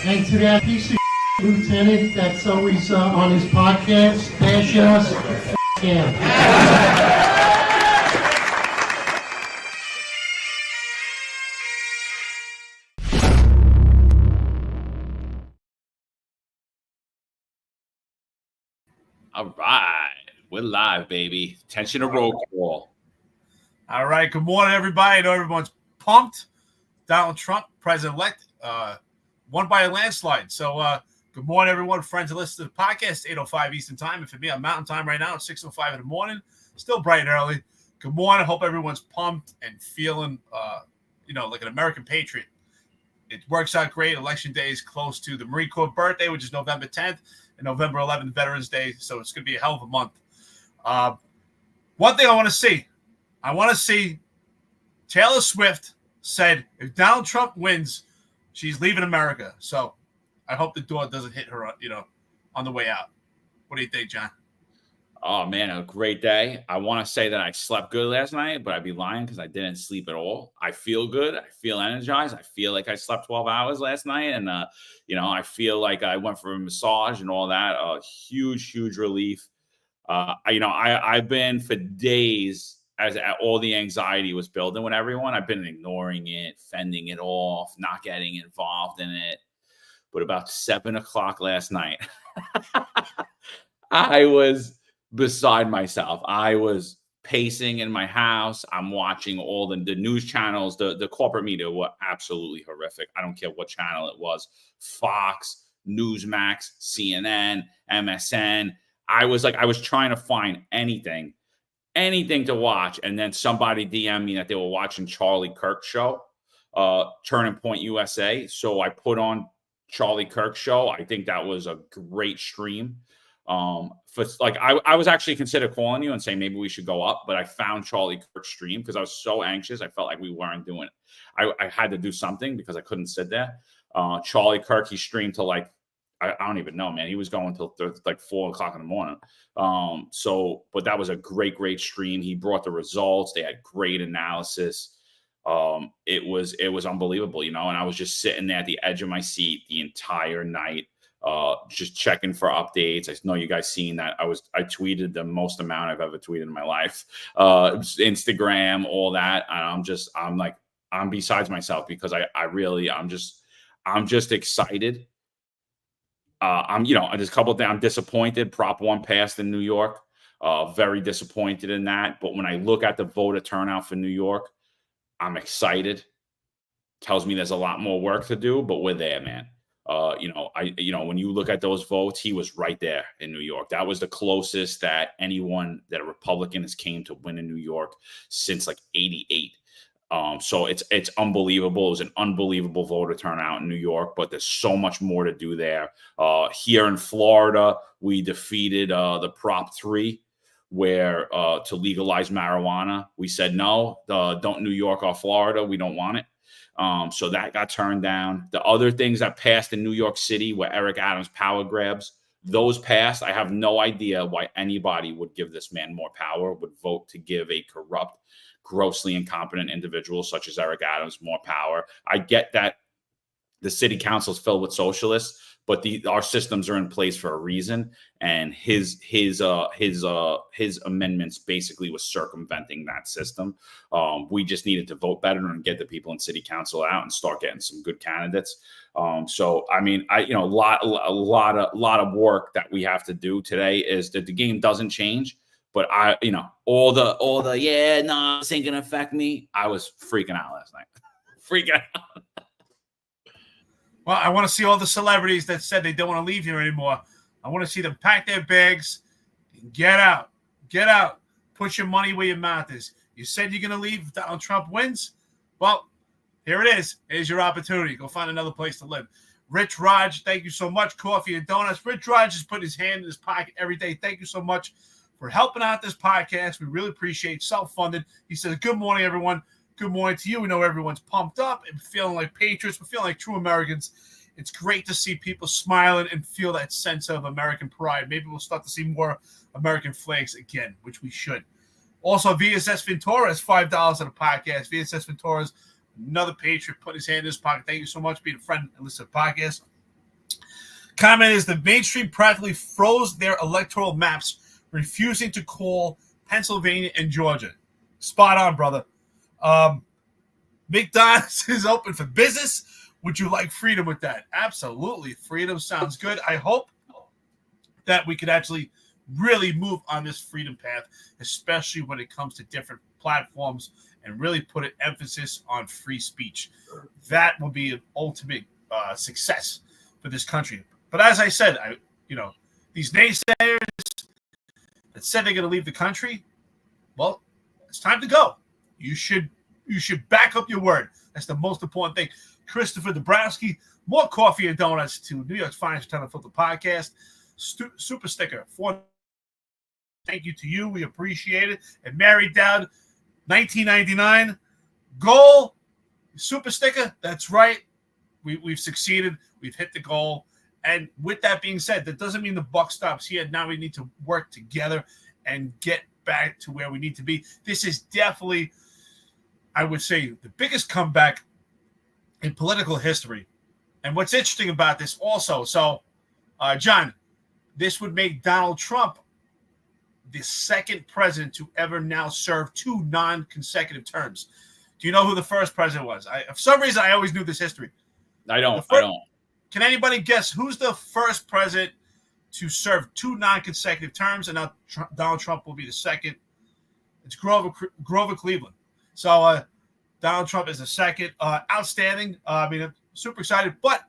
And to that piece of lieutenant that's always on his podcast, bash us, him. All right, we're live, baby. Attention to roll call. All right, good morning, everybody. I know everyone's pumped. Donald Trump, president-elect, won by a landslide. So good morning, everyone. Friends and listeners to the podcast, 8:05 Eastern Time. And for me, on Mountain Time right now, it's 6:05 in the morning. Still bright and early. Good morning. Hope everyone's pumped and feeling, like an American patriot. It works out great. Election day is close to the Marine Corps birthday, which is November 10th, and November 11th, Veterans Day. So it's going to be a hell of a month. One thing I want to see Taylor Swift said if Donald Trump wins, she's leaving America. So I hope the door doesn't hit her, on the way out. What do you think, John? Oh, man, a great day. I want to say that I slept good last night, but I'd be lying because I didn't sleep at all. I feel good. I feel energized. I feel like I slept 12 hours last night. And, I feel like I went for a massage and all that. Huge, huge relief. I've been for days as all the anxiety was building with everyone. I've been ignoring it, fending it off, not getting involved in it. But about 7:00 last night, I was beside myself. I was pacing in my house. I'm watching all the news channels. The corporate media were absolutely horrific. I don't care what channel it was. Fox, Newsmax, CNN, MSN. I was trying to find anything to watch. And then somebody DM'd me that they were watching Charlie Kirk's show, Turning Point USA. So I put on Charlie Kirk's show. I think that was a great stream. I was actually considered calling you and saying maybe we should go up, but I found Charlie Kirk's stream because I was so anxious. I felt like we weren't doing it. I had to do something because I couldn't sit there. Charlie Kirk, he streamed to I don't even know, man. He was going till 4:00 in the morning. But that was a great stream. He brought the results. They had great analysis. It was unbelievable, and I was just sitting there at the edge of my seat the entire night, just checking for updates. I know you guys seen that. I tweeted the most amount I've ever tweeted in my life, Instagram, all that. And I'm besides myself because I'm just excited. There's a couple of things. I'm disappointed. Prop 1 passed in New York. Very disappointed in that. But when I look at the voter turnout for New York, I'm excited. Tells me there's a lot more work to do, but we're there, man. When you look at those votes, he was right there in New York. That was the closest that a Republican has came to win in New York since 88. So it's unbelievable. It was an unbelievable voter turnout in New York, but there's so much more to do there. Here in Florida, we defeated the Prop 3, where to legalize marijuana. We said no, don't New York or Florida. We don't want it. So that got turned down. The other things that passed in New York City were Eric Adams' power grabs. Those passed. I have no idea why anybody would give this man more power, would vote to give a corrupt, grossly incompetent individual such as Eric Adams more power. I get that the city council is filled with socialists, but our systems are in place for a reason. And his amendments basically was circumventing that system. We just needed to vote better and get the people in city council out and start getting some good candidates. A lot of work that we have to do today is that the game doesn't change. But all the this ain't gonna affect me. I was freaking out last night. Freaking out. Well, I want to see all the celebrities that said they don't want to leave here anymore. I want to see them pack their bags and get out. Get out. Put your money where your mouth is. You said you're gonna leave if Donald Trump wins. Well, here it is. Here's your opportunity. Go find another place to live. Rich Raj, thank you so much. Coffee and donuts. Rich Raj just put his hand in his pocket every day. Thank you so much for helping out this podcast. We really appreciate self-funded. He says, good morning, everyone. Good morning to you. We know everyone's pumped up and feeling like patriots. We're feeling like true Americans. It's great to see people smiling and feel that sense of American pride. Maybe we'll start to see more American flags again, which we should. Also, VSS Ventura is $5 on the podcast. VSS Ventura is another patriot putting his hand in his pocket. Thank you so much for being a friend and listening to the podcast. Comment is the mainstream practically froze their electoral maps, refusing to call Pennsylvania and Georgia. Spot on, brother. McDonald's is open for business. Would you like freedom with that? Absolutely. Freedom sounds good. I hope that we could actually really move on this freedom path, especially when it comes to different platforms, and really put an emphasis on free speech. That will be an ultimate success for this country. But as I said, these naysayers that said they're going to leave the country, well, it's time to go. You should back up your word. That's the most important thing. Christopher Dabrowski, more coffee and donuts to New York's finest Unfiltered podcast. Super sticker. Thank you to you. We appreciate it. And Mary Dowd, 1999. Goal, super sticker. That's right. We've succeeded. We've hit the goal. And with that being said, that doesn't mean the buck stops here. Now we need to work together and get back to where we need to be. This is definitely, I would say, the biggest comeback in political history. And what's interesting about this also, John, this would make Donald Trump the second president to ever now serve 2 non-consecutive terms. Do you know who the first president was? For some reason, I always knew this history. I don't. Can anybody guess who's the first president to serve 2 non-consecutive terms? And now Donald Trump will be the second. It's Grover Cleveland. So Donald Trump is the second. Outstanding. I'm super excited. But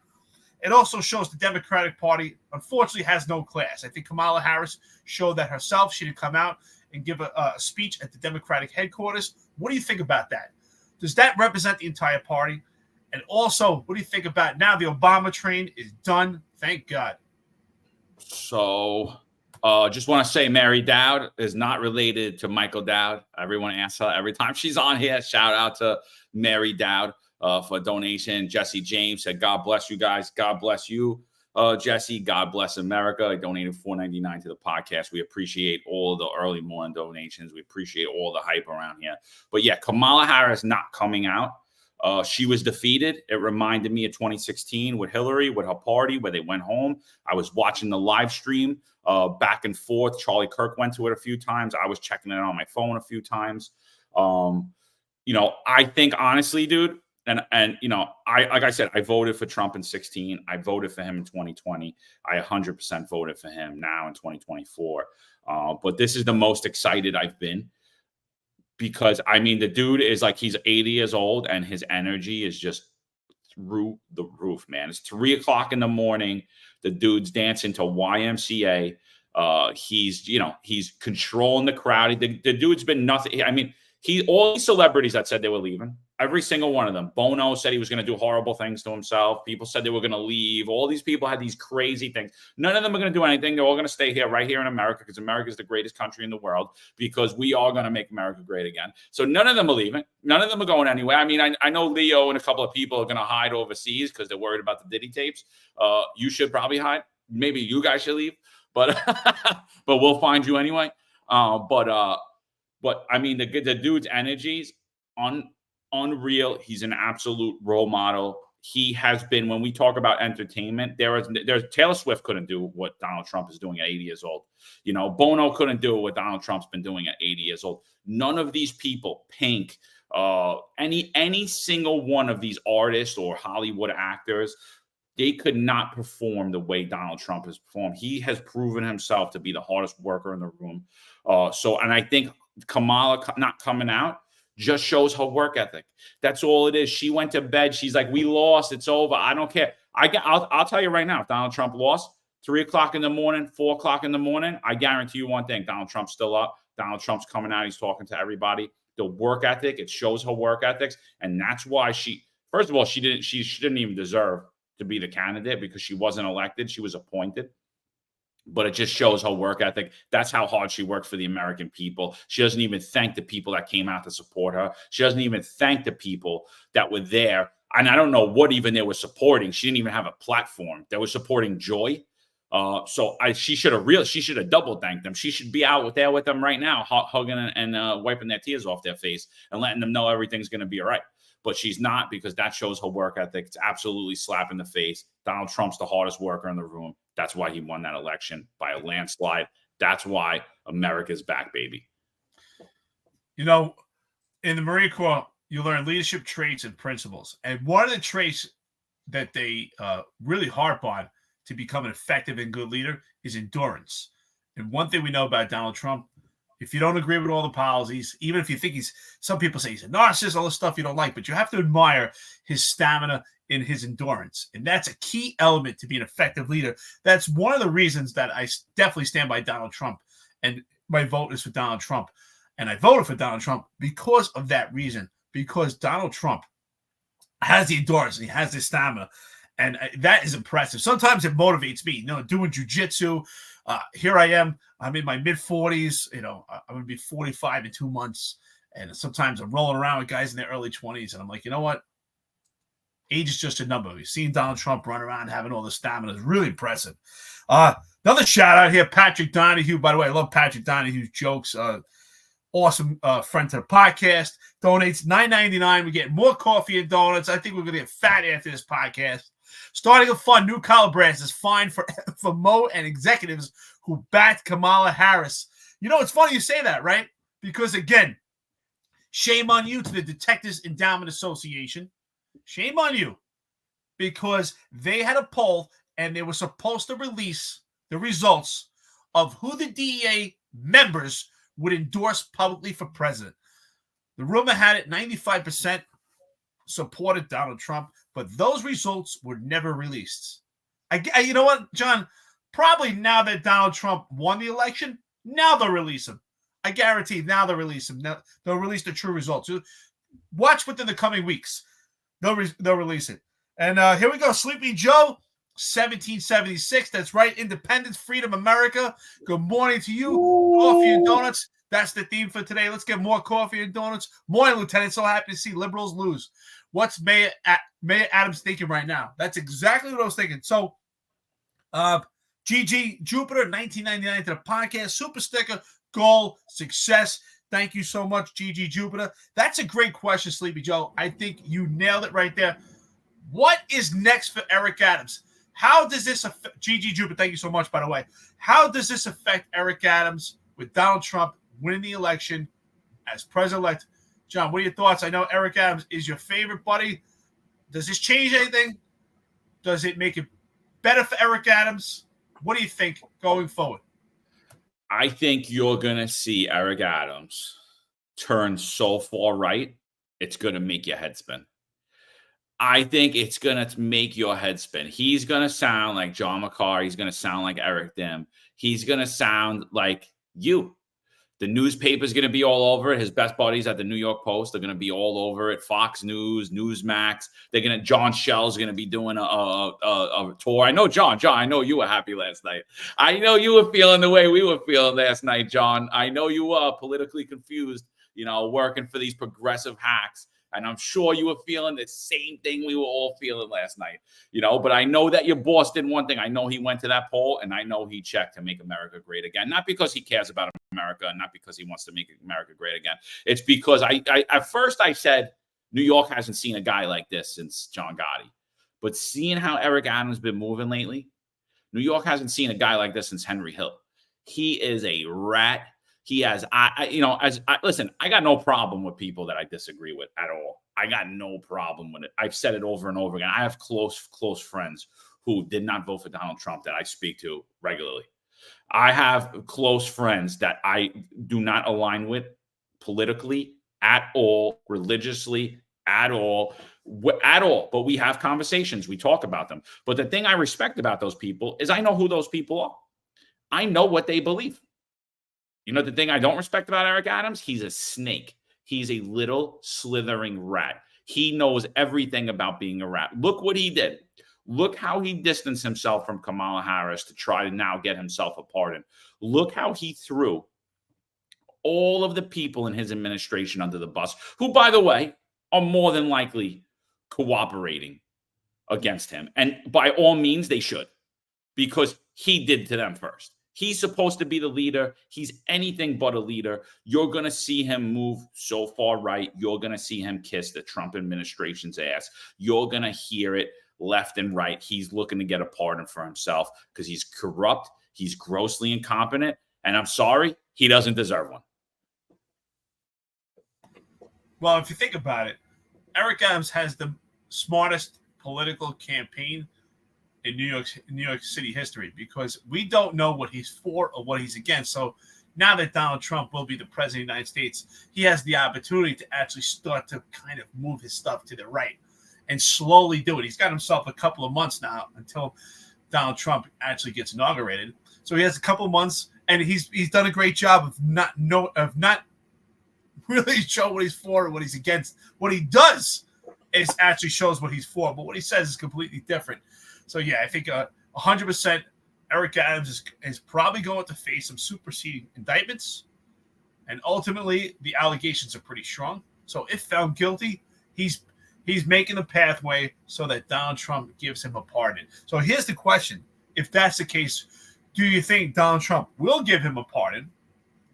it also shows the Democratic Party, unfortunately, has no class. I think Kamala Harris showed that herself. She didn't come out and give a speech at the Democratic headquarters. What do you think about that? Does that represent the entire party? And also, what do you think about now the Obama train is done? Thank God. So just want to say Mary Dowd is not related to Michael Dowd. Everyone asks her every time she's on here. Shout out to Mary Dowd for a donation. Jesse James said, God bless you guys. God bless you, Jesse. God bless America. I donated $4.99 to the podcast. We appreciate all the early morning donations. We appreciate all the hype around here. But yeah, Kamala Harris not coming out. She was defeated. It reminded me of 2016 with Hillary, with her party, where they went home. I was watching the live stream back and forth. Charlie Kirk went to it a few times. I was checking it on my phone a few times. I think honestly, dude, and like I said, I voted for Trump in 2016. I voted for him in 2020. I 100% voted for him now in 2024. But this is the most excited I've been. Because, the dude is like, he's 80 years old and his energy is just through the roof, man. It's 3 o'clock in the morning. The dude's dancing to YMCA. He's controlling the crowd. The dude's been nothing. All these celebrities that said they were leaving, every single one of them. Bono said he was going to do horrible things to himself. People said they were going to leave. All these people had these crazy things. None of them are going to do anything. They're all going to stay here, right here in America, because America is the greatest country in the world, because we are going to make America great again. So none of them are leaving. None of them are going anywhere. I know Leo and a couple of people are going to hide overseas because they're worried about the Diddy tapes. You should probably hide. Maybe you guys should leave, but but we'll find you anyway. The dude's energies unreal. He's an absolute role model. He has been, when we talk about entertainment, there's Taylor Swift couldn't do what Donald Trump is doing at 80 years old. Bono couldn't do what Donald Trump's been doing at 80 years old. None of these people, Pink, any single one of these artists or Hollywood actors, they could not perform the way Donald Trump has performed. He has proven himself to be the hardest worker in the room. And I think Kamala not coming out just shows her work ethic. That's all it is. She went to bed. She's like, we lost. It's over. I don't care. I'll tell you right now, if Donald Trump lost 3 o'clock in the morning, 4 o'clock in the morning, I guarantee you one thing. Donald Trump's still up. Donald Trump's coming out. He's talking to everybody. The work ethic, it shows her work ethics. And that's why first of all, she didn't even deserve to be the candidate, because she wasn't elected. She was appointed. But it just shows her work ethic. That's how hard she worked for the American people. She doesn't even thank the people that came out to support her. She doesn't even thank the people that were there. And I don't know what even they were supporting. She didn't even have a platform. They were supporting Joy. She should have double thanked them. She should be out there with them right now, hugging and wiping their tears off their face and letting them know everything's going to be all right. But she's not, because that shows her work ethic. It's absolutely slap in the face. Donald Trump's the hardest worker in the room. That's why he won that election by a landslide. That's why America's back, baby. You know, in the Marine Corps, you learn leadership traits and principles. And one of the traits that they really harp on to become an effective and good leader is endurance. And one thing we know about Donald Trump, if you don't agree with all the policies, even if you think some people say he's a narcissist, all the stuff you don't like, but you have to admire his stamina and his endurance. And that's a key element to be an effective leader. That's one of the reasons that I definitely stand by Donald Trump. And my vote is for Donald Trump. And I voted for Donald Trump because of that reason, because Donald Trump has the endurance and he has the stamina. And that is impressive. Sometimes it motivates me, doing jujitsu. Here I am. I'm in my mid-40s. I'm going to be 45 in 2 months. And sometimes I'm rolling around with guys in their early 20s. And I'm like, you know what? Age is just a number. We've seen Donald Trump run around having all the stamina. It's really impressive. Another shout out here, Patrick Donahue. By the way, I love Patrick Donahue's jokes. Awesome friend to the podcast. Donates $9.99. We get more coffee and donuts. I think we're going to get fat after this podcast. Starting a fund, New Collar Brands is fine for Mo and executives who backed Kamala Harris. It's funny you say that, right? Because, again, shame on you to the Detectives Endowment Association. Shame on you. Because they had a poll, and they were supposed to release the results of who the DEA members would endorse publicly for president. The rumor had it 95% supported Donald Trump, but those results were never released. You know what, John? Probably now that Donald Trump won the election, now they'll release him. I guarantee now they'll release him. Now they'll release the true results. Watch within the coming weeks. They'll release it. And here we go. Sleepy Joe, 1776. That's right. Independence, freedom, America. Good morning to you. Ooh. Coffee and donuts. That's the theme for today. Let's get more coffee and donuts. Morning, Lieutenant. So happy to see liberals lose. What's Mayor Adams thinking right now? That's exactly what I was thinking. So, GG Jupiter, 1999 to the podcast. Super sticker, goal, success. Thank you so much, GG Jupiter. That's a great question, Sleepy Joe. I think you nailed it right there. What is next for Eric Adams? How does this affect GG Jupiter? Thank you so much, by the way. How does this affect Eric Adams with Donald Trump winning the election as president-elect? John, what are your thoughts? I know Eric Adams is your favorite buddy. Does this change anything? Does it make it better for Eric Adams? What do you think going forward? I think you're going to see Eric Adams turn so far right, it's going to make your head spin. I think it's going to make your head spin. He's going to sound like John McCarr. He's going to sound like Eric Dim. He's going to sound like you. The newspaper's going to be all over it. His best buddies at the New York Post are going to be all over it. Fox News, Newsmax. John Shell's going to be doing a tour. I know, John, I know you were happy last night. I know you were feeling the way we were feeling last night, John. I know you were politically confused, working for these progressive hacks. And I'm sure you were feeling the same thing we were all feeling last night, but I know that your boss did one thing. I know he went to that poll, and I know he checked to make America great again. Not because he cares about America, and not because he wants to make America great again. It's because I at first I said New York hasn't seen a guy like this since John Gotti. But seeing how Eric Adams has been moving lately, New York hasn't seen a guy like this since Henry Hill. He is a rat. He has, listen, I got no problem with people that I disagree with at all. I got no problem with it. I've said it over and over again. I have close friends who did not vote for Donald Trump that I speak to regularly. I have close friends that I do not align with politically at all, religiously at all. But we have conversations. We talk about them. But the thing I respect about those people is I know who those people are. I know what they believe. The thing I don't respect about Eric Adams, he's a snake. He's a little slithering rat. He knows everything about being a rat. Look what he did. Look how he distanced himself from Kamala Harris to try to now get himself a pardon. Look how he threw all of the people in his administration under the bus, who, by the way, are more than likely cooperating against him. And by all means, they should. because he did to them first. He's supposed to be the leader. He's anything but a leader. You're going to see him move so far right. You're going to see him kiss the Trump administration's ass. You're going to hear it left and right. He's looking to get a pardon for himself because he's corrupt. He's grossly incompetent. And I'm sorry, he doesn't deserve one. Well, if you think about it, Eric Adams has the smartest political campaign in New York City history, because we don't know what he's for or what he's against. So now that Donald Trump will be the president of the United States, he has the opportunity to actually start to kind of move his stuff to the right and slowly do it. He's got himself a couple of months now until Donald Trump actually gets inaugurated. So he has a couple of months, and he's done a great job of not really show what he's for or what he's against. What he does is actually shows what he's for, but what he says is completely different. So, yeah, I think 100% Eric Adams is probably going to face some superseding indictments. And ultimately, the allegations are pretty strong. So if found guilty, he's making a pathway so that Donald Trump gives him a pardon. So here's the question. If that's the case, do you think Donald Trump will give him a pardon?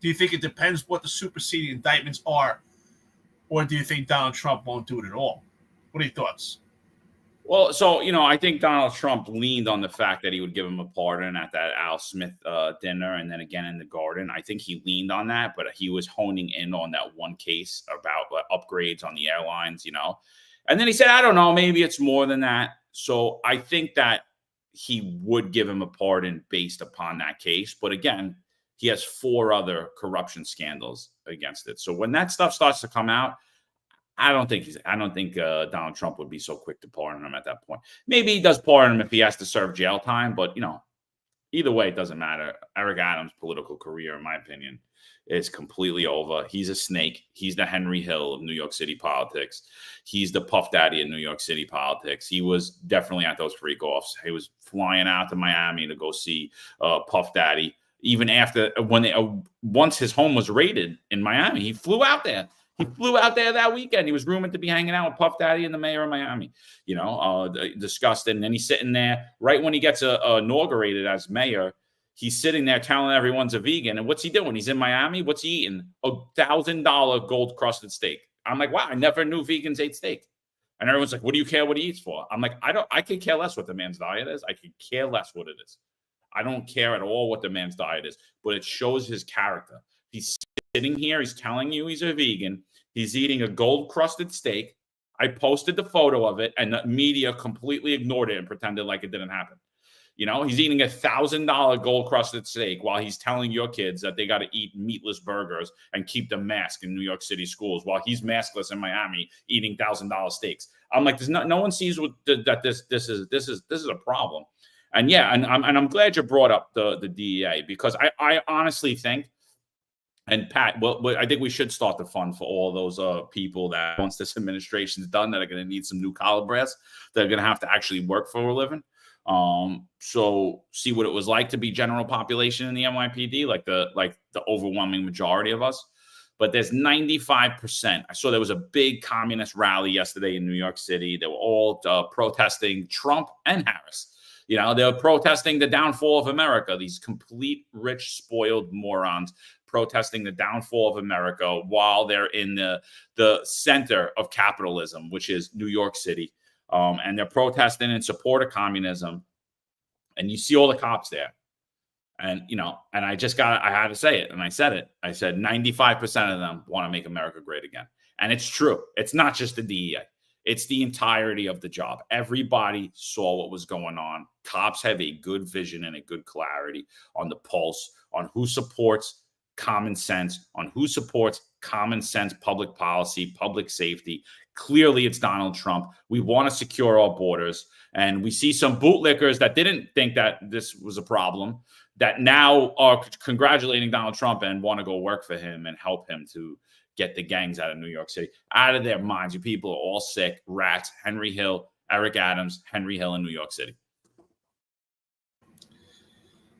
Do you think it depends what the superseding indictments are? Or do you think Donald Trump won't do it at all? What are your thoughts? Well, so, I think Donald Trump leaned on the fact that he would give him a pardon at that Al Smith dinner and then again in the Garden. I think he leaned on that, but he was honing in on that one case about upgrades on the airlines, And then he said, I don't know, maybe it's more than that. So I think that he would give him a pardon based upon that case. But again, he has 4 other corruption scandals against it. So when that stuff starts to come out, I don't think Donald Trump would be so quick to pardon him at that point. Maybe he does pardon him if he has to serve jail time, but either way, it doesn't matter. Eric Adams' political career, in my opinion, is completely over. He's a snake. He's the Henry Hill of New York City politics. He's the Puff Daddy of New York City politics. He was definitely at those freak offs. He was flying out to Miami to go see Puff Daddy. Even after once his home was raided in Miami, he flew out there. He flew out there that weekend. He was rumored to be hanging out with Puff Daddy and the mayor of Miami, disgusted. And then he's sitting there right when he gets inaugurated as mayor. He's sitting there telling everyone's a vegan. And what's he doing? He's in Miami. What's he eating? $1,000 gold crusted steak. I'm like, wow, I never knew vegans ate steak. And everyone's like, what do you care what he eats for? I'm like, I could care less what the man's diet is. I could care less what it is. I don't care at all what the man's diet is, but it shows his character. He's sitting here. He's telling you he's a vegan. He's eating a gold-crusted steak. I posted the photo of it, and the media completely ignored it and pretended like it didn't happen. He's eating $1,000 gold-crusted steak while he's telling your kids that they got to eat meatless burgers and keep them masked in New York City schools while he's maskless in Miami eating $1,000 steaks. I'm like, no one sees that this is a problem. And yeah, and I'm glad you brought up the DEA, because I honestly think. And Pat, well, I think we should start the fund for all those people that once this administration is done, that are going to need some new collar brass, that are going to have to actually work for a living. So see what it was like to be general population in the NYPD, like the overwhelming majority of us. But there's 95%. I saw there was a big communist rally yesterday in New York City. They were all protesting Trump and Harris. They were protesting the downfall of America. These complete, rich, spoiled morons protesting the downfall of America while they're in the center of capitalism, which is New York City. And they're protesting in support of communism. And you see all the cops there. And, and I had to say it. And I said it. I said 95% of them want to make America great again. And it's true. It's not just the DEA. It's the entirety of the job. Everybody saw what was going on. Cops have a good vision and a good clarity on the pulse, on who supports common sense, on who supports common sense public policy, public safety. Clearly, it's Donald Trump. We want to secure our borders. And we see some bootlickers that didn't think that this was a problem, that now are congratulating Donald Trump and want to go work for him and help him to get the gangs out of New York City. Out of their minds. You people are all sick. Rats. Henry Hill, Eric Adams, Henry Hill in New York City.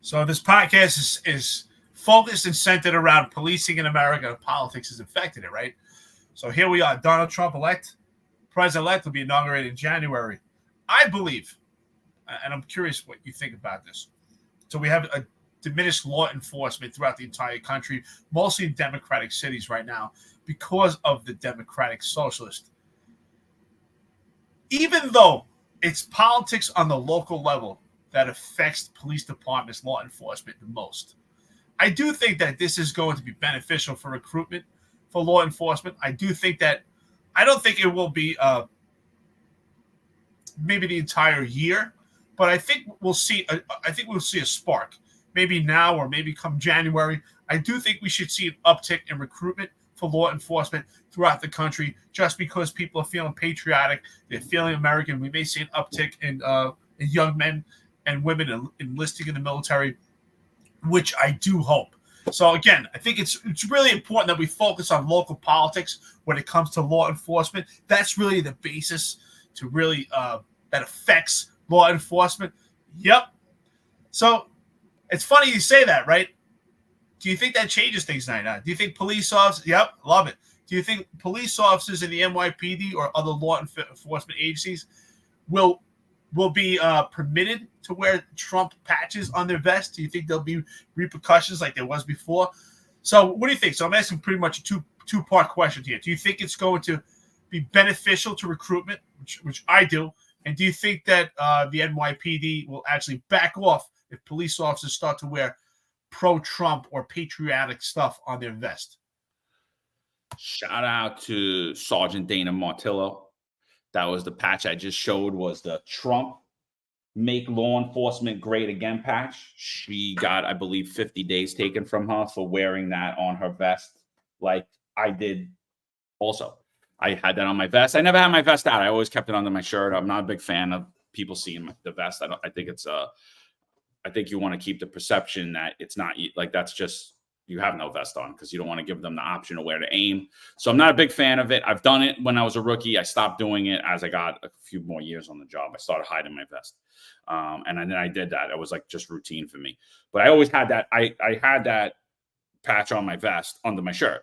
So this podcast is focused and centered around policing in America. Politics has affected it, right? So here we are. Donald Trump president-elect will be inaugurated in January. I believe and I'm curious what you think about this. So we have a diminished law enforcement throughout the entire country, mostly in democratic cities right now, because of the democratic socialist. Even though it's politics on the local level that affects the police department's law enforcement the most, I do think that this is going to be beneficial for recruitment for law enforcement. I don't think it will be maybe the entire year, but I think we'll see a spark. Maybe now or maybe come January. I do think we should see an uptick in recruitment for law enforcement throughout the country, just because people are feeling patriotic, they're feeling American. We may see an uptick in young men and women enlisting in the military, which I do hope. So again, I think it's really important that we focus on local politics when it comes to law enforcement. That's really the basis to really that affects law enforcement. Yep. So it's funny you say that, right? Do you think that changes things now? Do you think police officers? Yep, love it. Do you think police officers in the NYPD or other law enforcement agencies will be permitted to wear Trump patches on their vest? Do you think there'll be repercussions like there was before? So what do you think? So I'm asking pretty much a two-part question here. Do you think it's going to be beneficial to recruitment, which I do? And do you think that the NYPD will actually back off if police officers start to wear pro-Trump or patriotic stuff on their vest? Shout out to Sergeant Dana Martillo. That was the patch I just showed, was the Trump Make Law Enforcement Great Again patch. She got, I believe, 50 days taken from her for wearing that on her vest, like I did also. I had that on my vest. I never had my vest out. I always kept it under my shirt. I'm not a big fan of people seeing the vest. I think it's I think you want to keep the perception that it's not like that's just you have no vest on, because you don't want to give them the option of where to aim. So I'm not a big fan of it. I've done it when I was a rookie. I stopped doing it as I got a few more years on the job. I started hiding my vest. And then I did that. It was like just routine for me. But I always had that. I had that patch on my vest under my shirt.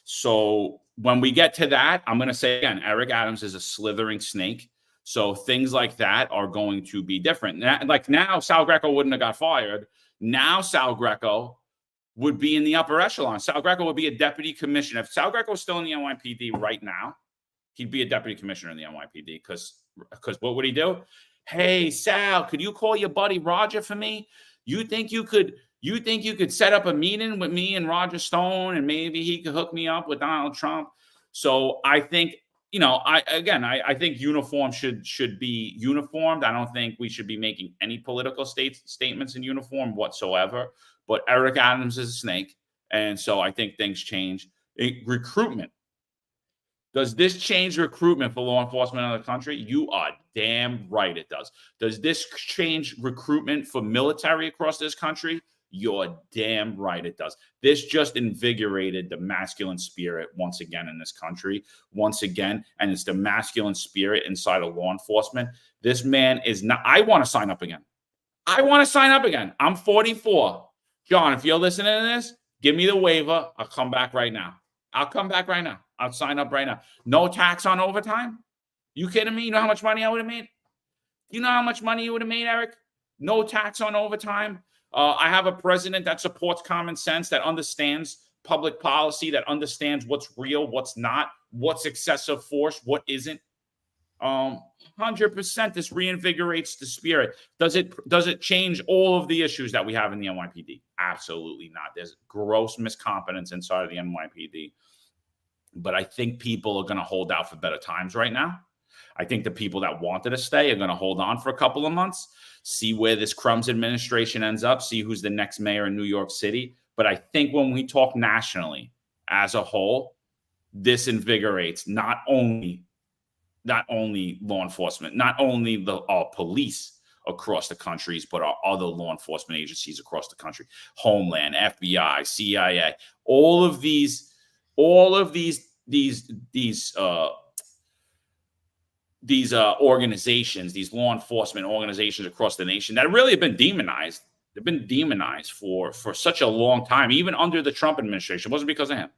So when we get to that, I'm going to say again, Eric Adams is a slithering snake. So things like that are going to be different. Like now, Sal Greco wouldn't have got fired. Now Sal Greco would be in the upper echelon. Sal Greco would be a deputy commissioner. If Sal Greco was still in the NYPD right now, he'd be a deputy commissioner in the NYPD, because what would he do? Hey, Sal, could you call your buddy Roger for me? You think you could set up a meeting with me and Roger Stone, and maybe he could hook me up with Donald Trump? So I think, I think uniform should be uniformed. I don't think we should be making any political statements in uniform whatsoever. But Eric Adams is a snake, and so I think things change. Recruitment. Does this change recruitment for law enforcement in the country? You are damn right it does. Does this change recruitment for military across this country? You're damn right it does. This just invigorated the masculine spirit once again in this country, once again, and it's the masculine spirit inside of law enforcement. This man is not. I want to sign up again. I'm 44. John, if you're listening to this, give me the waiver. I'll come back right now. I'll sign up right now. No tax on overtime? You kidding me? You know how much money I would have made? You know how much money you would have made, Eric? No tax on overtime. I have a president that supports common sense, that understands public policy, that understands what's real, what's not, what's excessive force, what isn't. 100% this reinvigorates the spirit. Does it change all of the issues that we have in the NYPD? Absolutely not. There's gross miscompetence inside of the NYPD. But I think people are going to hold out for better times right now. I think the people that wanted to stay are going to hold on for a couple of months, see where this Crumbs administration ends up, see who's the next mayor in New York City. But I think when we talk nationally as a whole, this invigorates not only law enforcement, not only the police across the countries, but our other law enforcement agencies across the country, Homeland, FBI, CIA, all of these organizations, these law enforcement organizations across the nation that really have been demonized. They've been demonized for such a long time, even under the Trump administration. It wasn't because of him.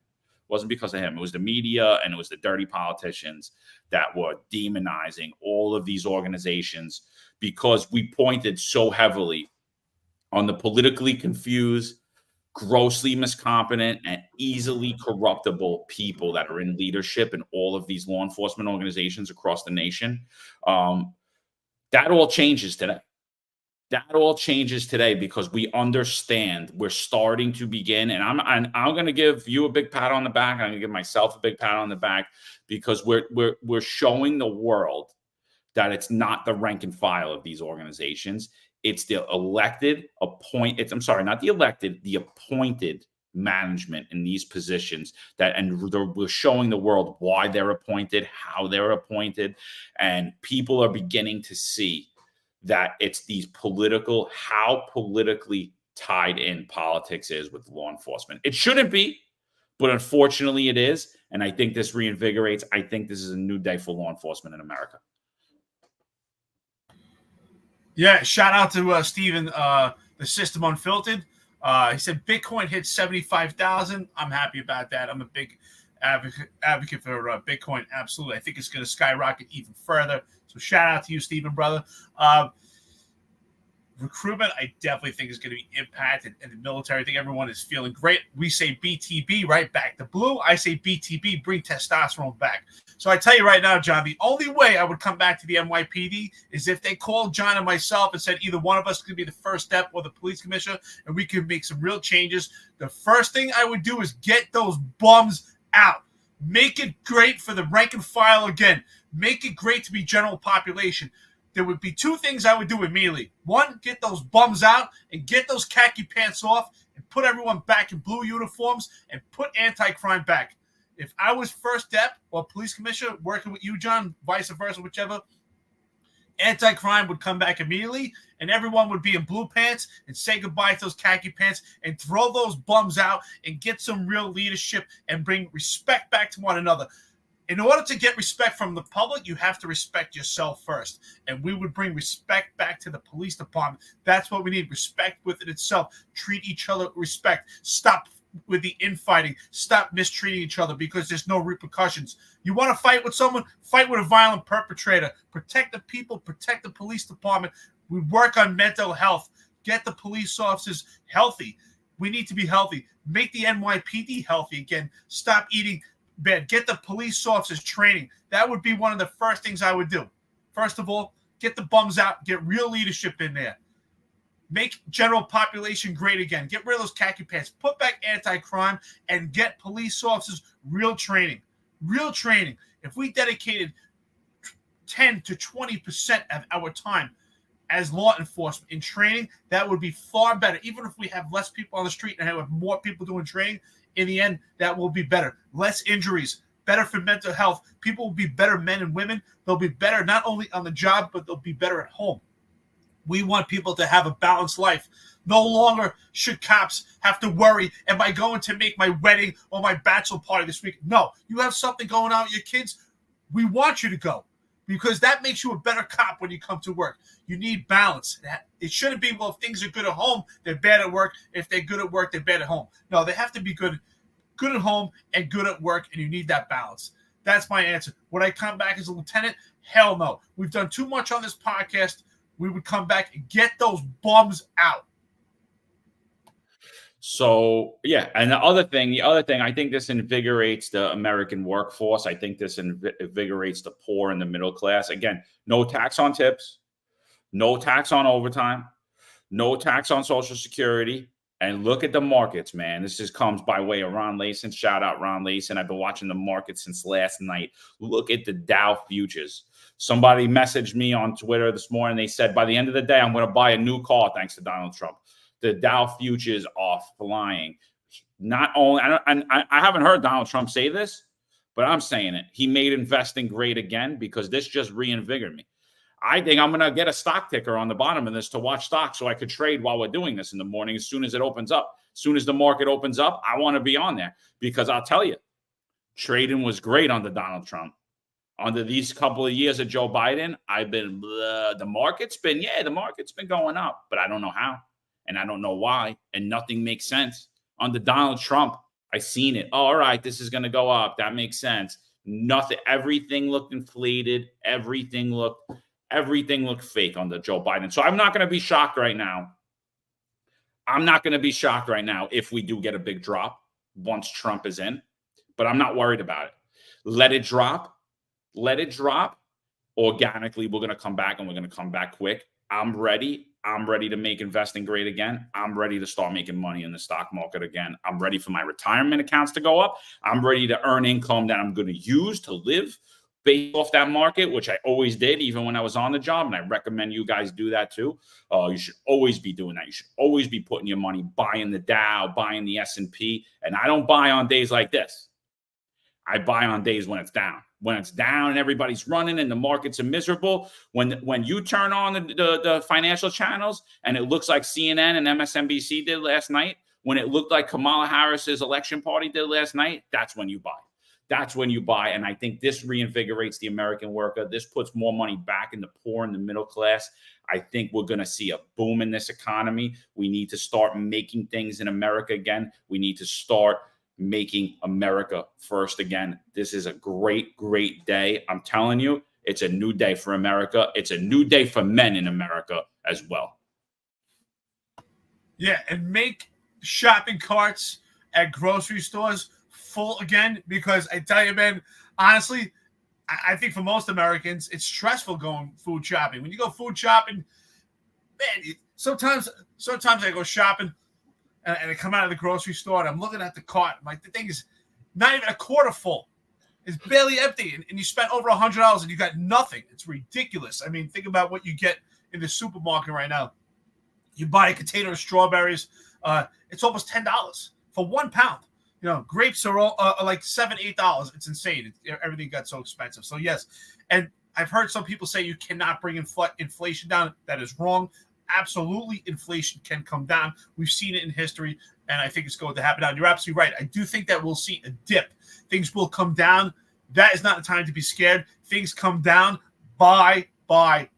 It wasn't because of him. It was the media and it was the dirty politicians that were demonizing all of these organizations because we pointed so heavily on the politically confused, grossly miscompetent, and easily corruptible people that are in leadership in all of these law enforcement organizations across the nation. That all changes today. That all changes today because we understand we're starting to begin. And I'm going to give you a big pat on the back. I'm going to give myself a big pat on the back because we're showing the world that it's not the rank and file of these organizations. It's the the appointed management in these positions we're showing the world why they're appointed, how they're appointed, and people are beginning to see that it's how politically tied in politics is with law enforcement. It shouldn't be, but unfortunately it is. And I think this reinvigorates. I think this is a new day for law enforcement in America. Yeah, shout out to Steven, the system Unfiltered. He said Bitcoin hit 75,000. I'm happy about that. I'm a big advocate for Bitcoin. Absolutely. I think it's going to skyrocket even further. So shout out to you, Steven, brother. Recruitment, I definitely think is going to be impacted in the military. I think everyone is feeling great. We say BTB, right? Back to blue. I say BTB, bring testosterone back. So I tell you right now, John, the only way I would come back to the NYPD is if they called John and myself and said either one of us could be the first step or the police commissioner, and we could make some real changes. The first thing I would do is get those bums out. Make it great for the rank and file again. Make it great to be general population. There would be two things I would do immediately. One, get those bums out and get those khaki pants off and put everyone back in blue uniforms and put anti-crime back. If I was first dep or police commissioner working with you, John, vice versa, whichever, anti-crime would come back immediately and everyone would be in blue pants and say goodbye to those khaki pants and throw those bums out and get some real leadership and bring respect back to one another. In order to get respect from the public, you have to respect yourself first. And we would bring respect back to the police department. That's what we need, respect within itself. Treat each other with respect. Stop with the infighting. Stop mistreating each other because there's no repercussions. You want to fight with someone? Fight with a violent perpetrator. Protect the people. Protect the police department. We work on mental health. Get the police officers healthy. We need to be healthy. Make the NYPD healthy again. Stop eating bad. Get the police officers training. That would be one of the first things I would do. First of all, get the bums out. Get real leadership in there. Make general population great again. Get rid of those khaki pants. Put back anti-crime and get police officers real training. Real training. If we dedicated 10 to 20% of our time as law enforcement in training, that would be far better. Even if we have less people on the street and have more people doing training, in the end, that will be better. Less injuries, better for mental health. People will be better men and women. They'll be better not only on the job, but they'll be better at home. We want people to have a balanced life. No longer should cops have to worry, am I going to make my wedding or my bachelor party this week? No, you have something going on with your kids, we want you to go because that makes you a better cop when you come to work. You need balance. It shouldn't be, well, if things are good at home, they're bad at work. If they're good at work, they're bad at home. No, they have to be good at home and good at work, and you need that balance. That's my answer. Would I come back as a lieutenant? Hell no. We've done too much on this podcast. We would come back and get those bums out. So, yeah. And the other thing, I think this invigorates the American workforce. I think this invigorates the poor and the middle class. Again, no tax on tips, no tax on overtime, no tax on Social Security. And look at the markets, man. This just comes by way of Ron Layson. Shout out Ron Layson. I've been watching the market since last night. Look at the Dow futures. Somebody messaged me on Twitter this morning. They said, by the end of the day, I'm going to buy a new car thanks to Donald Trump. The Dow futures are flying. Not only, I haven't heard Donald Trump say this, but I'm saying it. He made investing great again because this just reinvigorated me. I think I'm going to get a stock ticker on the bottom of this to watch stocks so I could trade while we're doing this in the morning as soon as it opens up. As soon as the market opens up, I want to be on there because I'll tell you, trading was great under Donald Trump. Under these couple of years of Joe Biden, I've been, the market's been going up, but I don't know how and I don't know why, and nothing makes sense. Under Donald Trump, I seen it. Oh, all right, this is going to go up. That makes sense. Nothing. Everything looked inflated. Everything looked fake on the Joe Biden. So I'm not going to be shocked right now. I'm not going to be shocked right now if we do get a big drop once Trump is in, but I'm not worried about it. Let it drop. Let it drop. Organically, we're going to come back, and we're going to come back quick. I'm ready. I'm ready to make investing great again. I'm ready to start making money in the stock market again. I'm ready for my retirement accounts to go up. I'm ready to earn income that I'm going to use to live based off that market, which I always did, even when I was on the job. And I recommend you guys do that too. You should always be doing that. You should always be putting your money, buying the Dow, buying the S&P. And I don't buy on days like this. I buy on days when it's down. When it's down and everybody's running and the markets are miserable, when you turn on the financial channels and it looks like CNN and MSNBC did last night, when it looked like Kamala Harris's election party did last night, that's when you buy. That's when you buy. And I think this reinvigorates the American worker. This puts more money back in the poor and the middle class. I think we're going to see a boom in this economy. We need to start making things in America again. We need to start making America first again. This is a great, great day. I'm telling you, it's a new day for America. It's a new day for men in America as well. Yeah, and make shopping carts at grocery stores full again, because I tell you, man, honestly, I think for most Americans, it's stressful going food shopping. When you go food shopping, man, sometimes I go shopping and I come out of the grocery store and I'm looking at the cart. I'm like, the thing is not even a quarter full. It's barely empty. And you spent over $100 and you got nothing. It's ridiculous. I mean, think about what you get in the supermarket right now. You buy a container of strawberries. It's almost $10 for 1 pound. You know, grapes are all like $7, $8. It's insane. Everything got so expensive. So, yes. And I've heard some people say you cannot bring inflation down. That is wrong. Absolutely, inflation can come down. We've seen it in history, and I think it's going to happen now. And you're absolutely right. I do think that we'll see a dip. Things will come down. That is not the time to be scared. Things come down. Buy low,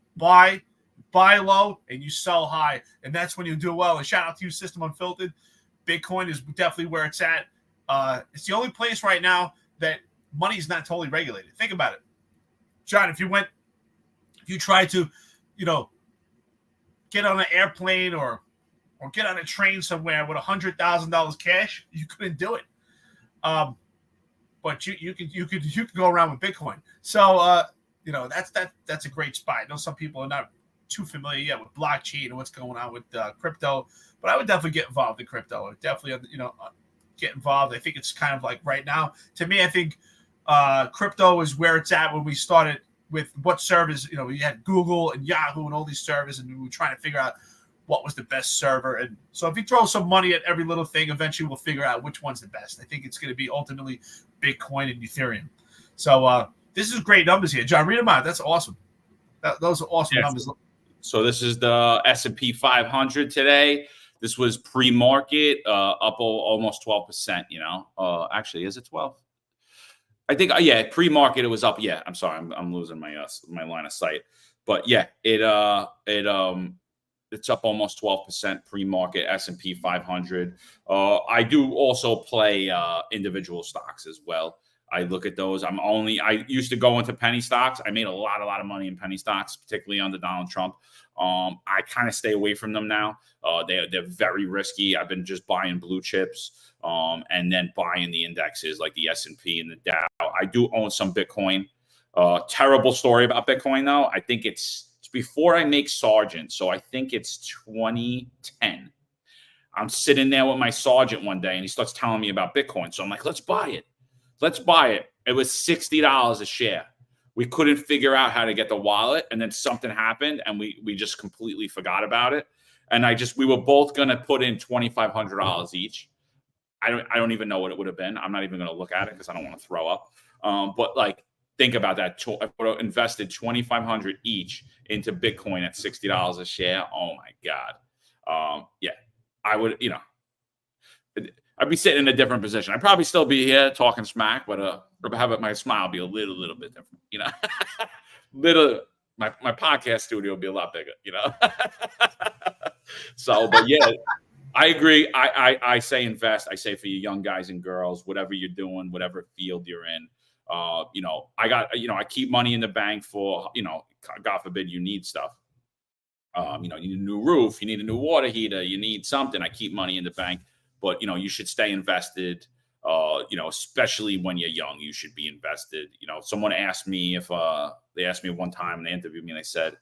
and you sell high. And that's when you do well. And shout out to you, System Unfiltered. Bitcoin is definitely where it's at. It's the only place right now that money is not totally regulated. Think about it. John, if you tried to, get on an airplane or get on a train somewhere with $100,000 cash, you couldn't do it. But you could go around with Bitcoin. So that's a great spot. I know some people are not too familiar yet with blockchain and what's going on with crypto, but I would definitely get involved in crypto. I would definitely get involved. I think it's kind of like right now. To me, I think crypto is where it's at when we started with what servers, we had Google and Yahoo and all these servers, and we were trying to figure out what was the best server. And so if you throw some money at every little thing, eventually we'll figure out which one's the best. I think it's going to be ultimately Bitcoin and Ethereum. So this is great numbers here. John, read them out. That's awesome. Those are awesome numbers. So this is the S&P 500 today. This was pre-market, up almost 12%, actually, is it 12? I think, pre-market it was up. Yeah, I'm sorry, I'm losing my line of sight, but yeah, it's up almost 12% pre-market S&P 500. I do also play individual stocks as well. I look at those. I used to go into penny stocks. I made a lot of money in penny stocks, particularly under Donald Trump. I kind of stay away from them now. They're very risky. I've been just buying blue chips, and then buying the indexes like the S&P and the Dow. I do own some Bitcoin. Terrible story about Bitcoin though. I think it's before I make Sergeant, so I think it's 2010. I'm sitting there with my sergeant one day, and he starts telling me about Bitcoin. So I'm like, let's buy it. It was $60 a share. We couldn't figure out how to get the wallet, and then something happened, and we just completely forgot about it. And we were both going to put in $2,500 each. I don't even know what it would have been. I'm not even going to look at it because I don't want to throw up. But like, think about that. I would have invested $2,500 each into Bitcoin at $60 a share. Oh my God. Yeah, I would, I'd be sitting in a different position. I'd probably still be here talking smack, but my smile be a little bit different, my podcast studio would be a lot bigger, So, but yeah, I agree. I say invest. I say for you young guys and girls, whatever you're doing, whatever field you're in. I keep money in the bank for, God forbid you need stuff. You need a new roof, you need a new water heater, you need something. I keep money in the bank, but you should stay invested. Especially when you're young, you should be invested. Someone asked me they asked me one time, and they interviewed me, and they said,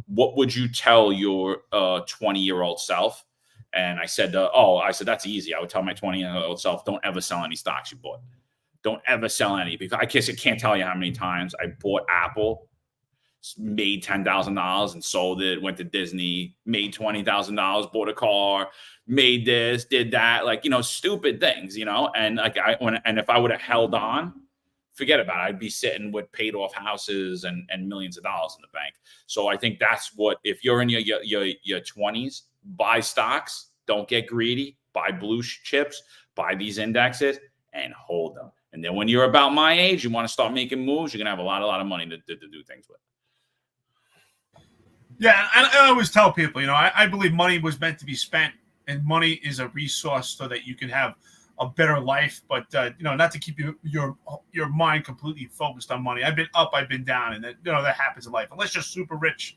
"What would you tell your 20-year-old self?" And I said, that's easy. I would tell my 20-year-old self, don't ever sell any stocks you bought. Don't ever sell any, because I can't tell you how many times I bought Apple, made $10,000 and sold it, went to Disney, made $20,000, bought a car, made this, did that, stupid things, and and if I would have held on, forget about it. I'd be sitting with paid off houses and millions of dollars in the bank. So I think that's what, if you're in your 20s, buy stocks, don't get greedy, buy blue chips, buy these indexes and hold them. And then when you're about my age, you want to start making moves, you're going to have a lot of money to do things with. Yeah, and I always tell people, I believe money was meant to be spent, and money is a resource so that you can have a better life. But not to keep your mind completely focused on money. I've been up, I've been down, and that happens in life. Unless you're super rich,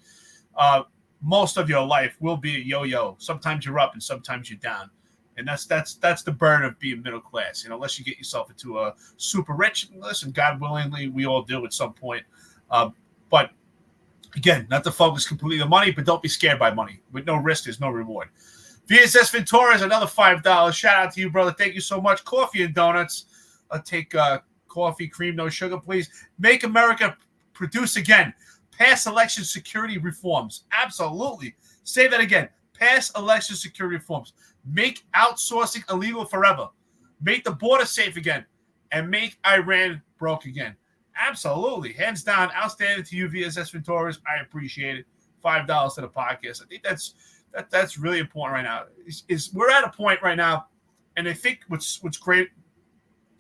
most of your life will be a yo-yo. Sometimes you're up, and sometimes you're down, and that's the burden of being middle class. Unless you get yourself into a super rich. Listen, God willingly, we all do at some point, but. Again, not to focus completely on money, but don't be scared by money. With no risk, there's no reward. VSS Ventura is another $5. Shout out to you, brother. Thank you so much. Coffee and donuts. I'll take coffee, cream, no sugar, please. Make America produce again. Pass election security reforms. Absolutely. Say that again. Pass election security reforms. Make outsourcing illegal forever. Make the border safe again. And make Iran broke again. Absolutely. Hands down, outstanding to you, VSS Venturas. I appreciate it. $5 to the podcast. I think that's really important right now. We're at a point right now, and I think what's great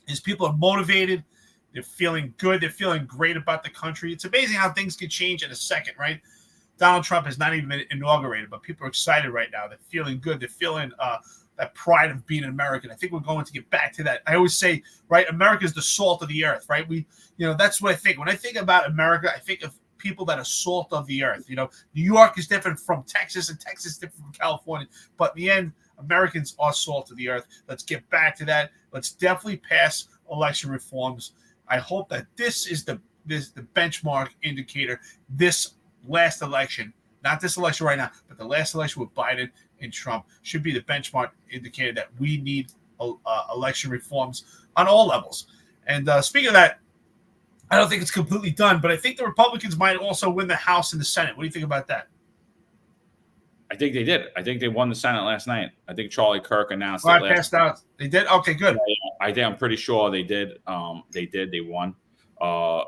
is people are motivated. They're feeling good. They're feeling great about the country. It's amazing how things can change in a second, right? Donald Trump has not even been inaugurated, but people are excited right now. They're feeling good. They're feeling that pride of being an American. I think we're going to get back to that. I always say, right, America is the salt of the earth, right? That's what I think. When I think about America, I think of people that are salt of the earth. New York is different from Texas, and Texas is different from California. But in the end, Americans are salt of the earth. Let's get back to that. Let's definitely pass election reforms. I hope that this is the benchmark indicator. This last election, not this election right now, but the last election with Biden and Trump should be the benchmark indicator that we need election reforms on all levels. And speaking of that, I don't think it's completely done, but I think the Republicans might also win the House and the Senate. What do you think about that? I think they did. I think they won the Senate last night. I think Charlie Kirk announced it. Passed out. They did? Okay, good. I'm pretty sure they did. They won. Tom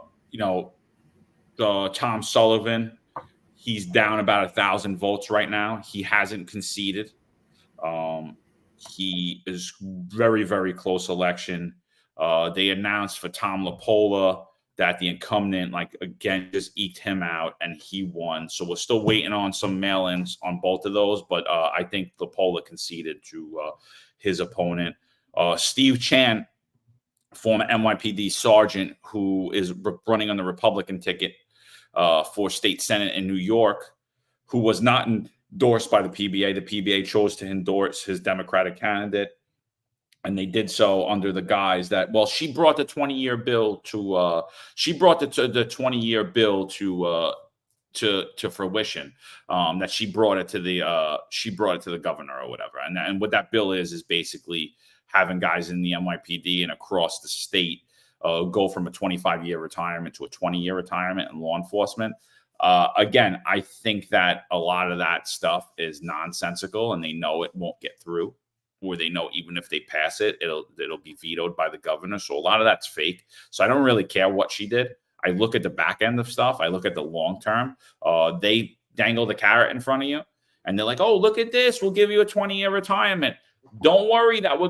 Sullivan, he's down about 1,000 votes right now. He hasn't conceded. He is very, very close election. They announced for Tom LaPola that the incumbent, just eked him out and he won. So we're still waiting on some mail-ins on both of those. But I think LaPola conceded to his opponent. Steve Chan, former NYPD sergeant who is running on the Republican ticket for state Senate in New York, who was not endorsed by the PBA. The PBA chose to endorse his Democratic candidate. And they did so under the guise that, she brought the 20-year bill to the 20-year bill to fruition. That she brought it to the governor or whatever. And what that bill is basically having guys in the NYPD and across the state go from a 25-year retirement to a 20-year retirement in law enforcement. Again, I think that a lot of that stuff is nonsensical, and they know it won't get through. Or they know even if they pass it, it'll be vetoed by the governor. So a lot of that's fake. So I don't really care what she did. I look at the back end of stuff. I look at the long term. They dangle the carrot in front of you, and they're like, "Oh, look at this. We'll give you a 20-year retirement. Don't worry that we're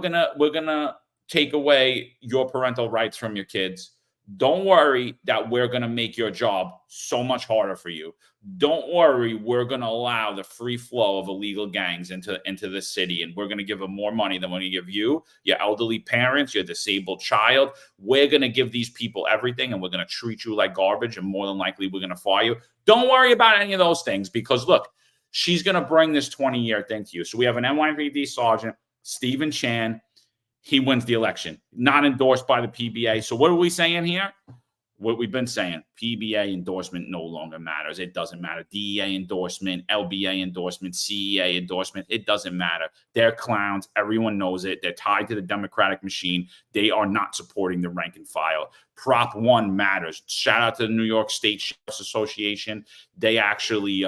gonna take away your parental rights from your kids. Don't worry that we're going to make your job so much harder for you. Don't worry, we're going to allow the free flow of illegal gangs into the city, and we're going to give them more money than we're going to give you, your elderly parents, your disabled child. We're going to give these people everything, and we're going to treat you like garbage, and more than likely we're going to fire you. Don't worry about any of those things, because look, she's going to bring this 20-year thing to you. So we have an NYPD sergeant, Stephen Chan. He wins the election, not endorsed by the PBA. So what are we saying here? What we've been saying, PBA endorsement no longer matters. It doesn't matter. DEA endorsement, LBA endorsement, CEA endorsement, it doesn't matter. They're clowns. Everyone knows it. They're tied to the Democratic machine. They are not supporting the rank and file. Prop 1 matters. Shout out to the New York State Sheriff's Association. They actually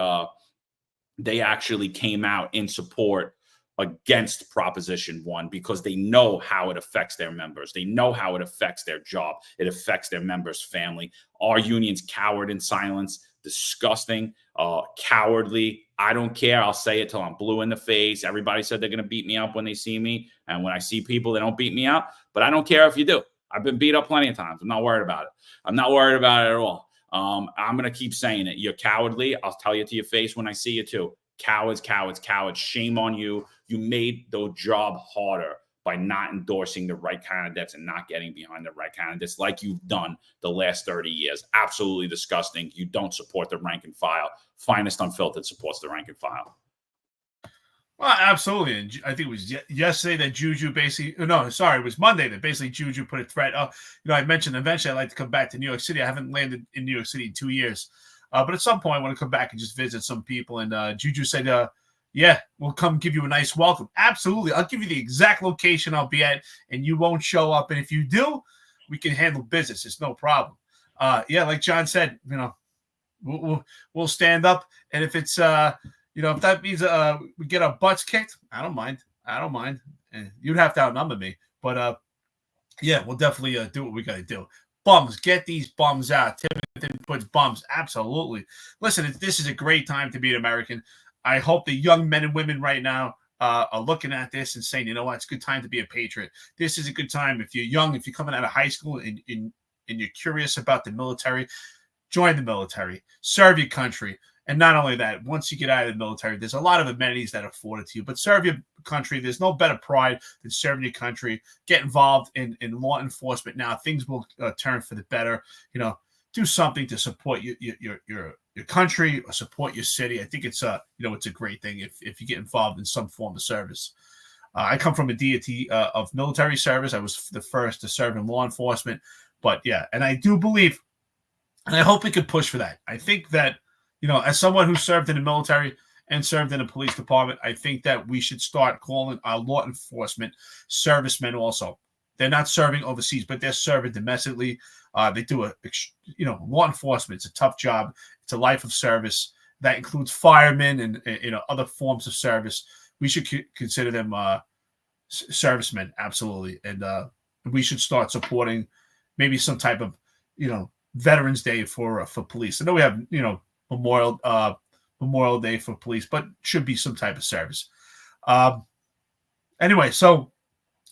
came out in support against Proposition 1 because they know how it affects their members. They know how it affects their job. It affects their members' family. Our union's coward in silence, disgusting, cowardly. I don't care. I'll say it till I'm blue in the face. Everybody said they're going to beat me up when they see me. And when I see people, they don't beat me up. But I don't care if you do. I've been beat up plenty of times. I'm not worried about it. I'm not worried about it at all. I'm going to keep saying it. You're cowardly. I'll tell you to your face when I see you too. Cowards, cowards, cowards. Shame on you. You made the job harder by not endorsing the right candidates and not getting behind the right candidates like you've done the last 30 years. Absolutely disgusting. You don't support the rank and file. Finest Unfiltered supports the rank and file. Well, absolutely. And I think it was yesterday that Juju basically, no, sorry, it was Monday that basically Juju put a threat. I mentioned eventually I'd like to come back to New York City. I haven't landed in New York City in 2 years. But at some point I want to come back and just visit some people. And Juju said, yeah, we'll come give you a nice welcome. Absolutely. I'll give you the exact location I'll be at, and you won't show up. And if you do, we can handle business. It's no problem. Yeah, like John said, we'll stand up. And if it's, if that means we get our butts kicked, I don't mind. And you'd have to outnumber me. But, yeah, we'll definitely do what we got to do. Bums, get these bums out. Timothy puts bums. Absolutely. Listen, this is a great time to be an American. I hope the young men and women right now are looking at this and saying, you know what, it's a good time to be a patriot. This is a good time. If you're young, if you're coming out of high school and you're curious about the military, join the military. Serve your country. And not only that, once you get out of the military, there's a lot of amenities that are afforded to you. But serve your country. There's no better pride than serving your country. Get involved in law enforcement now. Things will turn for the better. Do something to support your country or support your city. I think it's it's a great thing if you get involved in some form of service. I come from a deity of military service. I was the first to serve in law enforcement. But yeah, and I do believe, and I hope we could push for that. I think that, as someone who served in the military and served in the police department, I think that we should start calling our law enforcement servicemen also. They're not serving overseas, but they're serving domestically. They do law enforcement. It's a tough job. It's a life of service that includes firemen and other forms of service. We should consider them servicemen, absolutely, and we should start supporting maybe some type of Veterans Day for police. I know we have Memorial Day for police, but should be some type of service. Anyway, so.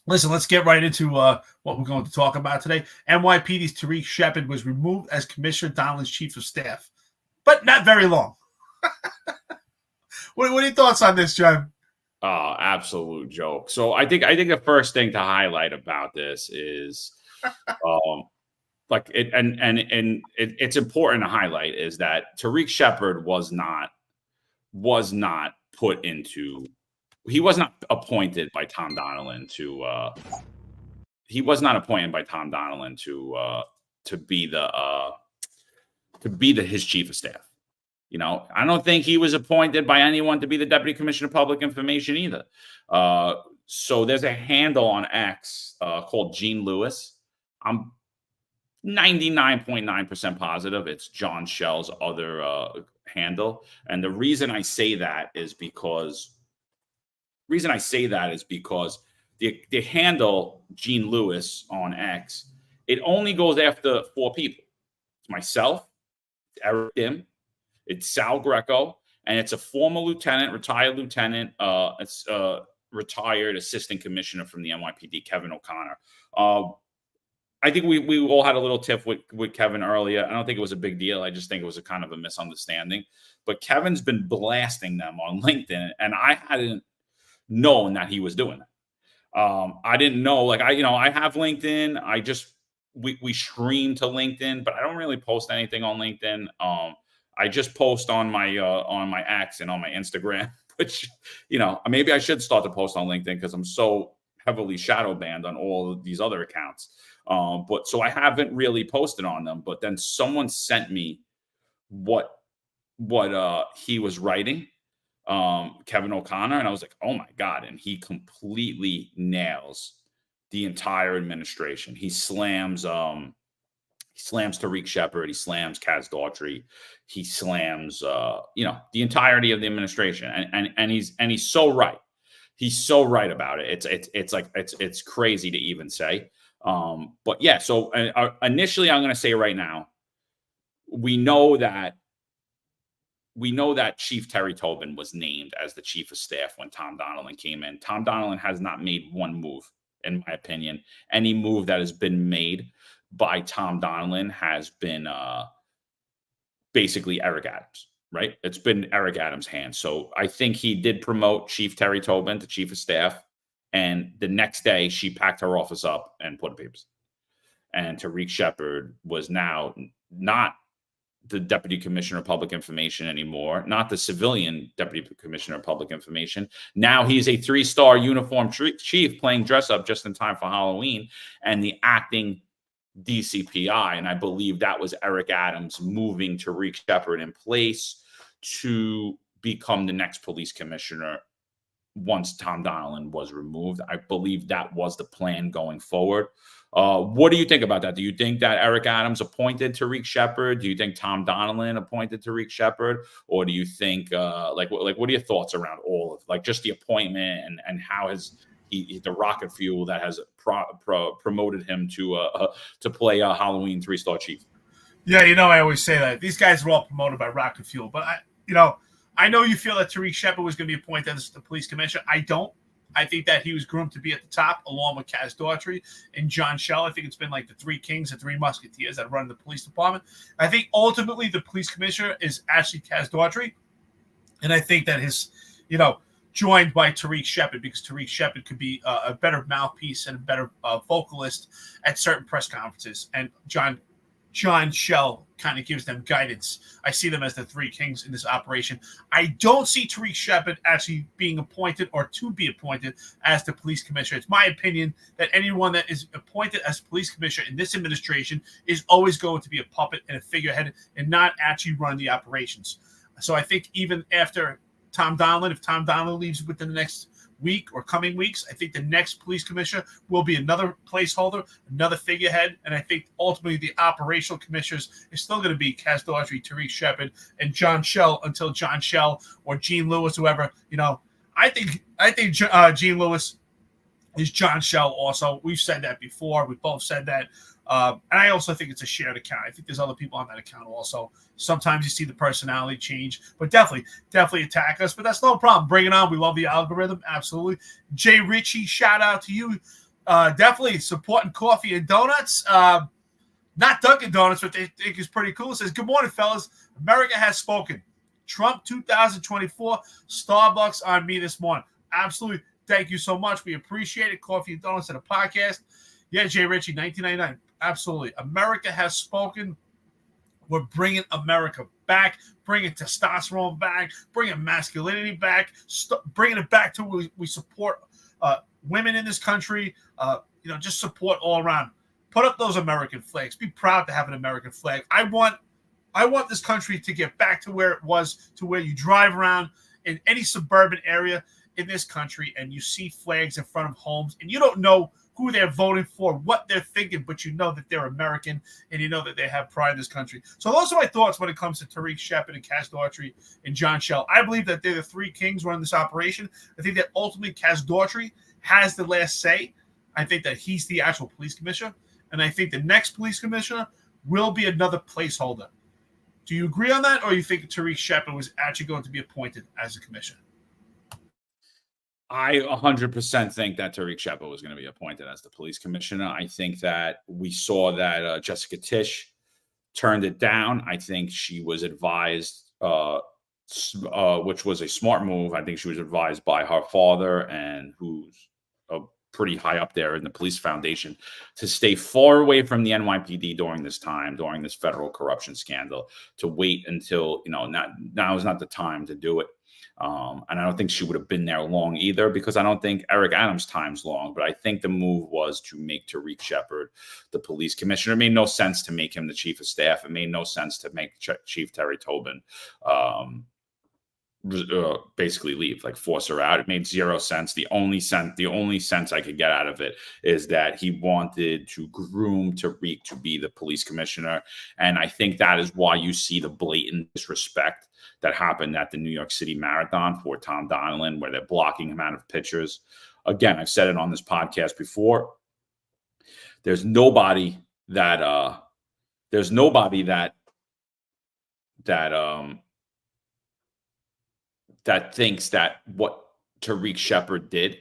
Listen, let's get right into what we're going to talk about today. NYPD's Tarik Sheppard was removed as Commissioner Donlon's chief of staff, but not very long. What are your thoughts on this, John? Oh, absolute joke. So I think the first thing to highlight about this is, it's important to highlight is that Tarik Sheppard was not put into. He was not appointed by Tom Donlon to. He was not appointed by Tom Donlon to be his chief of staff. I don't think he was appointed by anyone to be the deputy commissioner of public information either. So there's a handle on X called Gene Lewis. I'm 99.9% positive it's John Shell's other handle, and the reason I say that is because. The handle Gene Lewis on X, it only goes after 4 people. It's myself, Eric Dim, it's Sal Greco, and it's a former retired lieutenant, retired assistant commissioner from the NYPD, Kevin O'Connor. I think we all had a little tiff with Kevin earlier. I don't think it was a big deal. I just think it was a kind of a misunderstanding. But Kevin's been blasting them on LinkedIn, and I hadn't known that he was doing that. I didn't know. Like I have LinkedIn. We stream to LinkedIn, but I don't really post anything on LinkedIn. I just post on my X and on my Instagram, which maybe I should start to post on LinkedIn because I'm so heavily shadow banned on all of these other accounts. But so I haven't really posted on them. But then someone sent me what he was writing, Kevin O'Connor, and I was like, oh my God. And he completely nails the entire administration. He slams Tarik Sheppard, he slams Kaz Daughtry, he slams the entirety of the administration. And he's so right. He's so right about it. It's crazy to even say. But yeah, so initially I'm going to say right now, we know that Chief Terry Tobin was named as the chief of staff when Tom Donlon came in. Tom Donlon has not made one move, in my opinion. Any move that has been made by Tom Donlon has been basically Eric Adams, right? It's been Eric Adams' hands. So I think he did promote Chief Terry Tobin to chief of staff. And the next day, she packed her office up and put in papers. And Tarik Sheppard was now not the Deputy Commissioner of Public Information anymore, not the civilian Deputy Commissioner of Public Information. Now he's a 3-star uniform chief playing dress up just in time for Halloween and the acting DCPI. And I believe that was Eric Adams moving Tarik Sheppard in place to become the next police commissioner once Tom Donlon was removed. I believe that was the plan going forward. What do you think about that? Do you think that Eric Adams appointed Tarik Sheppard? Do you think Tom Donlon appointed Tarik Sheppard? Or do you think, what are your thoughts around all of, just the appointment and how has the rocket fuel that has promoted him to play a Halloween 3-star chief? Yeah, I always say that. These guys were all promoted by rocket fuel. But, I know you feel that Tarik Sheppard was going to be appointed as the police commissioner. I don't. I think that he was groomed to be at the top, along with Kaz Daughtry and John Schell. I think it's been like the 3 kings, the 3 musketeers that run the police department. I think ultimately the police commissioner is actually Kaz Daughtry. And I think that his, joined by Tarik Sheppard, because Tarik Sheppard could be a better mouthpiece and a better vocalist at certain press conferences. And John Schell kind of gives them guidance. I see them as the 3 kings in this operation. I don't see Tarik Sheppard actually being appointed or to be appointed as the police commissioner. It's my opinion that anyone that is appointed as police commissioner in this administration is always going to be a puppet and a figurehead and not actually run the operations. So I think even after Tom Donlon, if Tom Donlon leaves within the next week or coming weeks, I think the next police commissioner will be another placeholder, another figurehead, and I think ultimately the operational commissioners is still going to be Kaz Daughtry, Tarik Sheppard, and John Schell until John Schell or Gene Lewis, whoever. I think Gene Lewis is John Schell also. We've said that before. We both said that. And I also think it's a shared account. I think there's other people on that account also. Sometimes you see the personality change, but definitely attack us. But that's no problem. Bring it on. We love the algorithm. Absolutely. Jay Ritchie, shout out to you. Definitely supporting coffee and donuts. Not Dunkin' Donuts, but they think is pretty cool. It says, good morning, fellas. America has spoken. Trump 2024, Starbucks on me this morning. Absolutely. Thank you so much. We appreciate it. Coffee and donuts and a podcast. Yeah, Jay Ritchie, 1999. Absolutely. America has spoken. We're bringing America back, bringing testosterone back, bringing masculinity back, bringing it back to we support women in this country, just support all around. Put up those American flags. Be proud to have an American flag. I want this country to get back to where it was, to where you drive around in any suburban area in this country and you see flags in front of homes and you don't know who they're voting for, what they're thinking, but you know that they're American and you know that they have pride in this country. So those are my thoughts when it comes to Tarik Sheppard and Kaz Daughtry and John Schell. I believe that they're the 3 kings running this operation. I think that ultimately Kaz Daughtry has the last say. I think that he's the actual police commissioner. And I think the next police commissioner will be another placeholder. Do you agree on that, or you think Tarik Sheppard was actually going to be appointed as a commissioner? I 100% think that Tarik Sheppard was going to be appointed as the police commissioner. I think that we saw that Jessica Tisch turned it down. I think she was advised, which was a smart move. I think she was advised by her father, and who's pretty high up there in the police foundation, to stay far away from the NYPD during this time, during this federal corruption scandal, to wait until, now is not the time to do it. And I don't think she would have been there long either, because I don't think Eric Adams' time's long. But I think the move was to make Tarik Sheppard the police commissioner. It made no sense to make him the chief of staff. It made no sense to make Chief Terry Tobin basically leave, like force her out. It made zero sense. The only sense I could get out of it is that he wanted to groom Tarik to be the police commissioner. And I think that is why you see the blatant disrespect that happened at the New York City Marathon for Tom Donlon, where they're blocking him out of pictures. Again, I've said it on this podcast before. There's nobody that thinks that what Tarik Sheppard did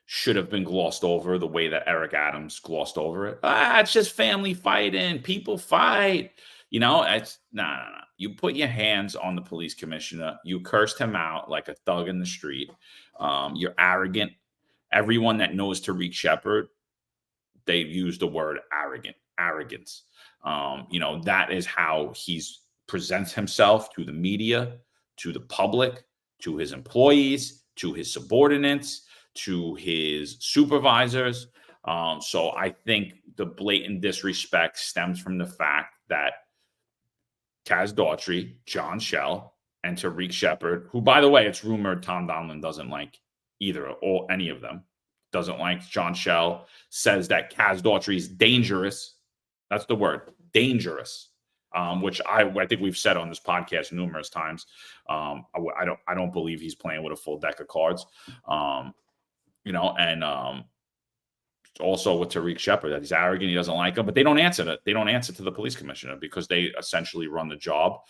should have been glossed over the way that Eric Adams glossed over it. It's just family fighting. People fight. It's no. You put your hands on the police commissioner. You cursed him out like a thug in the street. You're arrogant. Everyone that knows Tarik Sheppard, they use the word arrogance. That is how he presents himself to the media, to the public, to his employees, to his subordinates, to his supervisors. So I think the blatant disrespect stems from the fact that Kaz Daughtry, John Schell, and Tarik Sheppard, who, by the way, it's rumored Tom Donlon doesn't like either or any of them, doesn't like John Schell, says that Kaz Daughtry is dangerous. That's the word, dangerous. Which I think we've said on this podcast numerous times. I don't believe he's playing with a full deck of cards. Also with Tarik Sheppard, that he's arrogant, he doesn't like him, but they don't answer to the police commissioner because they essentially run the job.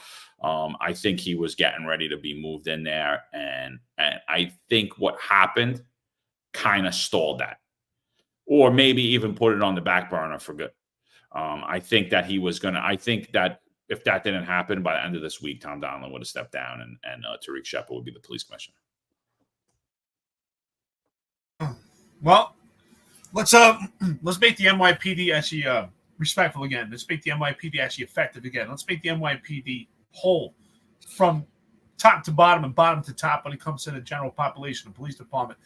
I think he was getting ready to be moved in there, and I think what happened kind of stalled that, or maybe even put it on the back burner for good. I think that I think that if that didn't happen by the end of this week, Tom Donlon would have stepped down, and Tarik Sheppard would be the police commissioner. Well, let's make the NYPD actually respectful again. Let's make the NYPD actually effective again. Let's make the NYPD whole from top to bottom and bottom to top when it comes to the general population, the police department.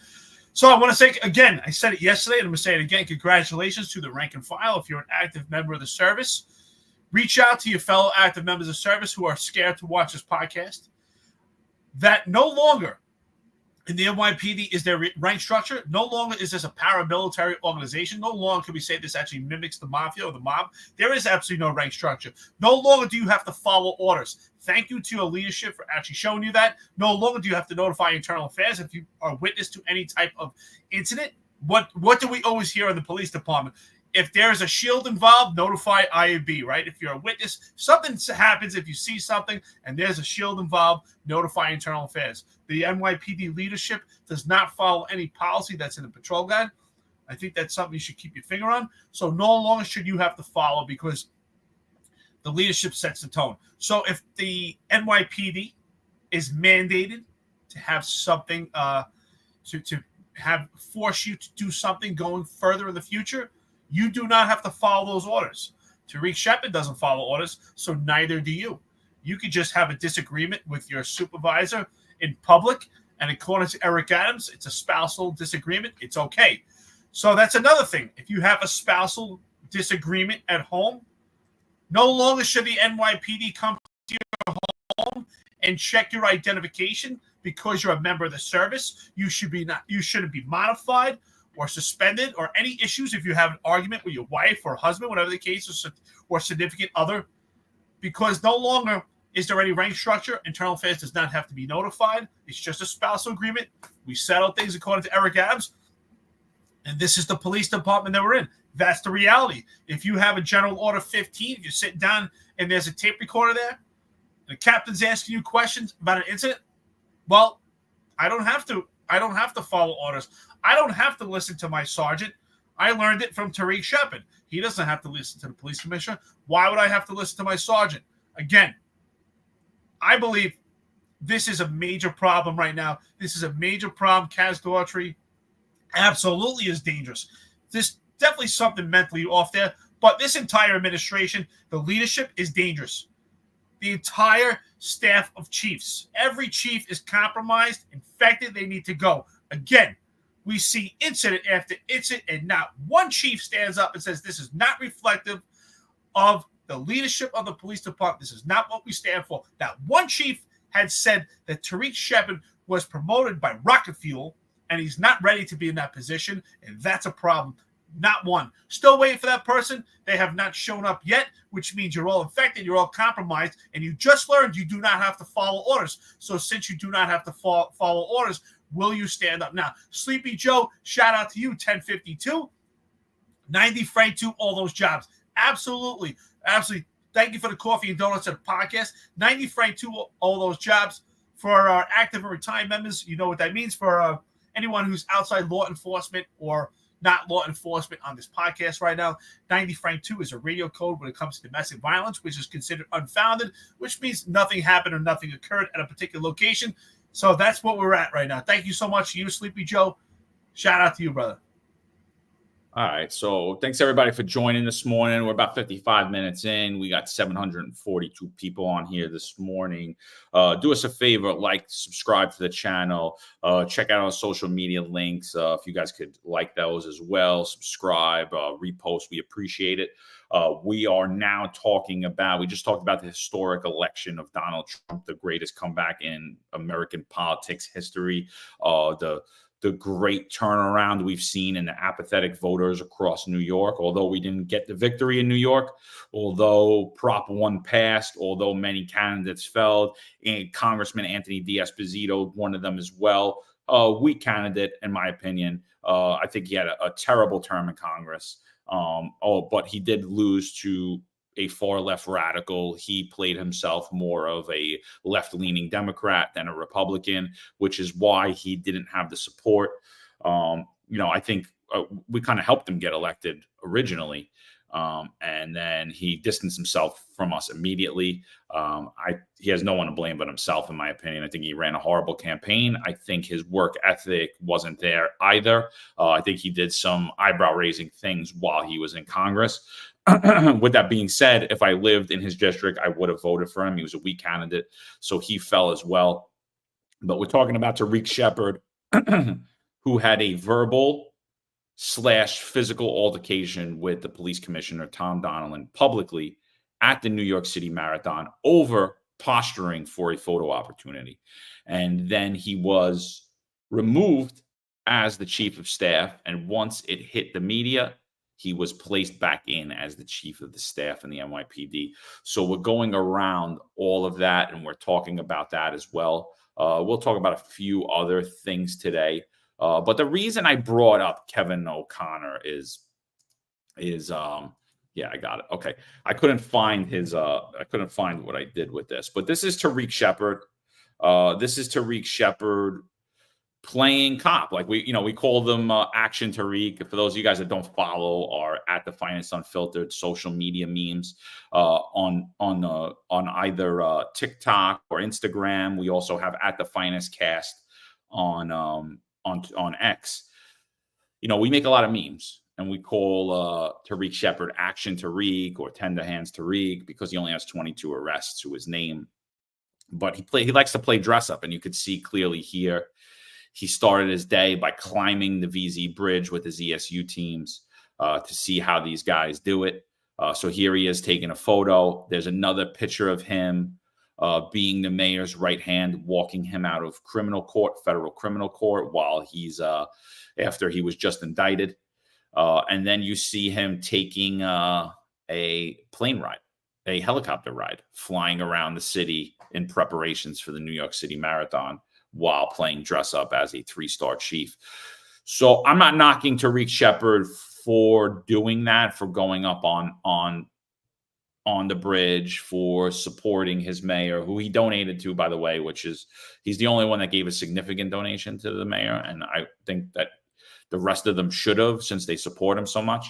So I want to say again, I said it yesterday, and I'm going to say it again. Congratulations to the rank and file. If you're an active member of the service, reach out to your fellow active members of service who are scared to watch this podcast. That no longer in the NYPD is there rank structure. No longer is this a paramilitary organization. No longer can we say this actually mimics the mafia or the mob. There is absolutely no rank structure. No longer do you have to follow orders. Thank you to your leadership for actually showing you that. No longer do you have to notify internal affairs if you are witness to any type of incident. What do we always hear in the police department? If there's a shield involved, notify IAB, right? If you're a witness, something happens, if you see something and there's a shield involved, notify internal affairs. The NYPD leadership does not follow any policy that's in the patrol guide. I think that's something you should keep your finger on. So no longer should you have to follow because the leadership sets the tone. So if the NYPD is mandated to have something, to force you to do something going further in the future, you do not have to follow those orders. Tarik Sheppard doesn't follow orders, so neither do you. You could just have a disagreement with your supervisor in public, and according to Eric Adams, it's a spousal disagreement. It's okay. So that's another thing. If you have a spousal disagreement at home, no longer should the NYPD come to your home and check your identification because you're a member of the service. You shouldn't be modified or suspended or any issues if you have an argument with your wife or husband, whatever the case, or significant other, because no longer is there any rank structure. Internal Affairs does not have to be notified. It's just a spousal agreement. We settle things according to Eric Adams, and this is the police department that we're in. That's the reality. If you have a General Order 15, if you're sitting down and there's a tape recorder there, the captain's asking you questions about an incident, well, I don't have to I don't have to follow orders. I don't have to listen to my sergeant. I learned it from Tarik Sheppard. He doesn't have to listen to the police commissioner. Why would I have to listen to my sergeant? Again, I believe this is a major problem right now. This is a major problem. Kaz Daughtry absolutely is dangerous. There's definitely something mentally off there, but this entire administration, the leadership is dangerous. The entire staff of chiefs, every chief is compromised, infected. They need to go. Again, we see incident after incident, and not one chief stands up and says this is not reflective of the leadership of the police department. This is not what we stand for. Not one chief had said that Tarik Sheppard was promoted by rocket fuel, and he's not ready to be in that position, and that's a problem. Not one. Still waiting for that person. They have not shown up yet, which means you're all infected, you're all compromised, and you just learned you do not have to follow orders. So since you do not have to follow orders, will you stand up? Now, Sleepy Joe, shout out to you, 1052. 90 Frank 2, all those jobs. Absolutely. Absolutely. Thank you for the coffee and donuts at the podcast. 90 Frank 2, all those jobs. For our active and retired members, you know what that means. For anyone who's outside law enforcement or not law enforcement on this podcast right now, 90 Frank 2 is a radio code when it comes to domestic violence, which is considered unfounded, which means nothing happened or nothing occurred at a particular location. So that's what we're at right now. Thank you so much to you, Sleepy Joe. Shout out to you, brother. All right. So thanks everybody for joining this morning. We're about 55 minutes in. We got 742 people on here this morning. Do us a favor, like, subscribe to the channel. Check out our social media links. If you guys could like those as well, subscribe, repost. We appreciate it. We are now we just talked about the historic election of Donald Trump, the greatest comeback in American politics history. The great turnaround we've seen in the apathetic voters across New York, although we didn't get the victory in New York, although Prop 1 passed, although many candidates failed, and Congressman Anthony D'Esposito, one of them as well, weak candidate, in my opinion. I think he had a terrible term in Congress, but he did lose to a far left radical. He played himself more of a left-leaning Democrat than a Republican, which is why he didn't have the support. I think we kind of helped him get elected originally. And then he distanced himself from us immediately. He has no one to blame but himself, in my opinion. I think he ran a horrible campaign. I think his work ethic wasn't there either. I think he did some eyebrow-raising things while he was in Congress. With that being said, if I lived in his district, I would have voted for him. He was a weak candidate, so he fell as well. But we're talking about Tarik Sheppard, who had a verbal/physical altercation with the police commissioner, Tom Donlon, publicly at the New York City Marathon over posturing for a photo opportunity. And then he was removed as the chief of staff. And once it hit the media, he was placed back in as the chief of the staff in the NYPD. So we're going around all of that, and we're talking about that as well. We'll talk about a few other things today. But the reason I brought up Kevin O'Connor is yeah, I got it. Okay. I couldn't find what I did with this, but this is Tarik Sheppard. This is Tarik Sheppard playing cop. Like we call them Action Tarik. For those of you guys that don't follow our at the Finest Unfiltered social media memes on either TikTok or Instagram. We also have at the Finest Cast on X. We make a lot of memes, and we call Tarik Sheppard Action Tarik or Tender Hands Tarik because he only has 22 arrests to his name. But he likes to play dress up, and you could see clearly here. He started his day by climbing the VZ Bridge with his ESU teams to see how these guys do it. So here he is taking a photo. There's another picture of him being the mayor's right hand, walking him out of federal criminal court, while he's after he was just indicted. And then you see him taking a plane ride, a helicopter ride, flying around the city in preparations for the New York City Marathon, while playing dress up as a 3-star chief. So I'm not knocking Tarik Sheppard for doing that, for going up on on the bridge for supporting his mayor, who he donated to, by the way, which is he's the only one that gave a significant donation to the mayor. And I think that the rest of them should have, since they support him so much.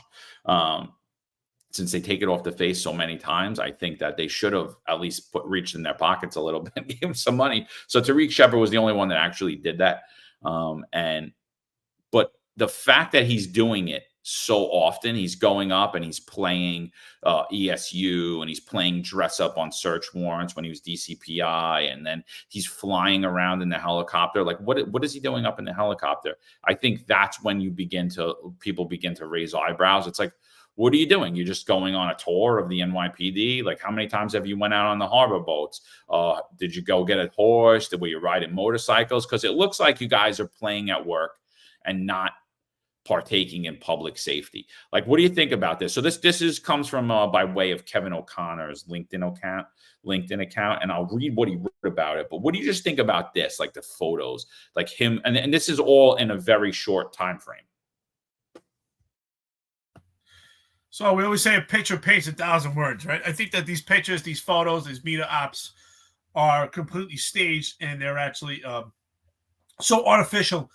Since they take it off the face so many times, I think that they should have at least reached in their pockets a little bit and gave him some money. So Tarik Sheppard was the only one that actually did that. But the fact that he's doing it so often, he's going up and he's playing ESU, and he's playing dress up on search warrants when he was DCPI, and then he's flying around in the helicopter. Like, what is he doing up in the helicopter? I think that's when people begin to raise eyebrows. It's like, what are you doing? You're just going on a tour of the NYPD? Like, how many times have you went out on the harbor boats? Did you go get a horse? Were you riding motorcycles? Because it looks like you guys are playing at work and not partaking in public safety. Like, what do you think about this? So this comes from by way of Kevin O'Connor's LinkedIn account, and I'll read what he wrote about it. But what do you just think about this? Like the photos, like him, and this is all in a very short time frame. So we always say a picture paints 1,000 words, right? I think that these pictures, these photos, these media ops are completely staged, and they're actually so artificial.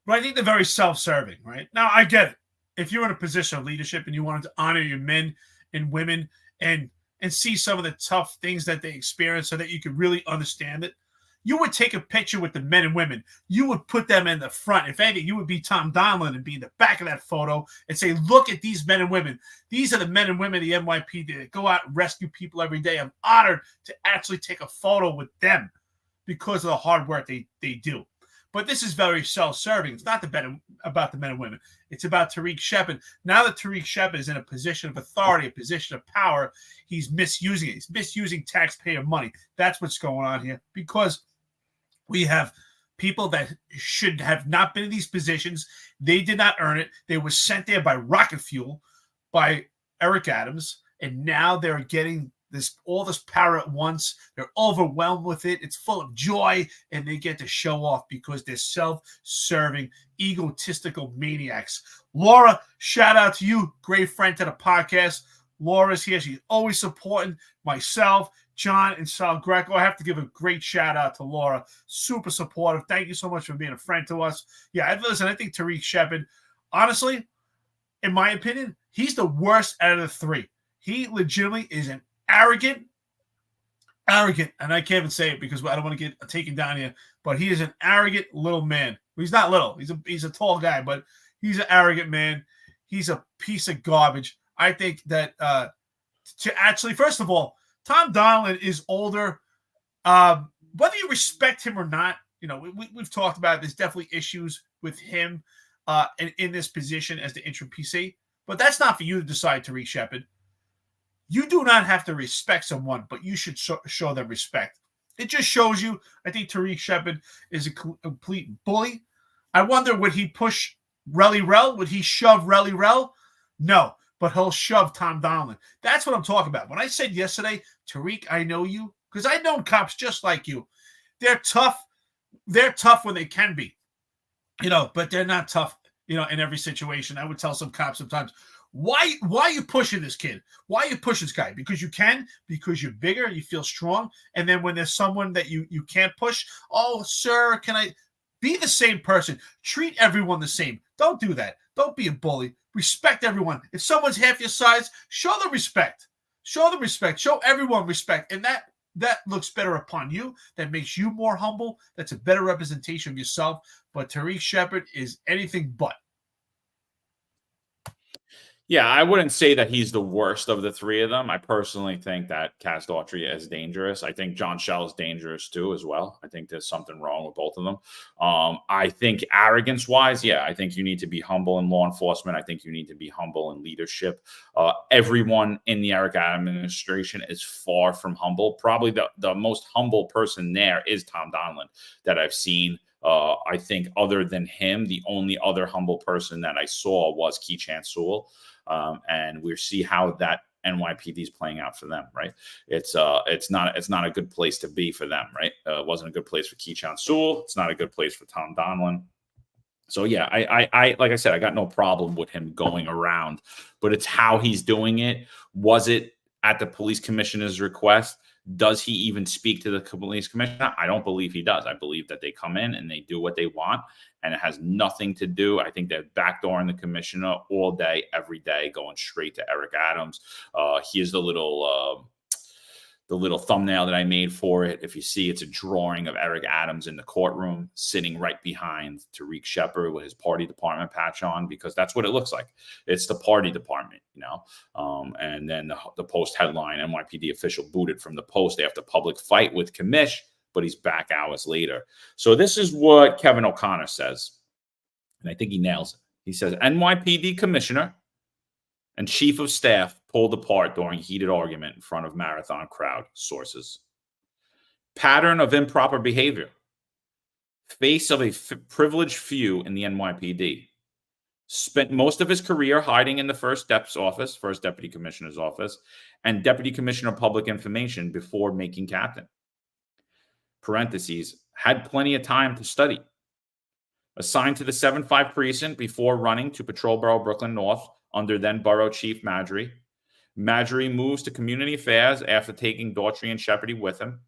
But I think they're very self-serving, right? Now, I get it. If you're in a position of leadership and you wanted to honor your men and women and see some of the tough things that they experience so that you could really understand it, you would take a picture with the men and women. You would put them in the front. If anything, you would be Tom Donlon and be in the back of that photo and say, look at these men and women. These are the men and women of the NYPD that go out and rescue people every day. I'm honored to actually take a photo with them because of the hard work they do. But this is very self-serving. It's not about the men and women. It's about Tarik Sheppard. Now that Tarik Sheppard is in a position of authority, a position of power, he's misusing it. He's misusing taxpayer money. That's what's going on here, because we have people that should have not been in these positions. They did not earn it. They were sent there by rocket fuel, by Eric Adams, and now they're getting all this power at once. They're overwhelmed with it. It's full of joy, and they get to show off because they're self-serving, egotistical maniacs. Laura, shout out to you. Great friend to the podcast. Laura's here. She's always supporting myself, John, and Sal Greco. I have to give a great shout out to Laura. Super supportive. Thank you so much for being a friend to us. Yeah, listen, I think Tarik Sheppard, honestly, in my opinion, he's the worst out of the three. He legitimately is an arrogant, and I can't even say it because I don't want to get taken down here, but he is an arrogant little man. He's not little. He's a tall guy, but he's an arrogant man. He's a piece of garbage. I think that to actually, first of all, Tom Donlon is older. Whether you respect him or not, we've talked about it. There's definitely issues with him in this position as the interim PC, but that's not for you to decide, Tarik Sheppard. You do not have to respect someone, but you should show them respect. It just shows you. I think Tarik Sheppard is a complete bully. I wonder, would he push Relly Rel? Would he shove Relly Rel? No, but he'll shove Tom Donlon. That's what I'm talking about. When I said yesterday, Tarik, I know you, because I know cops just like you. They're tough. They're tough when they can be, but they're not tough, in every situation. I would tell some cops sometimes, why are you pushing this kid? Why are you pushing this guy? Because you can, because you're bigger, you feel strong. And then when there's someone that you can't push, oh, sir, can I be the same person? Treat everyone the same. Don't do that. Don't be a bully. Respect everyone. If someone's half your size, show them respect. Show them respect. Show everyone respect. And that looks better upon you. That makes you more humble. That's a better representation of yourself. But Tarik Sheppard is anything but. Yeah, I wouldn't say that he's the worst of the three of them. I personally think that Kaz Daughtry is dangerous. I think John Schell is dangerous too, as well. I think there's something wrong with both of them. I think arrogance-wise, I think you need to be humble in law enforcement. I think you need to be humble in leadership. Everyone in the Eric Adams administration is far from humble. Probably the most humble person there is Tom Donlon that I've seen. I think other than him, the only other humble person that I saw was Keechant Sewell. And we see how that NYPD is playing out for them, right? It's not a good place to be for them, right? It wasn't a good place for Keechant Sewell. It's not a good place for Tom Donlon. So yeah, I like I said, I got no problem with him going around, but it's how he's doing it. Was it at the police commissioner's request. Does he even speak to the police commissioner? I don't believe he does. I believe that they come in and they do what they want, and it has nothing to do. I think they're backdooring the commissioner all day, every day, going straight to Eric Adams. Here's the little thumbnail that I made for it. If you see, it's a drawing of Eric Adams in the courtroom sitting right behind Tarik Sheppard with his party department patch on, because that's what it looks like. It's the party department, and then the Post headline, NYPD official booted from the Post after public fight with commish, but he's back hours later. So this is what Kevin O'Connor says, and I think he nails it. He says, NYPD commissioner and chief of staff pulled apart during heated argument in front of marathon crowd. Sources. Pattern of improper behavior. Face of a privileged few in the NYPD. Spent most of his career hiding in the first deputy commissioner's office, and deputy commissioner of public information before making captain. Parentheses. Had plenty of time to study. Assigned to the 7-5 precinct before running to Patrol Borough Brooklyn North under then Borough Chief Madry. Madry moves to Community Affairs after taking Daughtry and Sheppard with him.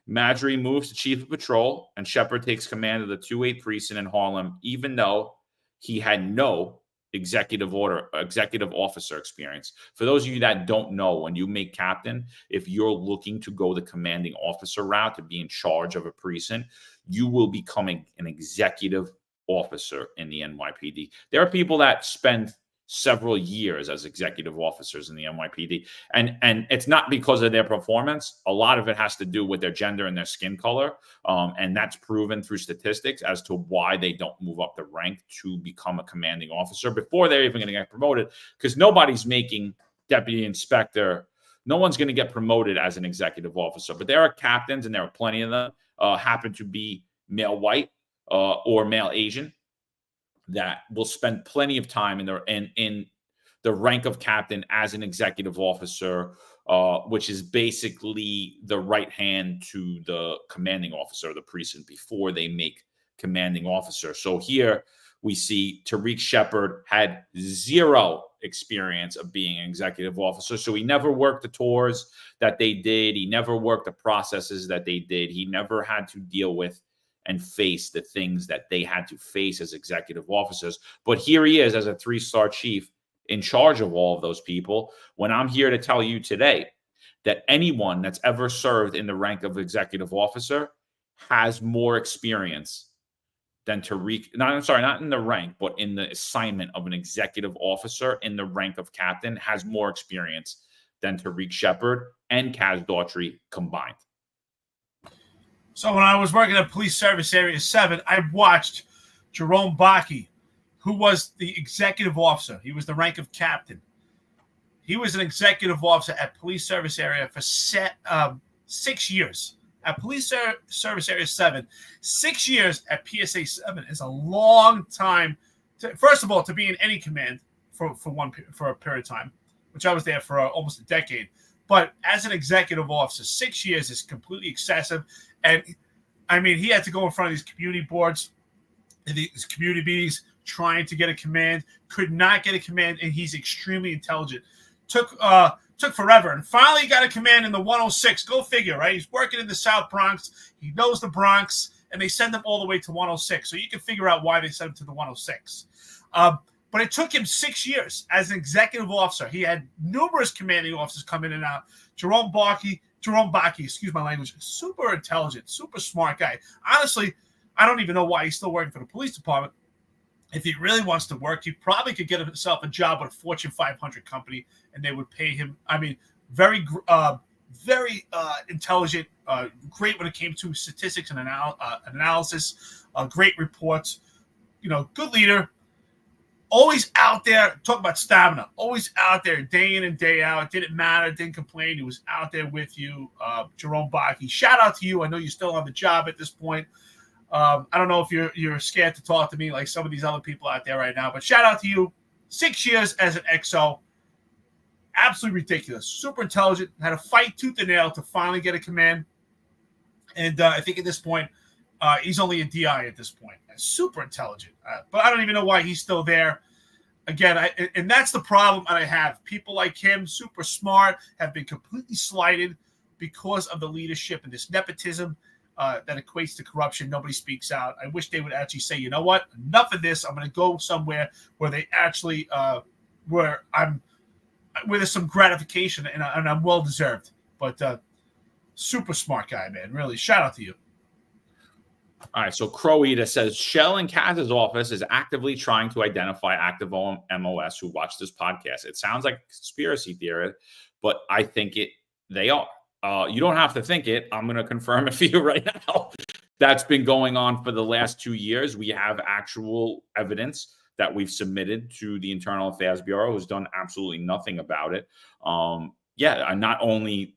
Madry moves to Chief of Patrol, and Sheppard takes command of the 2-8 precinct in Harlem, even though he had no executive officer experience. For those of you that don't know, when you make captain, if you're looking to go the commanding officer route to be in charge of a precinct, you will become an executive officer in the NYPD. There are people that spend several years as executive officers in the NYPD. And it's not because of their performance. A lot of it has to do with their gender and their skin color. And that's proven through statistics as to why they don't move up the rank to become a commanding officer before they're even going to get promoted, because nobody's making deputy inspector. No one's going to get promoted as an executive officer, but there are captains, and there are plenty of them, happen to be male white or male Asian, that will spend plenty of time in the rank of captain as an executive officer, which is basically the right hand to the commanding officer of the precinct before they make commanding officer. So here we see Tarik Sheppard had zero experience of being an executive officer. So he never worked the tours that they did. He never worked the processes that they did. He never had to deal with and face the things that they had to face as executive officers. But here he is as a 3-star chief in charge of all of those people, when I'm here to tell you today that anyone that's ever served in the rank of executive officer has more experience than Tarik. Not in the rank, but in the assignment of an executive officer in the rank of captain, has more experience than Tarik Sheppard and Kaz Daughtry combined. So when I was working at Police Service Area 7, I watched Jerome Bakke, who was the executive officer. He was the rank of captain. He was an executive officer at Police Service Area for 6 years. At Police Service Area 7, 6 years at PSA 7 is a long time. First of all, to be in any command for a period of time, which I was there for almost a decade. But as an executive officer, 6 years is completely excessive. And I mean, he had to go in front of these community boards, these community meetings, trying to get a command, could not get a command, and he's extremely intelligent. Took forever, and finally got a command in the 106. Go figure, right? He's working in the South Bronx. He knows the Bronx, and they send him all the way to 106. So you can figure out why they sent him to the 106. But it took him 6 years as an executive officer. He had numerous commanding officers come in and out. Jerome Bakke, excuse my language, super intelligent, super smart guy. Honestly, I don't even know why he's still working for the police department. If he really wants to work, he probably could get himself a job with a Fortune 500 company, and they would pay him. I mean, very intelligent, great when it came to statistics and analysis, great reports, good leader. Always out there, talk about stamina. Always out there, day in and day out. It didn't matter, didn't complain. He was out there with you. Jerome Bakke, shout out to you. I know you're still on the job at this point. I don't know if you're scared to talk to me like some of these other people out there right now, but shout out to you. 6 years as an XO. Absolutely ridiculous. Super intelligent. Had to fight tooth and nail to finally get a command. And I think at this point, he's only a DI at this point. Super intelligent. But I don't even know why he's still there. again, and that's the problem I have. People like him, super smart, have been completely slighted because of the leadership and this nepotism that equates to corruption. Nobody speaks out. I wish they would actually say, you know what, enough of this. I'm going to go somewhere where they actually, where there's some gratification and I'm well deserved. But super smart guy, man. Really, shout out to you. All right, so Croeta says Shell and Kaz's office is actively trying to identify active MOS who watch this podcast. It sounds like a conspiracy theory, but I think they are. You don't have to think it. I'm going to confirm it for you right now. That's been going on for the last 2 years. We have actual evidence that we've submitted to the Internal Affairs Bureau, who's done absolutely nothing about it. Not only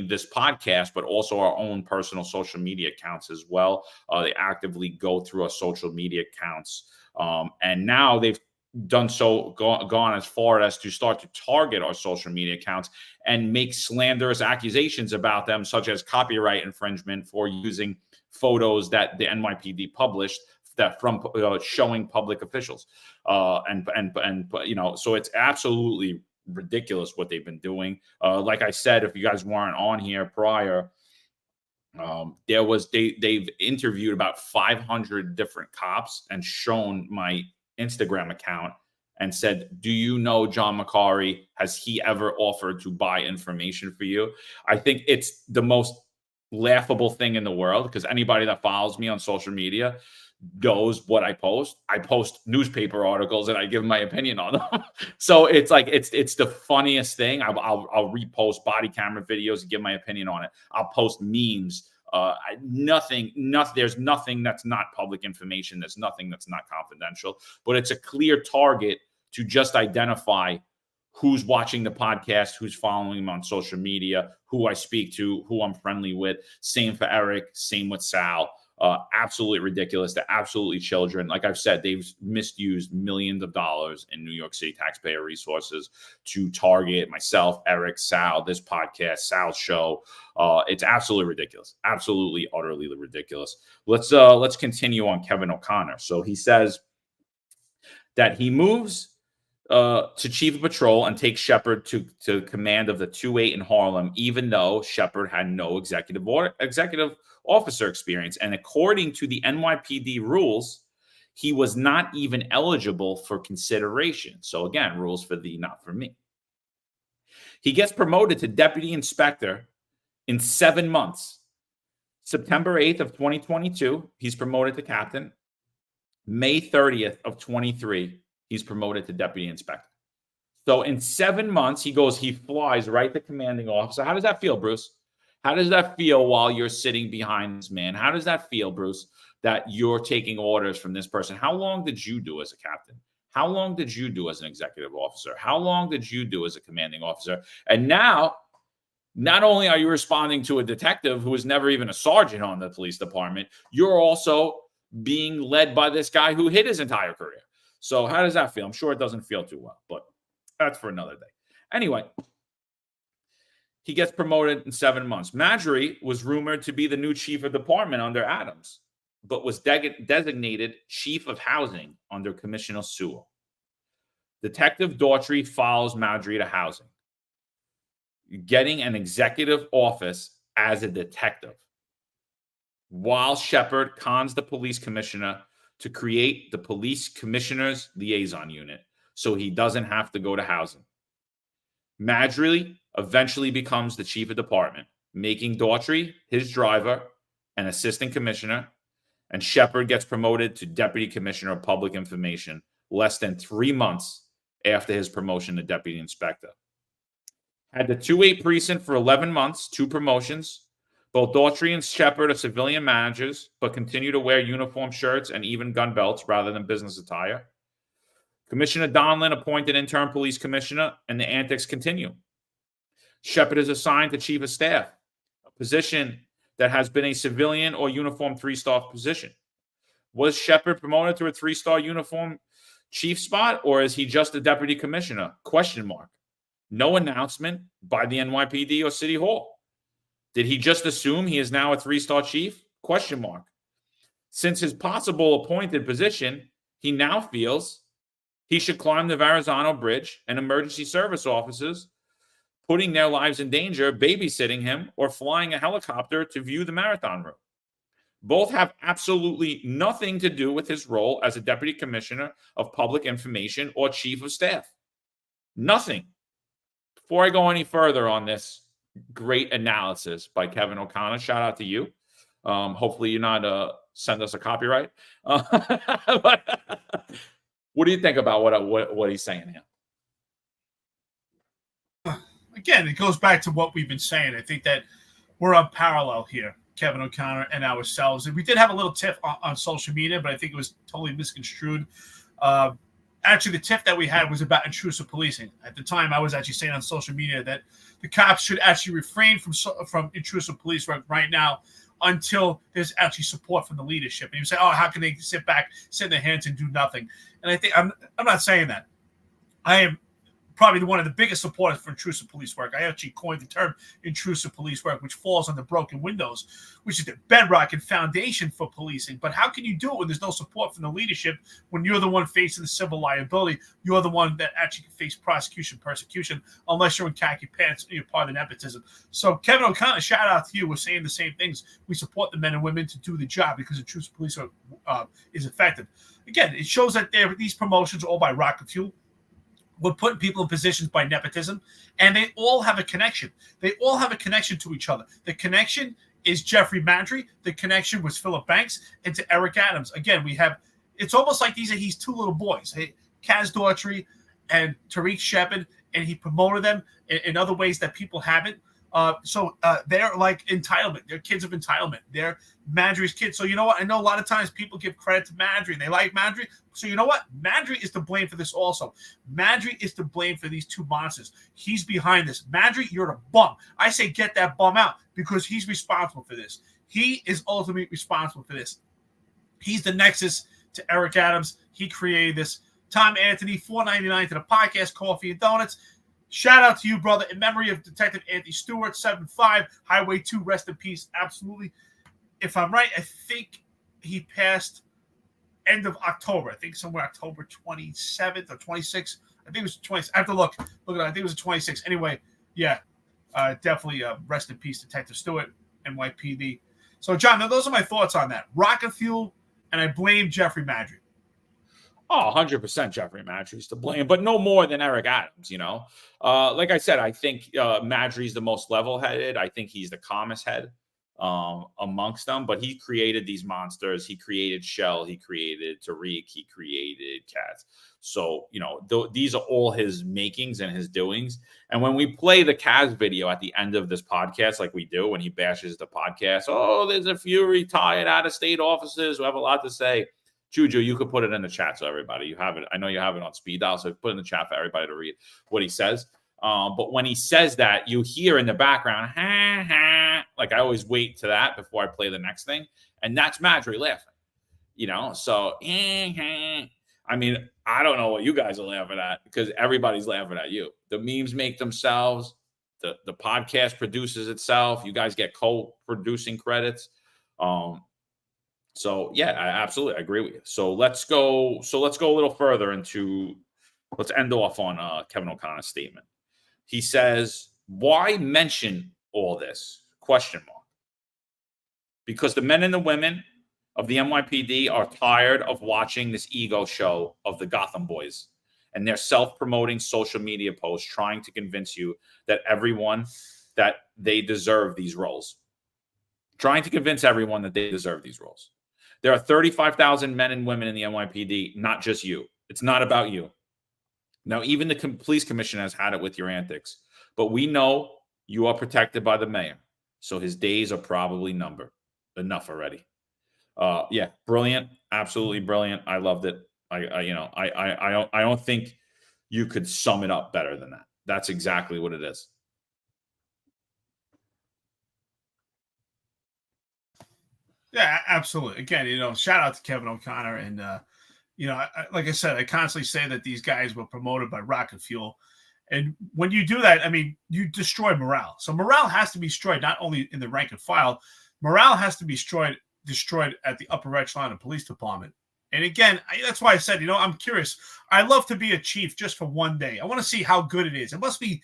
this podcast, but also our own personal social media accounts as well. They actively go through our social media accounts, and now they've gone as far as to start to target our social media accounts and make slanderous accusations about them, such as copyright infringement for using photos that the NYPD published that from showing public officials, so it's absolutely ridiculous what they've been doing. Like I said, if you guys weren't on here prior, they've interviewed about 500 different cops and shown my Instagram account and said, do you know John McCarry? Has he ever offered to buy information for you? I think it's the most laughable thing in the world, because anybody that follows me on social media knows what I post. I post newspaper articles and I give my opinion on them. So it's like it's the funniest thing. I'll repost body camera videos and give my opinion on it. I'll post memes. There's nothing that's not public information. There's nothing that's not confidential. But it's a clear target to just identify who's watching the podcast, who's following him on social media, who I speak to, who I'm friendly with. Same for Eric. Same with Sal. Absolutely ridiculous. They're absolutely children. Like I've said, they've misused millions of dollars in New York City taxpayer resources to target myself, Eric, Sal, this podcast, Sal's show. It's absolutely ridiculous. Absolutely, utterly ridiculous. Let's continue on Kevin O'Connor. So he says that he moves to chief of patrol and takes Sheppard to command of the 2-8 in Harlem, even though Sheppard had no executive officer experience. And according to the NYPD rules, he was not even eligible for consideration. So again, rules for thee, not for me. He gets promoted to deputy inspector in 7 months. September 8th of 2022, he's promoted to captain. May 30th of 23, he's promoted to deputy inspector. So in 7 months, he flies right to commanding officer. How does that feel, Bruce? How does that feel while you're sitting behind this man? How does that feel, Bruce, that you're taking orders from this person? How long did you do as a captain? How long did you do as an executive officer? How long did you do as a commanding officer? And now, not only are you responding to a detective who was never even a sergeant on the police department, you're also being led by this guy who hid his entire career. So how does that feel? I'm sure it doesn't feel too well, but that's for another day. Anyway, he gets promoted in 7 months. Marjorie was rumored to be the new chief of department under Adams, but was designated chief of housing under Commissioner Sewell. Detective Daughtry follows Marjorie to housing, getting an executive office as a detective, while Sheppard cons the police commissioner to create the police commissioner's liaison unit so he doesn't have to go to housing. Marjorie eventually becomes the chief of department, making Daughtry his driver and assistant commissioner, and Sheppard gets promoted to deputy commissioner of public information less than 3 months after his promotion to deputy inspector. Had the 2-8 precinct for 11 months, 2 promotions. Both Daughtry and Sheppard are civilian managers, but continue to wear uniform shirts and even gun belts rather than business attire. Commissioner Donlon appointed interim police commissioner, and the antics continue. Sheppard is assigned to chief of staff, a position that has been a civilian or uniform 3-star position. Was Sheppard promoted to a 3-star uniform chief spot, or is he just a deputy commissioner? Question mark. No announcement by the NYPD or City Hall. Did he just assume he is now a 3-star chief? Question mark. Since his possible appointed position, he now feels He should climb the Verrazano Bridge, and emergency service officers putting their lives in danger, babysitting him, or flying a helicopter to view the marathon route. Both have absolutely nothing to do with his role as a deputy commissioner of public information or chief of staff. Nothing. Before I go any further on this great analysis by Kevin O'Connor, shout out to you. Hopefully you're not send us a copyright. But what do you think about what he's saying here? Again, it goes back to what we've been saying. I think that we're on parallel here, Kevin O'Connor and ourselves. And we did have a little tiff on social media, but I think it was totally misconstrued. Actually, the tiff that we had was about intrusive policing. At the time, I was actually saying on social media that the cops should actually refrain from intrusive police work right now until there's actually support from the leadership. And you say, oh, how can they sit back, sit in their hands and do nothing? And I think I'm not saying that. I am probably one of the biggest supporters for intrusive police work. I actually coined the term intrusive police work, which falls on the broken windows, which is the bedrock and foundation for policing. But how can you do it when there's no support from the leadership, when you're the one facing the civil liability? You're the one that actually can face prosecution, persecution, unless you're in khaki pants and you're part of nepotism. So Kevin O'Connor, shout out to you. We're saying the same things. We support the men and women to do the job because intrusive police work is effective. Again, it shows that these promotions are all by rocket fuel. We're putting people in positions by nepotism, and they all have a connection. They all have a connection to each other. The connection is Jeffrey Mandry. The connection was Philip Banks and to Eric Adams. Again, it's almost like he's two little boys, Kaz Daughtry and Tarik Sheppard, and he promoted them in other ways that people haven't. So they're like entitlement. They're kids of entitlement. They're Mandry's kids. So you know what? I know a lot of times people give credit to Mandry and they like Mandry. So you know what? Mandry is to blame for this also. Mandry is to blame for these two monsters. He's behind this. Mandry, you're a bum. I say get that bum out because he's responsible for this. He is ultimately responsible for this. He's the nexus to Eric Adams. He created this. Tom Anthony, $4.99 to the podcast, coffee and donuts. Shout out to you, brother. In memory of Detective Anthony Stewart, 7-5, Highway 2, rest in peace. Absolutely. If I'm right, I think he passed end of October. I think somewhere October 27th or 26th. I think it was 20. I have to look. Look at it. I think it was the 26th. Anyway, yeah, definitely rest in peace, Detective Stewart, NYPD. So, John, those are my thoughts on that. Rocket fuel, and I blame Jeffrey Mandry. Oh, 100% Jeffrey Mandry's to blame, but no more than Eric Adams, you know. Like I said, I think Mandry's the most level-headed. I think he's the calmest head amongst them, but he created these monsters. He created Shell. He created Tarik. He created Kaz. So, you know, these are all his makings and his doings. And when we play the Kaz video at the end of this podcast, like we do when he bashes the podcast, oh, there's a few retired out-of-state officers who have a lot to say. Juju, you could put it in the chat so everybody, you have it. I know you have it on speed dial, so put it in the chat for everybody to read what he says. But when he says that, you hear in the background, ha, ha. Like I always wait to that before I play the next thing. And that's Mandry laughing, you know? So, I mean, I don't know what you guys are laughing at because everybody's laughing at you. The memes make themselves. The podcast produces itself. You guys get co-producing credits. So yeah, I agree with you. So let's go a little further let's end off on Kevin O'Connor's statement. He says, why mention all this? Question mark. Because the men and the women of the NYPD are tired of watching this ego show of the Gotham boys and their self-promoting social media posts trying to convince you that they deserve these roles. Trying to convince everyone that they deserve these roles. There are 35,000 men and women in the NYPD, not just you. It's not about you. Now, even the police commissioner has had it with your antics. But we know you are protected by the mayor. So his days are probably numbered. Enough already. Yeah, brilliant. Absolutely brilliant. I loved it. I don't think you could sum it up better than that. That's exactly what it is. Yeah, absolutely. Again, you know, shout out to Kevin O'Connor. And, you know, like I said, I constantly say that these guys were promoted by rocket fuel. And when you do that, I mean, you destroy morale. So morale has to be destroyed, not only in the rank and file. Morale has to be destroyed at the upper echelon of police department. And again, that's why I said, I'm curious. I love to be a chief just for one day. I want to see how good it is. It must be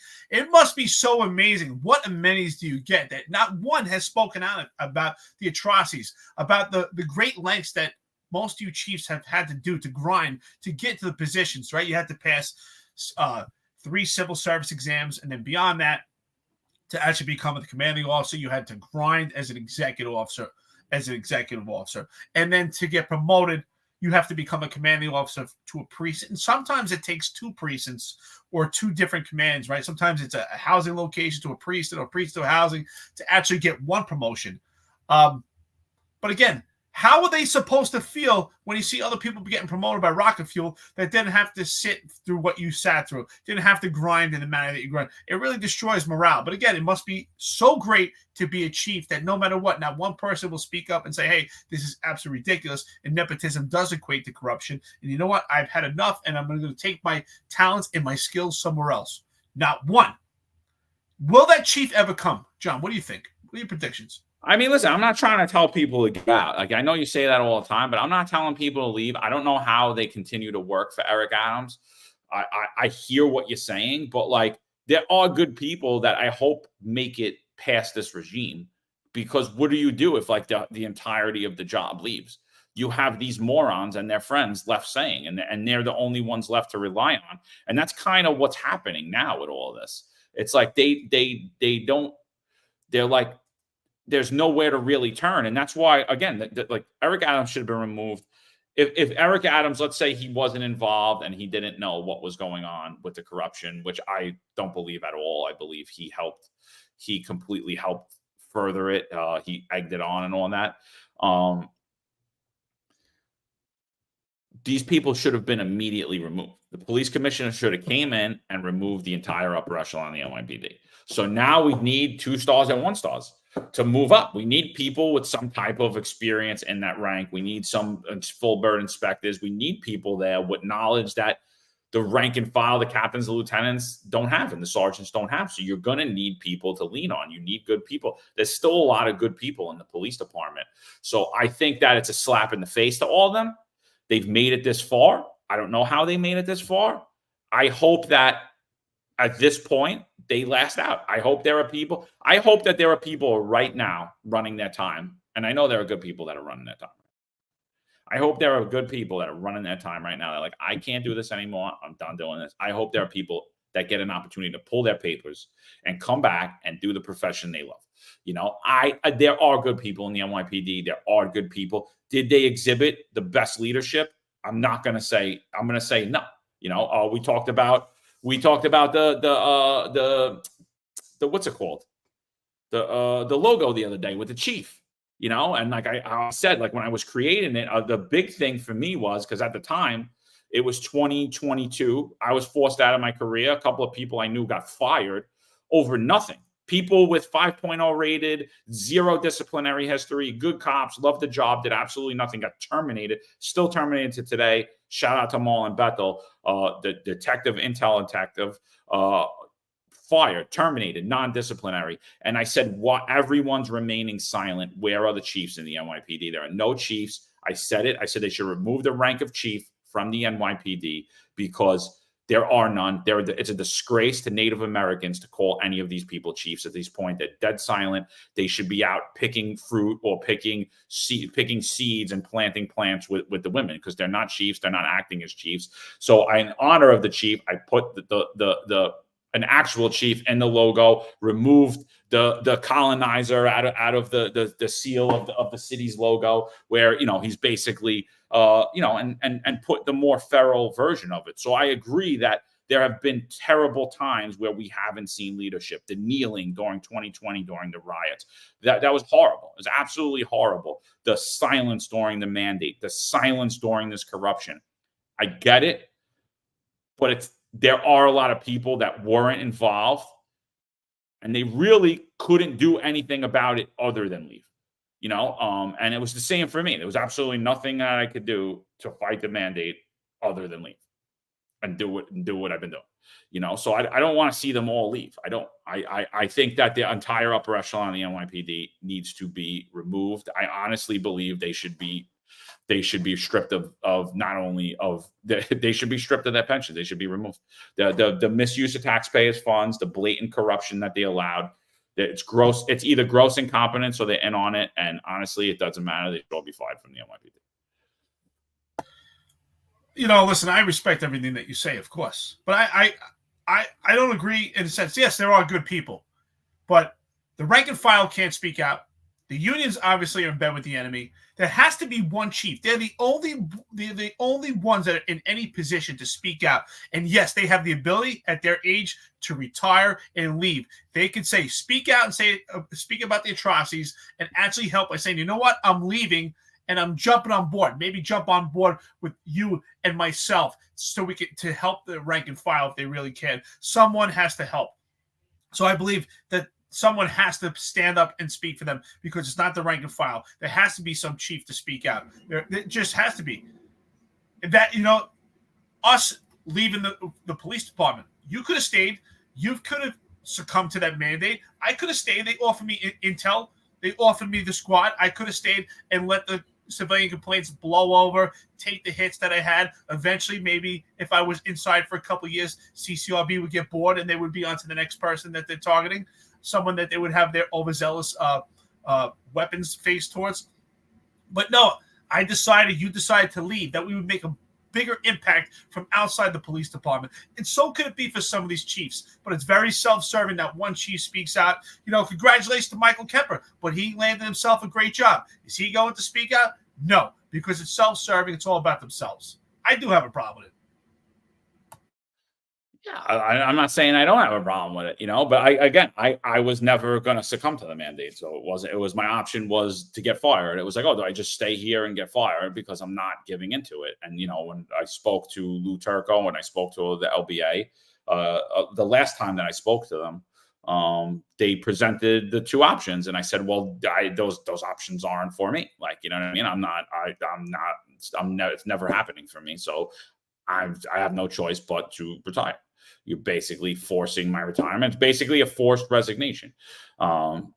so amazing. What amenities do you get that not one has spoken out about the atrocities, about the great lengths that most of you chiefs have had to do to grind to get to the positions, right? You had to pass 3 civil service exams, and then beyond that, to actually become a commanding officer, you had to grind as an executive officer, and then to get promoted, you have to become a commanding officer to a precinct. And sometimes it takes 2 precincts or 2 different commands, right? Sometimes it's a housing location to a precinct or a precinct to a housing to actually get one promotion. But again, how are they supposed to feel when you see other people getting promoted by rocket fuel that didn't have to sit through what you sat through, didn't have to grind in the manner that you grind? It really destroys morale. But again, it must be so great to be a chief that no matter what, not one person will speak up and say, hey, this is absolutely ridiculous. And nepotism does equate to corruption. And you know what? I've had enough, and I'm going to take my talents and my skills somewhere else. Not one. Will that chief ever come? John, what do you think? What are your predictions? I mean, listen, I'm not trying to tell people to get out. Like, I know you say that all the time, but I'm not telling people to leave. I don't know how they continue to work for Eric Adams. I hear what you're saying, but like, there are good people that I hope make it past this regime, because what do you do if like the entirety of the job leaves? You have these morons and their friends left saying, and they're the only ones left to rely on. And that's kind of what's happening now with all of this. It's like they're like, there's nowhere to really turn. And that's why, again, like Eric Adams should have been removed. If Eric Adams, let's say he wasn't involved and he didn't know what was going on with the corruption, which I don't believe at all. I believe he completely helped further it. He egged it on and all that. These people should have been immediately removed. The police commissioner should have came in and removed the entire upper echelon of the NYPD. So now we need 2 stars and 1 stars to move up. We need people with some type of experience in that rank. We need some full bird inspectors. We need people there with knowledge that the rank and file, the captains, the lieutenants don't have, and the sergeants don't have. So you're going to need people to lean on. You need good people. There's still a lot of good people in the police department. So I think that it's a slap in the face to all of them. They've made it this far. I don't know how they made it this far. I hope that at this point, they last out. I hope there are people. I hope that there are people right now running their time. And I know there are good people that are running their time. I hope there are good people that are running their time right now. They're like, I can't do this anymore. I'm done doing this. I hope there are people that get an opportunity to pull their papers and come back and do the profession they love. There are good people in the NYPD. There are good people. Did they exhibit the best leadership? I'm not going to say. I'm going to say no. We talked about the what's it called? The logo the other day with the chief, and like I said, like when I was creating it, the big thing for me was, because at the time it was 2022, I was forced out of my career. A couple of people I knew got fired over nothing. People with 5.0 rated, 0 disciplinary history, good cops, loved the job, did absolutely nothing, got terminated, still terminated to today. Shout out to Marlon Bethel, the intel detective, fired, terminated, non-disciplinary. And I said, what? Everyone's remaining silent. Where are the chiefs in the NYPD? There are no chiefs. I said it. I said they should remove the rank of chief from the NYPD because there are none. It's a disgrace to Native Americans to call any of these people chiefs at this point. They're dead silent. They should be out picking fruit or picking seeds and planting plants with the women, because they're not chiefs. They're not acting as chiefs. So in honor of the chief, I put an actual chief in the logo, removed the colonizer out of the seal of the city's logo, where he's basically and put the more feral version of it. So I agree that there have been terrible times where we haven't seen leadership. The kneeling during 2020 during the riots, that was horrible. It was absolutely horrible. The silence during the mandate, the silence during this corruption. I get it, but there are a lot of people that weren't involved, and they really couldn't do anything about it other than leave. And it was the same for me. There was absolutely nothing that I could do to fight the mandate other than leave and do what I've been doing. So I don't want to see them all leave. I think that the entire upper echelon of the NYPD needs to be removed. I honestly believe they should be they should be stripped of not only of they should be stripped of their pensions. They should be removed. The misuse of taxpayers' funds, the blatant corruption that they allowed. It's gross. It's either gross incompetence or they're in on it. And honestly, it doesn't matter. They should all be fired from the NYPD. Listen, I respect everything that you say, of course, but I don't agree in a sense. Yes, there are good people, but the rank and file can't speak out. The unions obviously are in bed with the enemy. There has to be one chief. They're the only ones that are in any position to speak out. And yes, they have the ability at their age to retire and leave. They can speak out and speak about the atrocities and actually help by saying, you know what, I'm leaving and I'm jumping on board. Maybe jump on board with you and myself so we can to help the rank and file if they really can. Someone has to help. So I believe that someone has to stand up and speak for them because it's not the rank and file. There has to be some chief to speak out. There just has to be. That, us leaving the police department, you could have stayed. You could have succumbed to that mandate. I could have stayed. They offered me intel. They offered me the squad. I could have stayed and let the civilian complaints blow over, take the hits that I had. Eventually, maybe if I was inside for a couple of years, CCRB would get bored and they would be on to the next person that they're targeting. Someone that they would have their overzealous weapons faced towards. But no, you decided to leave, that we would make a bigger impact from outside the police department. And so could it be for some of these chiefs. But it's very self-serving that one chief speaks out. Congratulations to Michael Kemper, but he landed himself a great job. Is he going to speak out? No, because it's self-serving. It's all about themselves. I do have a problem with it. Yeah, I'm not saying I don't have a problem with it, but I was never going to succumb to the mandate. So it was my option was to get fired. It was like, oh, do I just stay here and get fired because I'm not giving into it? And, when I spoke to Lou Turco, when I spoke to the LBA, the last time that I spoke to them, they presented the two options. And I said, well, those options aren't for me. Like, you know what I mean? It's never happening for me. So I have no choice but to retire. You're basically forcing my retirement. It's basically a forced resignation. And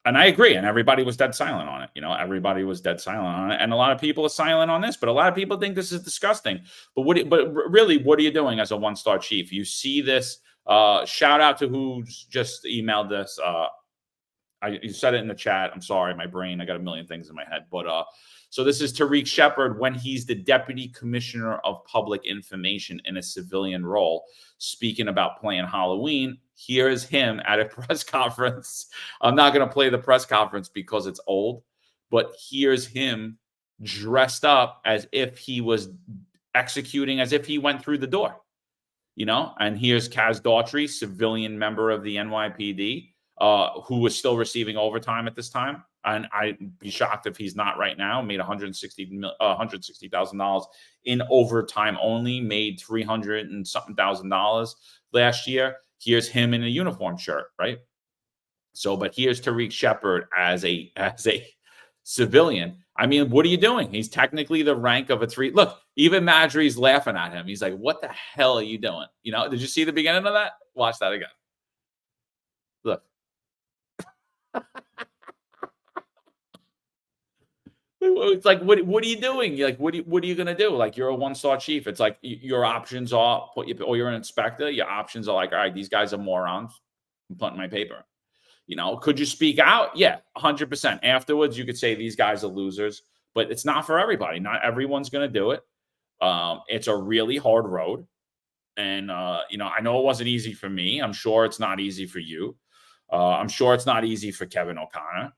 I agree. And everybody was dead silent on it. Everybody was dead silent on it. And a lot of people are silent on this, but a lot of people think this is disgusting. But really, what are you doing as a one-star chief? You see this, shout out to who's just emailed this. You said it in the chat. I'm sorry, my brain, I got a million things in my head, but, so this is Tarik Sheppard when he's the Deputy Commissioner of Public Information in a civilian role, speaking about playing Halloween. Here is him at a press conference. I'm not going to play the press conference because it's old, but here's him dressed up as if he was executing, as if he went through the door, And here's Kaz Daughtry, civilian member of the NYPD, who was still receiving overtime at this time. And I'd be shocked if he's not right now. Made $160,000 in overtime only. Made $300 and something thousand last year. Here's him in a uniform shirt, right? So, but here's Tarik Sheppard as a civilian. I mean, what are you doing? He's technically the rank of a three. Look, even Madry's laughing at him. He's like, "What the hell are you doing?" Did you see the beginning of that? Watch that again. Look. It's like, what are you doing? You're like, what are you going to do? Like, you're a one-star chief. It's like your options are, or you're an inspector. Your options are like, all right, these guys are morons. I'm putting my paper. Could you speak out? Yeah, 100%. Afterwards, you could say these guys are losers, but it's not for everybody. Not everyone's going to do it. It's a really hard road. And, I know it wasn't easy for me. I'm sure it's not easy for you. I'm sure it's not easy for Kevin O'Connor.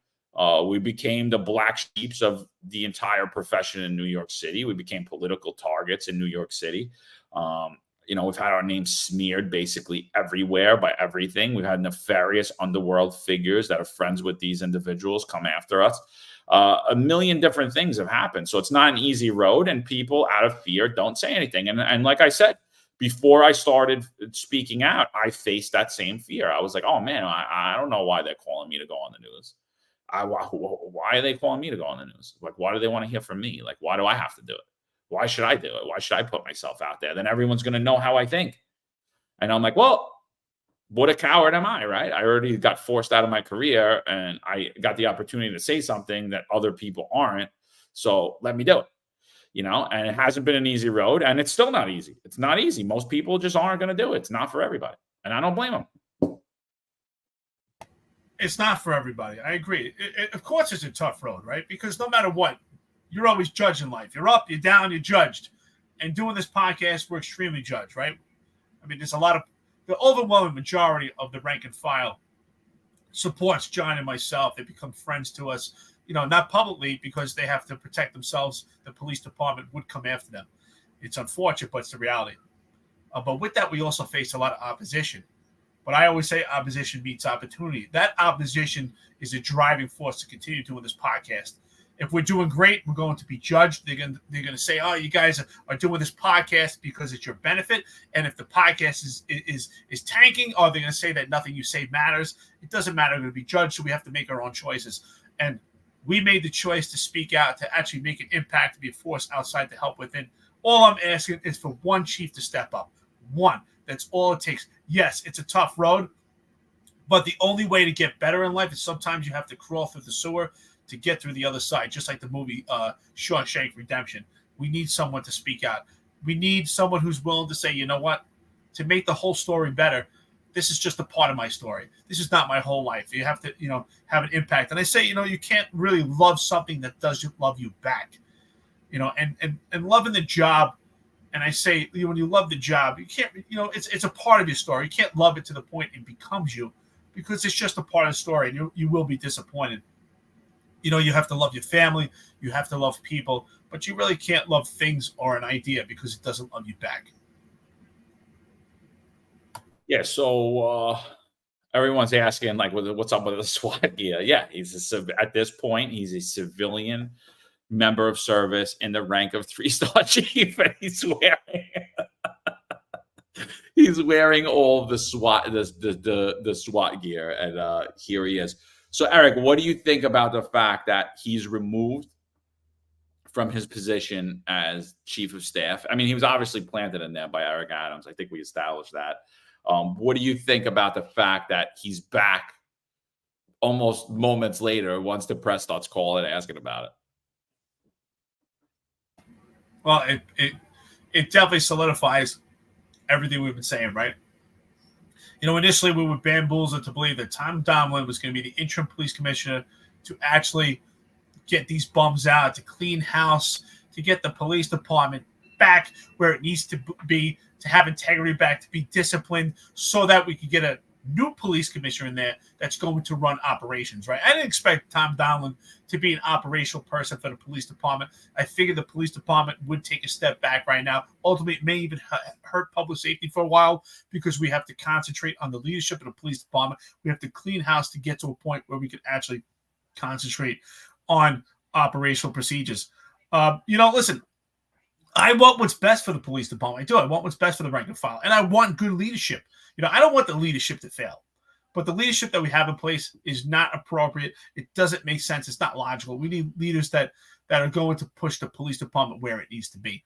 We became the black sheep of the entire profession in New York City. We became political targets in New York City. We've had our names smeared basically everywhere by everything. We've had nefarious underworld figures that are friends with these individuals come after us. A million different things have happened. So it's not an easy road, and people out of fear don't say anything. And like I said, before I started speaking out, I faced that same fear. I was like, oh man, I don't know why they're calling me to go on the news. Why are they calling me to go on the news? Like, why do they want to hear from me? Like, why do I have to do it? Why should I do it? Why should I put myself out there? Then everyone's going to know how I think. And I'm like, well, what a coward am I, right? I already got forced out of my career and I got the opportunity to say something that other people aren't. So let me do it. And it hasn't been an easy road, and it's still not easy. It's not easy. Most people just aren't going to do it. It's not for everybody, and I don't blame them. It's not for everybody. I agree. Of course, it's a tough road, right? Because no matter what, you're always judged in life. You're up, you're down, you're judged. And doing this podcast, we're extremely judged, right? I mean, there's the overwhelming majority of the rank and file supports John and myself. They become friends to us, not publicly because they have to protect themselves. The police department would come after them. It's unfortunate, but it's the reality. But with that, we also face a lot of opposition. But I always say opposition meets opportunity. That opposition is a driving force to continue doing this podcast. If we're doing great, we're going to be judged. They're going to say, "Oh, you guys are doing this podcast because it's your benefit." And if the podcast is tanking, or they're going to say that nothing you say matters. It doesn't matter. We're going to be judged, so we have to make our own choices. And we made the choice to speak out, to actually make an impact, to be a force outside to help within. All I'm asking is for one chief to step up. One. That's all it takes. Yes, it's a tough road, but the only way to get better in life is sometimes you have to crawl through the sewer to get through the other side, just like the movie Shawshank Redemption. We need someone to speak out. We need someone who's willing to say, you know what, to make the whole story better, this is just a part of my story. This is not my whole life. You have to, have an impact. And I say, you can't really love something that doesn't love you back, and loving the job. And I say, when you love the job, you can't, it's a part of your story. You can't love it to the point it becomes you, because it's just a part of the story, and you will be disappointed. You have to love your family, you have to love people, but you really can't love things or an idea because it doesn't love you back. Yeah, so everyone's asking, like, what's up with the SWAT gear? Yeah, at this point, he's a civilian member of service in the rank of 3-star chief, and he's wearing all of the SWAT the SWAT gear, and here he is. So Eric, what do you think about the fact that he's removed from his position as chief of staff? I mean, he was obviously planted in there by Eric Adams. I think we established that. What do you think about the fact that he's back almost moments later once the press starts calling and asking about it? Well, it definitely solidifies everything we've been saying, right? Initially we were bamboozled to believe that Tom Donlon was going to be the interim police commissioner to actually get these bums out, to clean house, to get the police department back where it needs to be, to have integrity back, to be disciplined, so that we could get a new police commissioner in there that's going to run operations, right? I didn't expect Tom Donlon to be an operational person for the police department. I figured the police department would take a step back right now. Ultimately, it may even hurt public safety for a while, because we have to concentrate on the leadership of the police department. We have to clean house to get to a point where we can actually concentrate on operational procedures. Listen, I want what's best for the police department. I do. I want what's best for the rank and file, and I want good leadership. I don't want the leadership to fail, but the leadership that we have in place is not appropriate. It doesn't make sense. It's not logical. We need leaders that are going to push the police department where it needs to be.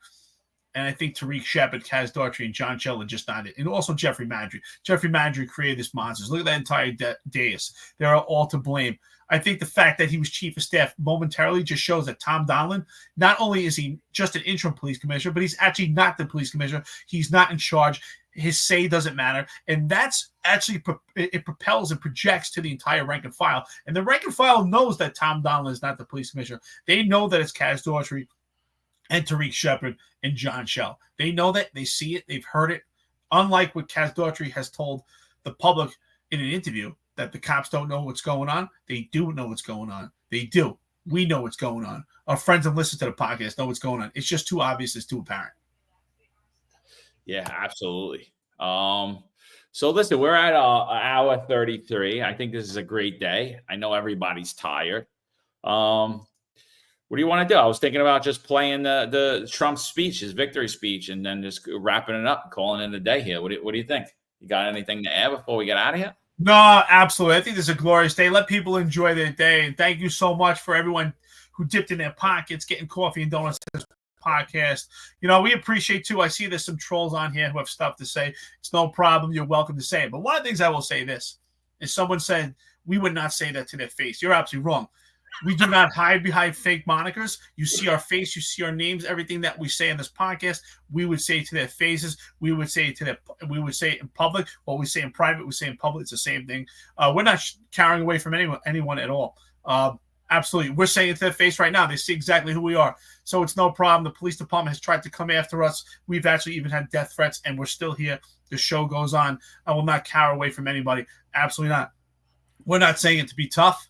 And I think Tarik Sheppard, Kaz Daughtry, and John Shell are just not it. And also Jeffrey Mandry. Jeffrey Mandry created this monsters. Look at that entire dais. They're all to blame. I think the fact that he was chief of staff momentarily just shows that Tom Donlon, not only is he just an interim police commissioner, but he's actually not the police commissioner. He's not in charge. His say doesn't matter. And that's actually, it propels and projects to the entire rank and file. And the rank and file knows that Tom Donlon is not the police commissioner. They know that it's Kaz Daughtry and Tarik Sheppard and John Shell. They know that. They see it. They've heard it. Unlike what Kaz Daughtry has told the public in an interview, that the cops don't know what's going on. They do know what's going on. They do. We know what's going on. Our friends that listen to the podcast know what's going on. It's just too obvious. It's too apparent. Yeah, absolutely. So listen, we're at hour 33. I think this is a great day. I know everybody's tired. What do you want to do? I was thinking about just playing the Trump speech, his victory speech, and then just wrapping it up and calling it a day here. What do you think? You got anything to add before we get out of here? No, absolutely. I think this is a glorious day. Let people enjoy their day. And thank you so much for everyone who dipped in their pockets, getting coffee and donuts to this podcast. We appreciate too. I see there's some trolls on here who have stuff to say. It's no problem. You're welcome to say it. But one of the things I will say this is, someone said we would not say that to their face. You're absolutely wrong. We do not hide behind fake monikers. You see our face, you see our names, everything that we say in this podcast, we would say to their faces. We would say it in public. What we say in private, we say in public. It's the same thing. We're not carrying away from anyone at all. Absolutely. We're saying it to their face right now. They see exactly who we are. So it's no problem. The police department has tried to come after us. We've actually even had death threats, and we're still here. The show goes on. I will not cower away from anybody. Absolutely not. We're not saying it to be tough,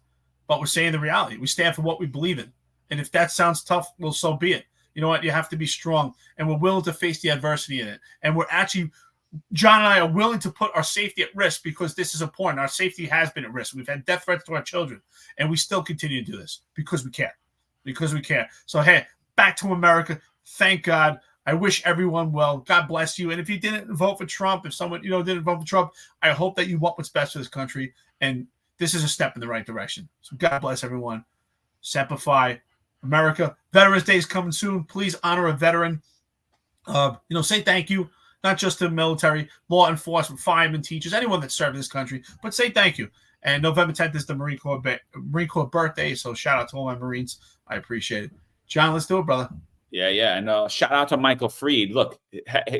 but we're saying the reality. We stand for what we believe in. And if that sounds tough, well, so be it. You know what? You have to be strong, and we're willing to face the adversity in it. And we're actually, John and I are willing to put our safety at risk because this is important. Our safety has been at risk. We've had death threats to our children, and we still continue to do this because we care. Because we care. So, hey, back to America. Thank God. I wish everyone well. God bless you. And if you didn't vote for Trump, if someone didn't vote for Trump, I hope that you want what's best for this country. And this is a step in the right direction. So God bless everyone. Semper America. Veterans Day is coming soon. Please honor a veteran. Say thank you, not just to the military, law enforcement, firemen, teachers, anyone that served this country, but say thank you. And November 10th is the Marine Corps birthday, so shout out to all my Marines. I appreciate it. John, let's do it, brother. Yeah. And shout out to Michael Freed. Look,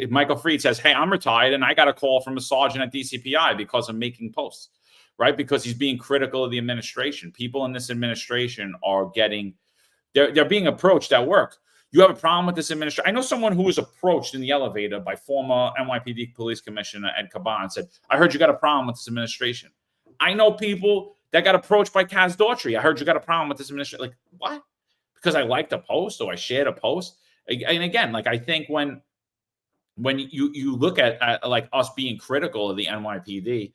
Michael Freed says, hey, I'm retired, and I got a call from a sergeant at DCPI because I'm making posts. Right? Because he's being critical of the administration. People in this administration are they're being approached at work. You have a problem with this administration? I know someone who was approached in the elevator by former NYPD Police Commissioner Ed Caban and said, I heard you got a problem with this administration. I know people that got approached by Kaz Daughtry. I heard you got a problem with this administration. Like, what? Because I liked a post or I shared a post? And again, like, I think when you look at like us being critical of the NYPD,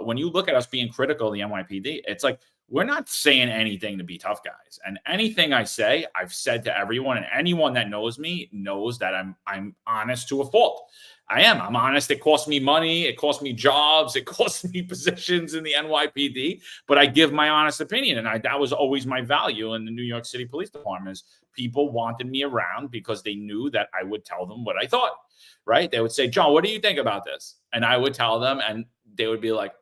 when you look at us being critical of the NYPD, it's like we're not saying anything to be tough guys. And anything I say, I've said to everyone, and anyone that knows me knows that I'm honest to a fault. I'm honest. It costs me money. It costs me jobs. It costs me positions in the NYPD. But I give my honest opinion, and that was always my value in the New York City Police Department. Is people wanted me around because they knew that I would tell them what I thought. Right? They would say, John, what do you think about this? And I would tell them, and they would be like,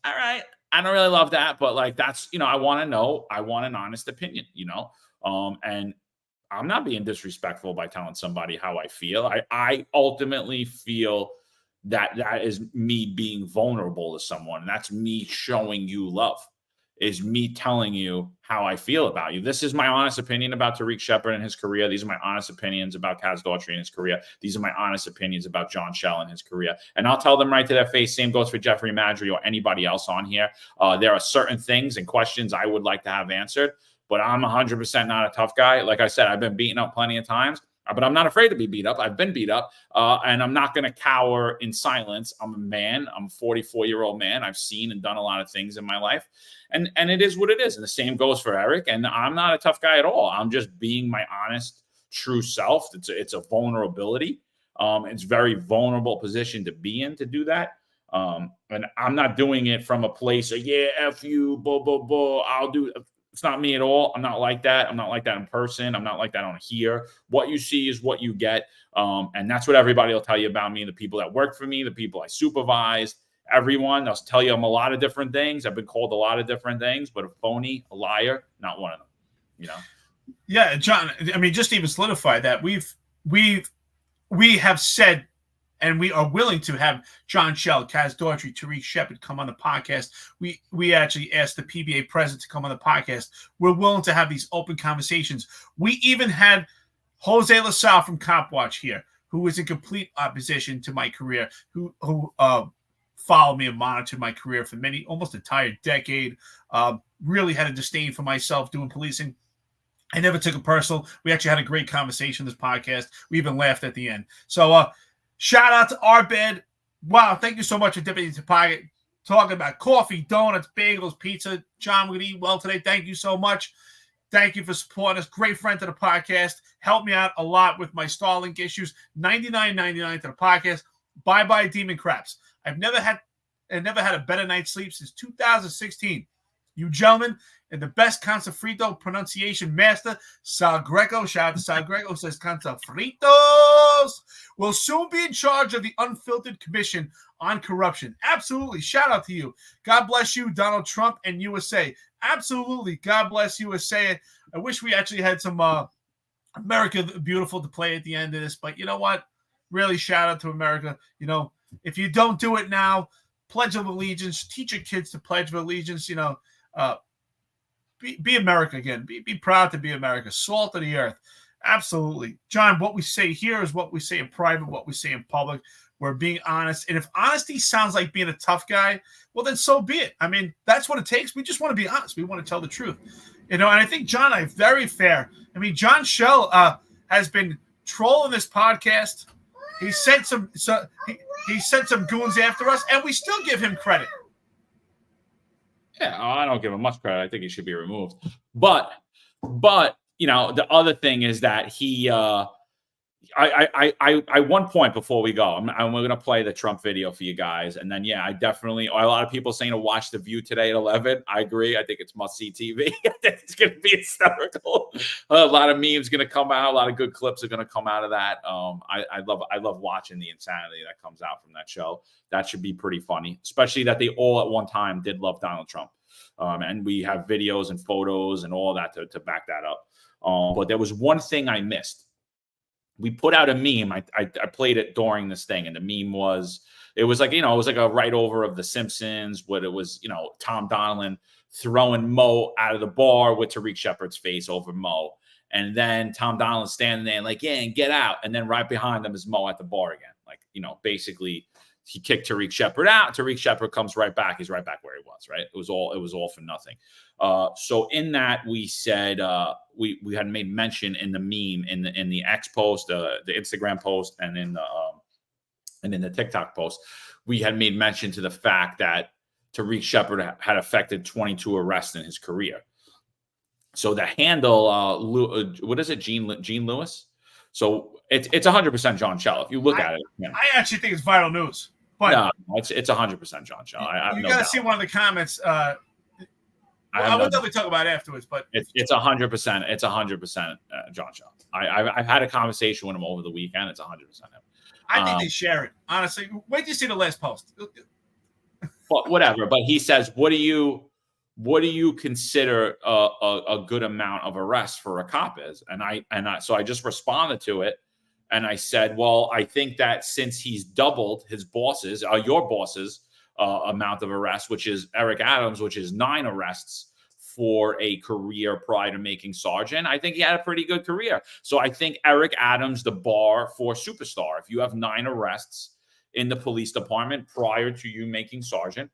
all right, I don't really love that, but like, that's, I want to know, I want an honest opinion, and I'm not being disrespectful by telling somebody how I feel. I ultimately feel that is me being vulnerable to someone. That's me showing you love, is me telling you how I feel about you. This is my honest opinion about Tarik Sheppard and his career. These are my honest opinions about Kaz Daughtry and his career. These are my honest opinions about John Schell and his career. And I'll tell them right to their face. Same goes for Jeffrey Madry or anybody else on here. There are certain things and questions I would like to have answered, but I'm 100% not a tough guy. Like I said, I've been beaten up plenty of times, but I'm not afraid to be beat up. I've been beat up, and I'm not going to cower in silence. I'm a man. I'm a 44-year-old man. I've seen and done a lot of things in my life, and it is what it is. And the same goes for Eric. And I'm not a tough guy at all. I'm just being my honest, true self. It's a vulnerability. It's a very vulnerable position to be in to do that. And I'm not doing it from a place of, yeah, F you, blah, blah, blah. I'll do. It's not me at all. I'm not like that. I'm not like that in person. I'm not like that on here. What you see is what you get. And that's what everybody will tell you about me. The people that work for me, the people I supervised, everyone. They'll tell you I'm a lot of different things. I've been called a lot of different things, but a phony, a liar, not one of them, Yeah, John, I mean, just to even solidify that, we have said, and we are willing to have John Schell, Kaz Daughtry, Tarik Sheppard come on the podcast. We actually asked the PBA president to come on the podcast. We're willing to have these open conversations. We even had Jose LaSalle from Cop Watch here, who was in complete opposition to my career, who followed me and monitored my career for almost entire decade, really had a disdain for myself doing policing. I never took it personal. We actually had a great conversation this podcast. We even laughed at the end. So shout out to Arbed. Wow, thank you so much for dipping into pocket, talking about coffee, donuts, bagels, pizza. John, we're going to eat well today. Thank you so much. Thank you for supporting us. Great friend to the podcast. Helped me out a lot with my Starlink issues. $99.99 to the podcast. Bye-bye, Demon Craps. I've never had a better night's sleep since 2016. You gentlemen, and the best Cansafrito pronunciation master, Sal Greco. Shout out to Sal Greco, says Cansafritos will soon be in charge of the Unfiltered Commission on corruption. Absolutely. Shout out to you. God bless you, Donald Trump and USA. Absolutely. God bless USA. I wish we actually had some America the Beautiful to play at the end of this, but you know what? Really shout out to America. You know, if you don't do it now, Pledge of Allegiance, teach your kids to Pledge of Allegiance, you know, be America again. Be proud to be America. Salt of the earth. Absolutely. John, what we say here is what we say in private, what we say in public. We're being honest. And if honesty sounds like being a tough guy, well, then so be it. I mean, that's what it takes. We just want to be honest. We want to tell the truth. You know, and I think John and I are very fair. I mean, John Shell has been trolling this podcast. He sent some he sent some goons after us, and we still give him credit. Yeah, I don't give him much credit. I think he should be removed. But you know, the other thing is that he I one point before we go, we're going to play the Trump video for you guys. And then, yeah, I definitely, a lot of people saying to watch The View today at 11. I agree. I think it's must-see TV. I think it's going to be hysterical. A lot of memes going to come out. A lot of good clips are going to come out of that. I love watching the insanity that comes out from that show. That should be pretty funny, especially that they all at one time did love Donald Trump. And we have videos and photos and all that to back that up. But there was one thing I missed. We put out a meme. I played it during this thing, and the meme was, it was like, you know, it was like a write over of The Simpsons, what it was, you know, Tom Donlon throwing Mo out of the bar with Tarik Sheppard's face over Mo. And then Tom Donlon standing there like, yeah, and get out. And then right behind them is Mo at the bar again. Like, you know, basically he kicked Tarik Sheppard out. Tarik Sheppard comes right back. He's right back where he was, right? It was all for nothing. So in that we said we had made mention in the meme in the X post, the Instagram post, and in the TikTok post, we had made mention to the fact that Tarik Sheppard had affected 22 arrests in his career. So the handle, what is it, Gene Lewis? So it's 100% John Shell. If you look at it, yeah. I actually think it's viral news. But no, it's 100% John Shell. You got to see one of the comments. I will definitely talk about it afterwards, but it's 100%. It's 100% John Shell. I've had a conversation with him over the weekend. It's 100% him. I think they share it. Honestly, wait till you see the last post. But whatever. But he says, what do you consider a good amount of arrest for a cop is? So I just responded to it. And I said, well, I think that since he's doubled his bosses, your bosses' amount of arrests, which is Eric Adams, which is 9 arrests for a career prior to making sergeant, I think he had a pretty good career. So I think Eric Adams, the bar for superstar. If you have 9 arrests in the police department prior to you making sergeant,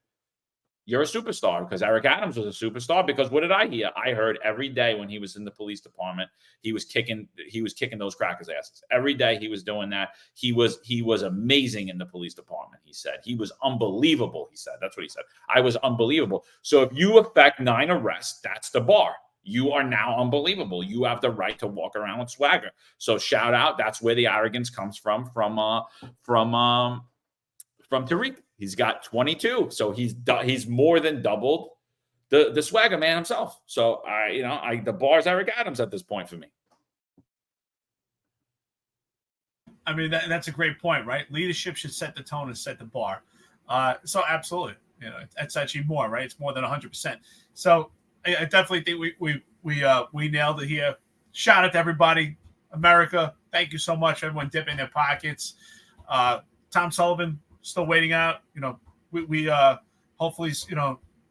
you're a superstar, because Eric Adams was a superstar. Because what did I hear? I heard every day when he was in the police department, he was kicking those crackers' asses. Every day he was doing that. He was amazing in the police department. He said he was unbelievable. He said that's what he said. I was unbelievable. So if you affect 9 arrests, that's the bar. You are now unbelievable. You have the right to walk around with swagger. So shout out. That's where the arrogance comes from Tarik. He's got 22, so he's more than doubled the swagger man himself. So the bar's Eric Adams at this point for me. I mean, that's a great point, right? Leadership should set the tone and set the bar. So absolutely, it's actually more, right? It's more than 100%. So I definitely think we nailed it here. Shout out to everybody, America. Thank you so much, everyone dipping their pockets. Tom Sullivan. Still waiting out. We hopefully,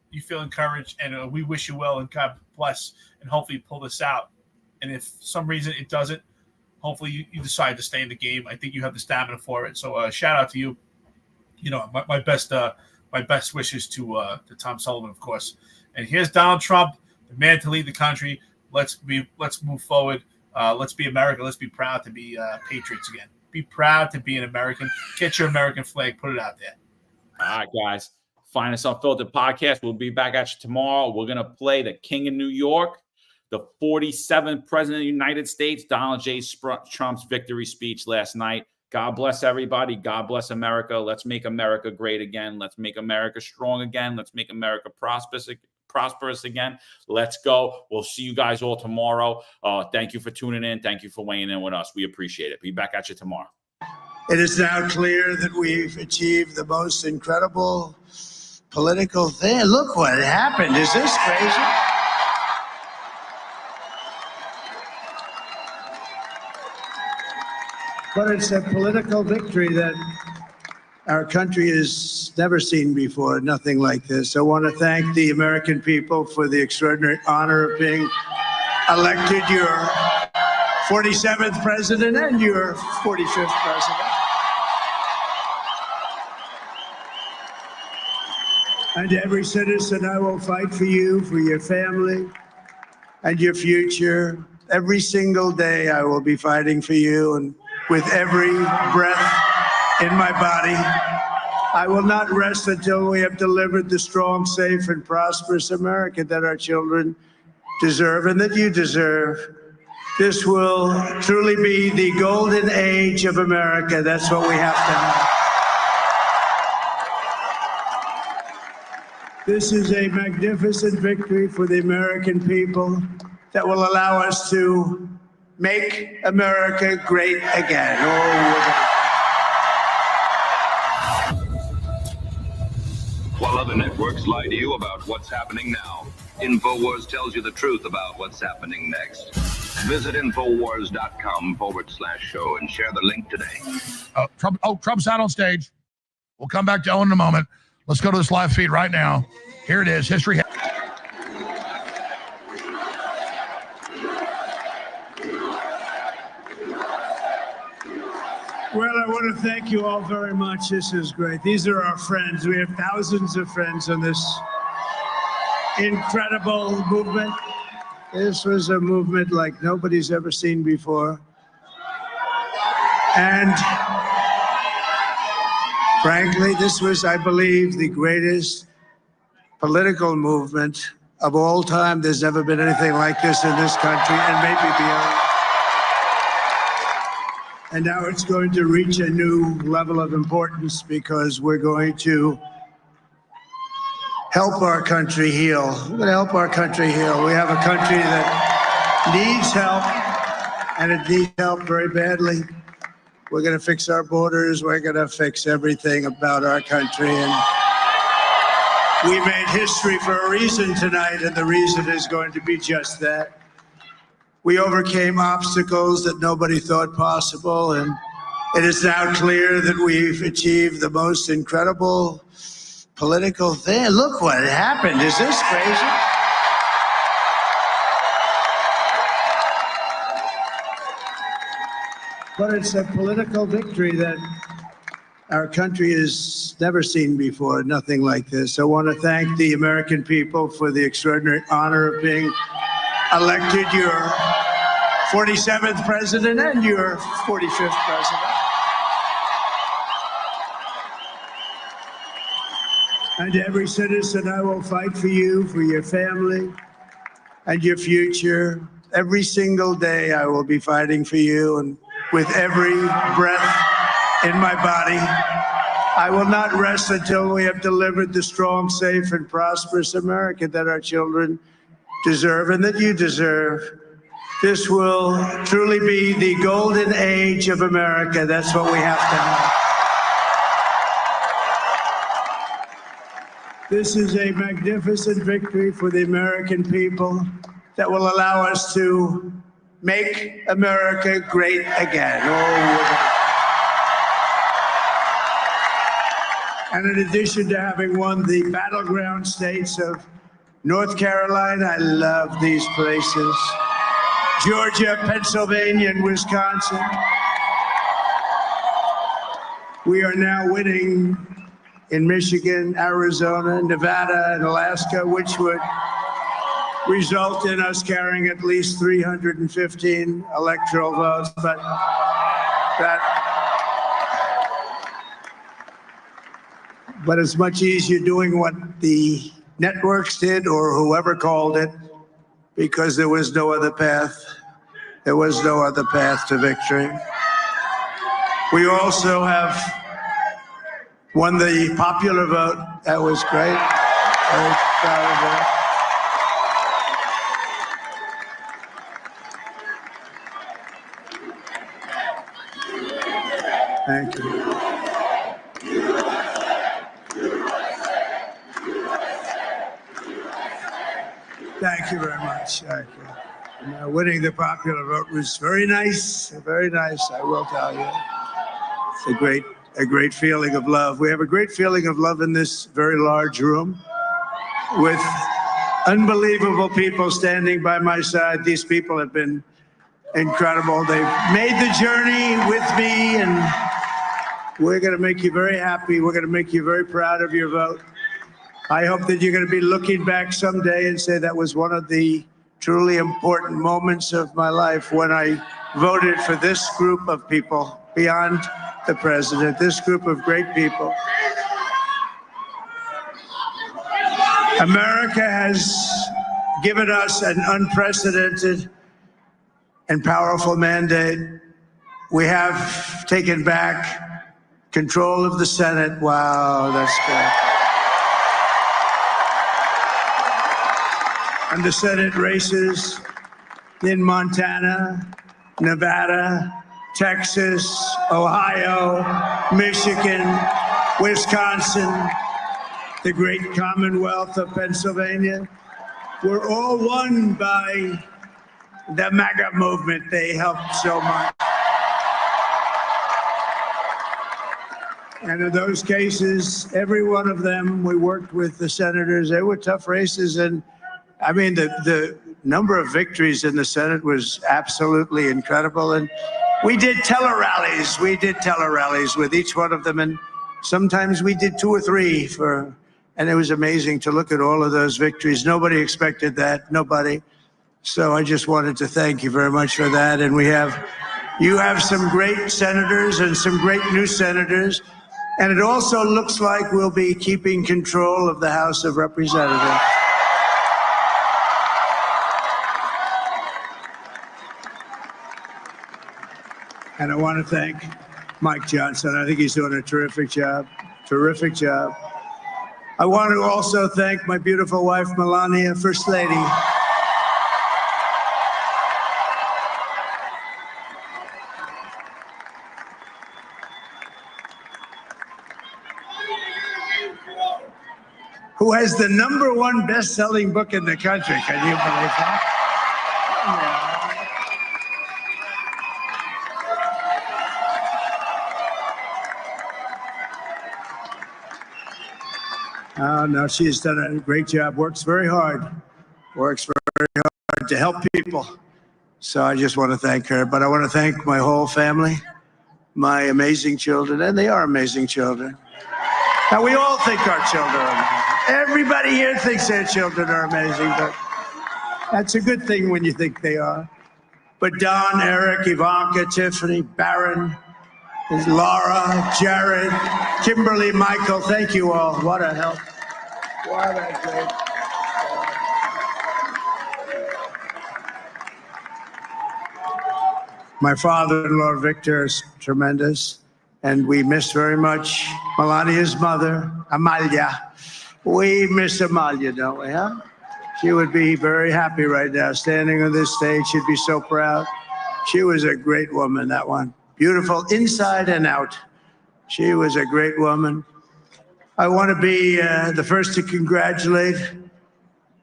you feel encouraged, and we wish you well, and God bless, and hopefully pull this out. And if for some reason it doesn't, hopefully you decide to stay in the game. I think you have the stamina for it. So shout out to you. My best wishes to Tom Sullivan, of course. And here's Donald Trump, the man to lead the country. Let's move forward. Let's be America. Let's be proud to be patriots again. Be proud to be an American. Get your American flag. Put it out there. All right, guys. Find us on Unfiltered Podcast. We'll be back at you tomorrow. We're going to play the King of New York, the 47th President of the United States, Donald J. Trump's victory speech last night. God bless everybody. God bless America. Let's make America great again. Let's make America strong again. Let's make America prosperous again. Let's go. We'll see you guys all tomorrow. Thank you for tuning in. Thank you for weighing in with us. We appreciate it. Be back at you tomorrow. It is now clear that we've achieved the most incredible political thing. Look what happened. Is this crazy? But it's a political victory that our country has never seen before, nothing like this. I want to thank the American people for the extraordinary honor of being elected your 47th president and your 45th president. And to every citizen, I will fight for you, for your family, and your future. Every single day, I will be fighting for you, and with every breath in my body, I will not rest until we have delivered the strong, safe, and prosperous America that our children deserve and that you deserve. This will truly be the golden age of America. That's what we have to have. This is a magnificent victory for the American people that will allow us to make America great again. While other networks lie to you about what's happening now, InfoWars tells you the truth about what's happening next. Visit Infowars.com/show and share the link today. Trump's out on stage. We'll come back to Owen in a moment. Let's go to this live feed right now. Here it is. History. Well, I want to thank you all very much. This is great. These are our friends. We have thousands of friends on this incredible movement. This was a movement like nobody's ever seen before. And frankly, this was, I believe, the greatest political movement of all time. There's never been anything like this in this country and maybe beyond. And now it's going to reach a new level of importance because we're going to help our country heal. We're going to help our country heal. We have a country that needs help, and it needs help very badly. We're going to fix our borders. We're going to fix everything about our country. And we made history for a reason tonight, and the reason is going to be just that. We overcame obstacles that nobody thought possible, and it is now clear that we've achieved the most incredible political thing. Look what happened. Is this crazy? But it's a political victory that our country has never seen before, nothing like this. I want to thank the American people for the extraordinary honor of being elected your 47th president and your 45th president. And to every citizen, I will fight for you, for your family, and your future. Every single day, I will be fighting for you, and with every breath in my body, I will not rest until we have delivered the strong, safe, and prosperous America that our children deserve and that you deserve. This will truly be the golden age of America. That's what we have to have. This is a magnificent victory for the American people that will allow us to make America great again. And in addition to having won the battleground states of North Carolina, I love these places, Georgia, Pennsylvania, and Wisconsin, we are now winning in Michigan, Arizona, Nevada, and Alaska, which would result in us carrying at least 315 electoral votes. But it's much easier doing what the networks did or whoever called it, because there was no other path. There was no other path to victory. We also have won the popular vote. That was great. Very proud of that. Thank you. Thank you very much. Thank you. Winning the popular vote was very nice, very nice, I will tell you. It's a great feeling of love. We have a great feeling of love in this very large room with unbelievable people standing by my side. These people have been incredible. They've made the journey with me, and we're going to make you very happy. We're going to make you very proud of your vote. I hope that you're going to be looking back someday and say that was one of the truly important moments of my life when I voted for this group of people beyond the president, this group of great people. America has given us an unprecedented and powerful mandate. We have taken back control of the Senate. Wow, that's good. And the Senate races in Montana, Nevada, Texas, Ohio, Michigan, Wisconsin, the great Commonwealth of Pennsylvania, were all won by the MAGA movement. They helped so much. And in those cases, every one of them, we worked with the senators. They were tough races. And I mean, the number of victories in the Senate was absolutely incredible. And we did tele-rallies. We did tele-rallies with each one of them. And sometimes we did 2 or 3 and it was amazing to look at all of those victories. Nobody expected that, nobody. So I just wanted to thank you very much for that. And you have some great senators and some great new senators. And it also looks like we'll be keeping control of the House of Representatives. And I want to thank Mike Johnson. I think he's doing a terrific job. Terrific job. I want to also thank my beautiful wife, Melania, First Lady. Who has the #1 best-selling book in the country. Can you believe that? Oh, no, she's done a great job, works very hard to help people. So I just want to thank her. But I want to thank my whole family, my amazing children, and they are amazing children. Now, we all think our children are amazing. Everybody here thinks their children are amazing, but that's a good thing when you think they are. But Don, Eric, Ivanka, Tiffany, Barron, Laura, Jared, Kimberly, Michael, thank you all. What a help. What a great. My father-in-law, Victor, is tremendous. And we miss very much Melania's mother, Amalia. We miss Amalia, don't we, huh? She would be very happy right now, standing on this stage. She'd be so proud. She was a great woman, that one. Beautiful inside and out. She was a great woman. I want to be the first to congratulate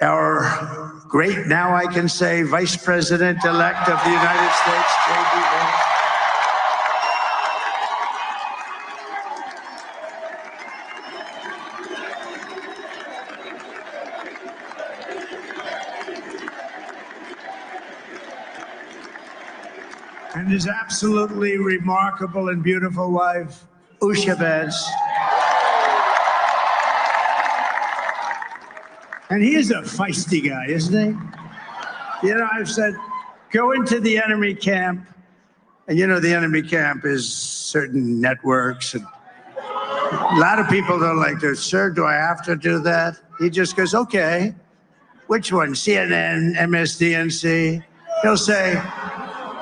our great, now I can say, Vice President-elect of the United States, J.D. Vance. And his absolutely remarkable and beautiful wife, Usha Vance. And he is a feisty guy, isn't he? You know, I've said, go into the enemy camp. And you know, the enemy camp is certain networks. And a lot of people don't like to, sir, do I have to do that? He just goes, okay. Which one? CNN, MSDNC? He'll say,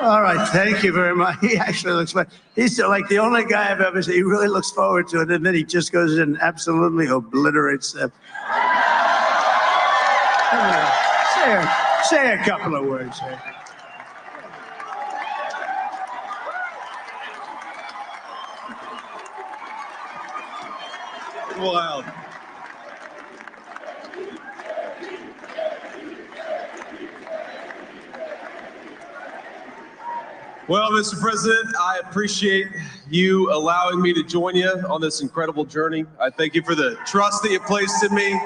all right, thank you very much. He actually looks like, he's like the only guy I've ever seen. He really looks forward to it. And then he just goes in and absolutely obliterates them. Say a couple of words here. getting wild. Well, Mr. President, I appreciate you allowing me to join you on this incredible journey. I thank you for the trust that you placed in me.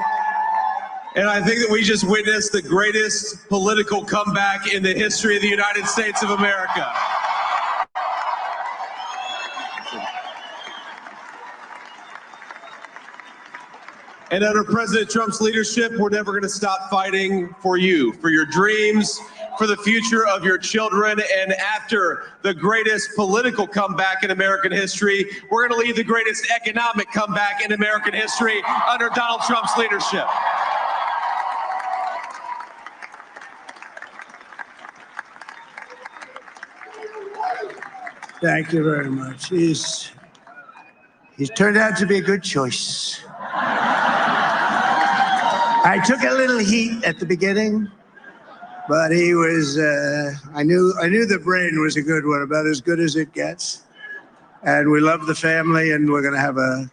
And I think that we just witnessed the greatest political comeback in the history of the United States of America. And under President Trump's leadership, we're never going to stop fighting for you, for your dreams, for the future of your children. And after the greatest political comeback in American history, we're going to lead the greatest economic comeback in American history under Donald Trump's leadership. Thank you very much. He's turned out to be a good choice. I took a little heat at the beginning, but he was, I knew the brain was a good one, about as good as it gets. And we love the family, and we're going to have a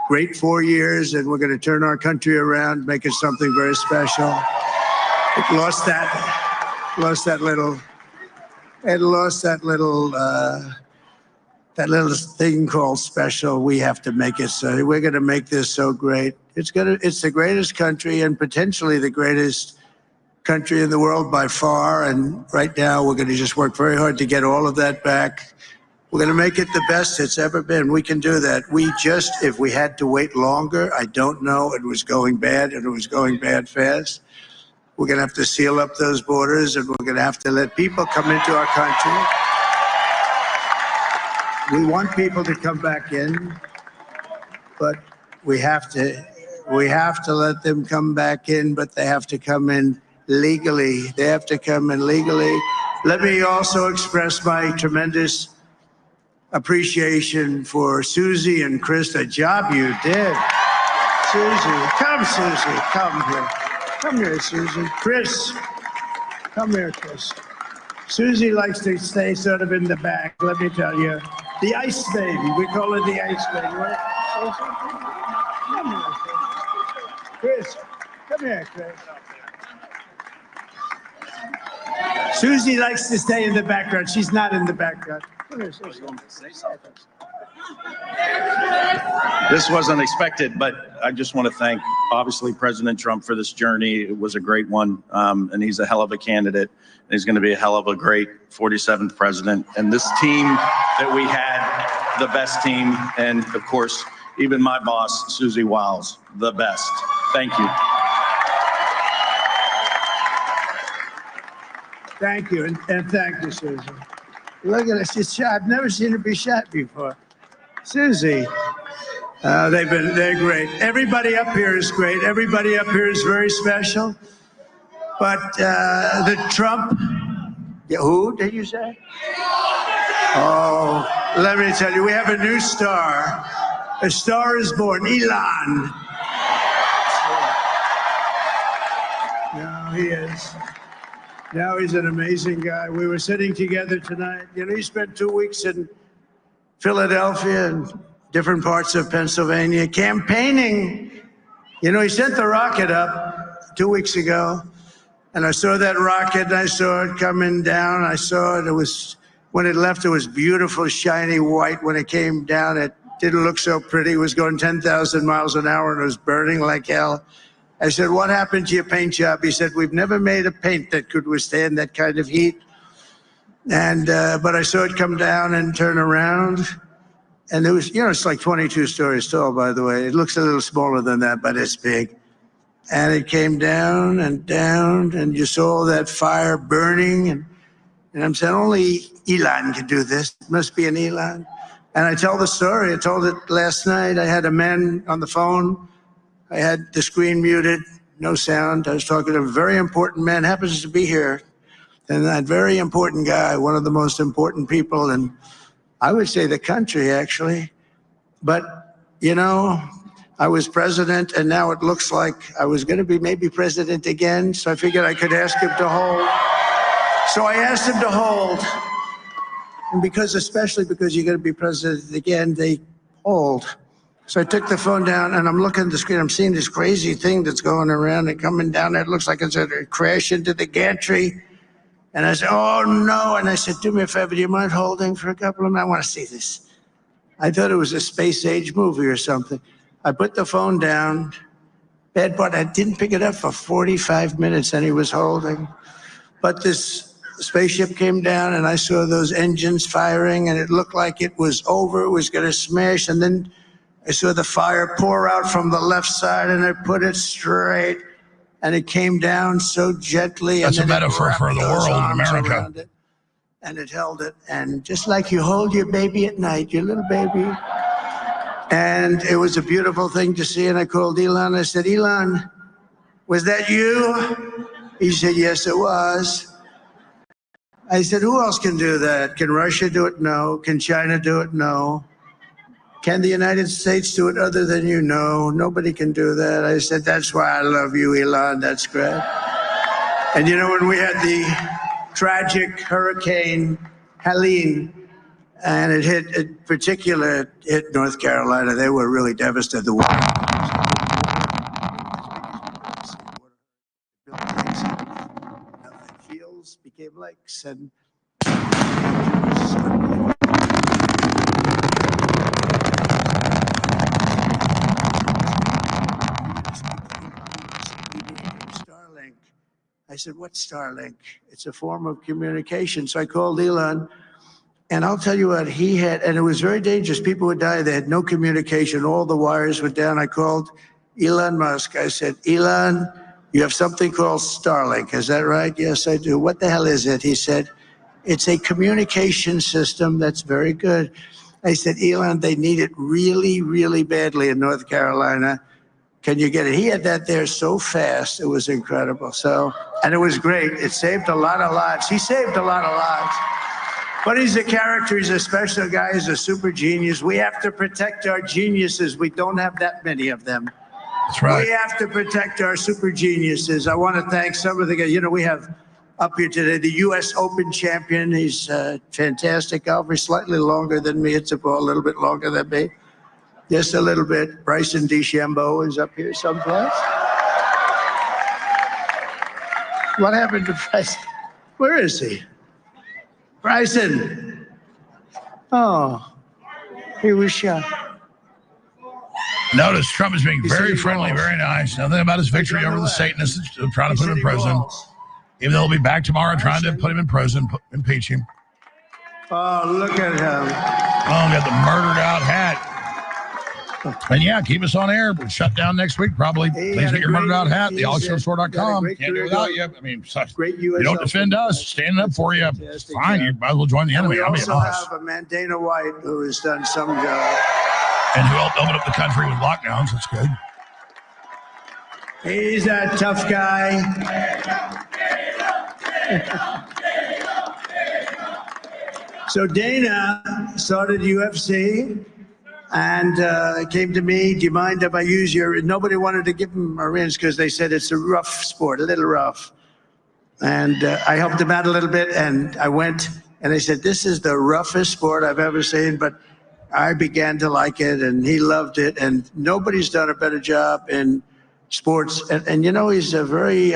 great 4 years, and we're going to turn our country around, make it something very special. It lost that little thing called special. We have to make it so. We're going to make this so great. It's the greatest country, and potentially the greatest country in the world by far. And right now we're going to just work very hard to get all of that back. We're going to make it the best it's ever been. We can do that. If we had to wait longer, I don't know. It was going bad, and it was going bad fast. We're going to have to seal up those borders, and we're going to have to let people come into our country. We want people to come back in, but we have to let them come back in, but they have to come in legally. Let me also express my tremendous appreciation for Susie and Chris, the job you did. Susie, come here. Come here, Susie. Chris, come here, Chris. Susie likes to stay sort of in the back, let me tell you. The ice baby, we call her the ice baby. Right? Come here, Chris. Come here, Chris. Susie likes to stay in the background. She's not in the background. Come here, Susie. This wasn't expected, but I just want to thank, obviously, President Trump for this journey. It was a great one, and he's a hell of a candidate. And he's going to be a hell of a great 47th president. And this team that we had, the best team, and of course, even my boss, Susie Wiles, the best. Thank you. Thank you, and thank you, Susie. Look at us, she's shot. I've never seen her be shot before. Susie, they're great. Everybody up here is great. Everybody up here is very special. But the Trump, who did you say? Oh, let me tell you, we have a new star. A star is born, Elon. No, he is. Now he's an amazing guy. We were sitting together tonight. You know, he spent 2 weeks in Philadelphia and different parts of Pennsylvania campaigning. You know, he sent the rocket up 2 weeks ago, and I saw that rocket, and I saw it coming down. I saw it. It was, when it left, it was beautiful, shiny white. When it came down, it didn't look so pretty. It was going 10,000 miles an hour, and it was burning like hell. I said, what happened to your paint job? He said, we've never made a paint that could withstand that kind of heat. And, but I saw it come down and turn around. And it was, you know, it's like 22 stories tall, by the way. It looks a little smaller than that, but it's big. And it came down, and you saw that fire burning. And I'm saying, only Elon can do this. It must be an Elon. And I tell the story. I told it last night. I had a man on the phone. I had the screen muted, no sound. I was talking to a very important man, happens to be here. And that very important guy, one of the most important people in, I would say, the country, actually. But, you know, I was president, and now it looks like I was going to be maybe president again. So I figured I could ask him to hold. So I asked him to hold. And especially because you're going to be president again, they hold. So I took the phone down and I'm looking at the screen. I'm seeing this crazy thing that's going around and coming down there. It looks like it's going to crash into the gantry. And I said, oh no. And I said, do me a favor, do you mind holding for a couple of minutes? I want to see this. I thought it was a space age movie or something. I put the phone down. Bad part, I didn't pick it up for 45 minutes and he was holding. But this spaceship came down and I saw those engines firing and it looked like it was over. It was going to smash. And then I saw the fire pour out from the left side and I put it straight. And it came down so gently. That's and a metaphor for the world in America. It, and it held it. And just like you hold your baby at night, your little baby. And it was a beautiful thing to see. And I called Elon. I said, Elon, was that you? He said, yes, it was. I said, who else can do that? Can Russia do it? No. Can China do it? No. Can the United States do it other than you? No, nobody can do that. I said, that's why I love you, Elon. That's great. And you know, when we had the tragic Hurricane Helene, and it hit North Carolina, they were really devastated. The fields became lakes, and Starlink. I said, what's Starlink? It's a form of communication. So I called Elon, and I'll tell you what, he had, and it was very dangerous. People would die. They had no communication. All the wires were down. I called Elon Musk. I said, Elon, you have something called Starlink. Is that right? Yes, I do. What the hell is it? He said, it's a communication system that's very good. I said, Elon, they need it really, really badly in North Carolina. Can you get it? He had that there so fast. It was incredible. So, and it was great. It saved a lot of lives. He saved a lot of lives. But he's a character. He's a special guy. He's a super genius. We have to protect our geniuses. We don't have that many of them. That's right. We have to protect our super geniuses. I want to thank some of the guys. You know, we have up here today the U.S. Open champion. He's a fantastic golfer, slightly longer than me. It's a little bit longer than me. Just a little bit. Bryson DeChambeau is up here someplace. What happened to Bryson? Where is he? Bryson. Oh, he was shot. Notice Trump is being very friendly, very nice. Nothing about his victory over the Satanists trying to put him in prison. Even though he'll be back tomorrow trying to put him in prison, impeach him. Oh, look at him. Oh, got the murdered out hat. And yeah, keep us on air. We'll shut down next week, probably. Please get your murdered out hat, thealexshowstore.com. Can't do without you. I mean, you don't defend us, standing up for you. Fine, you might as well join the enemy. We also have a man, Dana White, who has done some job. And who helped open up the country with lockdowns. That's good. He's a tough guy. So Dana started UFC and came to me, do you mind if I use your, nobody wanted to give him a rinse because they said it's a rough sport, a little rough. And I helped him out a little bit and I went and I said, this is the roughest sport I've ever seen, but I began to like it and he loved it and nobody's done a better job in sports. And you know, he's a very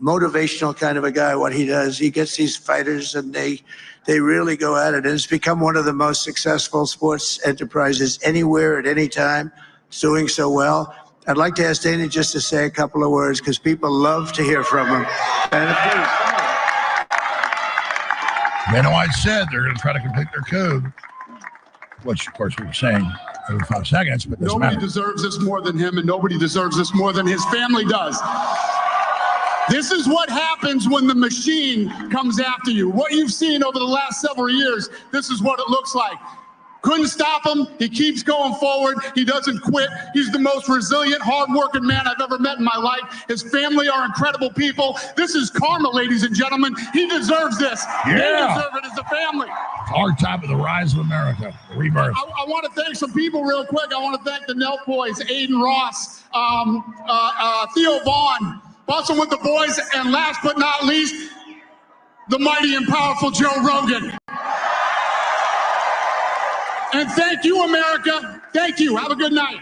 motivational kind of a guy, what he does. He gets these fighters and they really go at it. And it's become one of the most successful sports enterprises anywhere at any time. It's doing so well. I'd like to ask Dana just to say a couple of words because people love to hear from him. And please. Dana White said they're going to try to complete their code, which, of course, we were saying every 5 seconds, but nobody deserves this more than him, and nobody deserves this more than his family does. This is what happens when the machine comes after you. What you've seen over the last several years, this is what it looks like. Couldn't stop him. He keeps going forward. He doesn't quit. He's the most resilient, hardworking man I've ever met in my life. His family are incredible people. This is karma, ladies and gentlemen. He deserves this. Yeah. They deserve it as a family. Our time of the rise of America, the rebirth. I want to thank some people real quick. I want to thank the Nelk boys, Aiden Ross, Theo Vaughn, busting with the boys, and last but not least, the mighty and powerful Joe Rogan. And thank you, America. Thank you. Have a good night.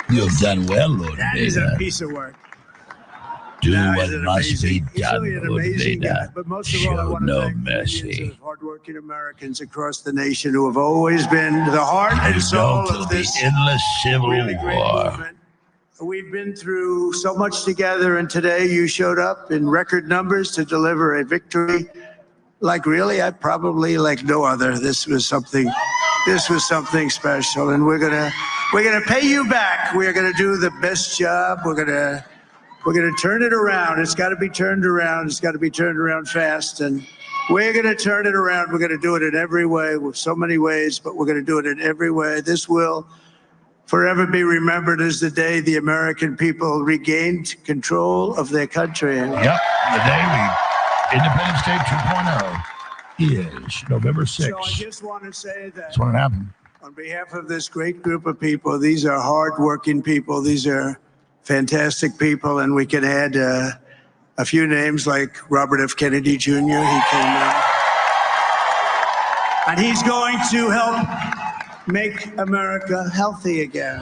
You have done well, Lord That is a Vader. piece of work. Do That what is an must be amazing- he's done, really an Lord amazing guy. Vader. But most of all, I Show want to no thank millions mercy. of hardworking Americans across the nation who have always been the heart and soul Result of of the this endless civil really great war. movement. We've been through so much together, and today you showed up in record numbers to deliver a victory like really, I probably like no other. This was something special, and we're gonna pay you back. We're gonna do the best job. We're gonna turn it around. It's got to be turned around. It's got to be turned around fast, and we're gonna turn it around. We're gonna do it in every way, with so many ways, but we're gonna do it in every way. This will forever be remembered as the day the American people regained control of their country. Yep, the day Independence Day 2.0 is November 6th. So I just want to say that That's when it happened. on behalf of this great group of people, these are hardworking people. These are fantastic people, and we can add a few names like Robert F. Kennedy Jr. He came out, and he's going to help make America healthy again.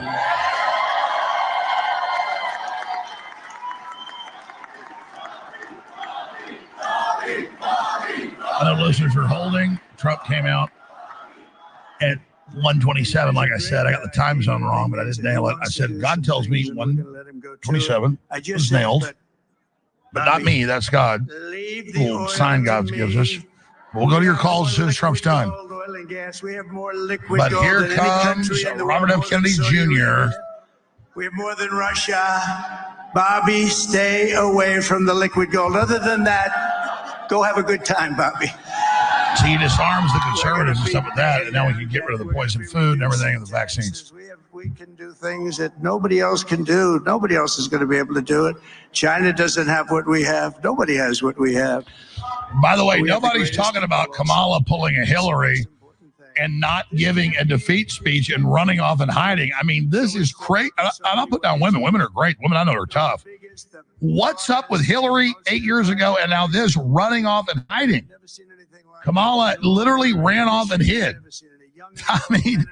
I know listeners are holding. Trump came out at 1:27. Like I said, I got the time zone wrong, but I didn't nail it. I said, God tells me 1:27 was nailed, but not me. That's God. Little sign God gives us. We'll go to your calls as soon as Trump's done. But here comes Robert F. Kennedy Jr. We have more than Russia. Bobby, stay away from the liquid gold. Other than that, go have a good time, Bobby. So he disarms the conservatives and stuff with that, and now we can get rid of the poison food and everything and the vaccines. We can do things that nobody else can do. Nobody else is going to be able to do it. China doesn't have what we have. Nobody has what we have. By the way, nobody's talking about Kamala pulling a Hillary and not giving a defeat speech and running off and hiding. I mean, this is crazy. I'll put down women. Women are great. Women I know are tough. What's up with Hillary 8 years ago and now this running off and hiding? Kamala literally ran off and hid. I mean,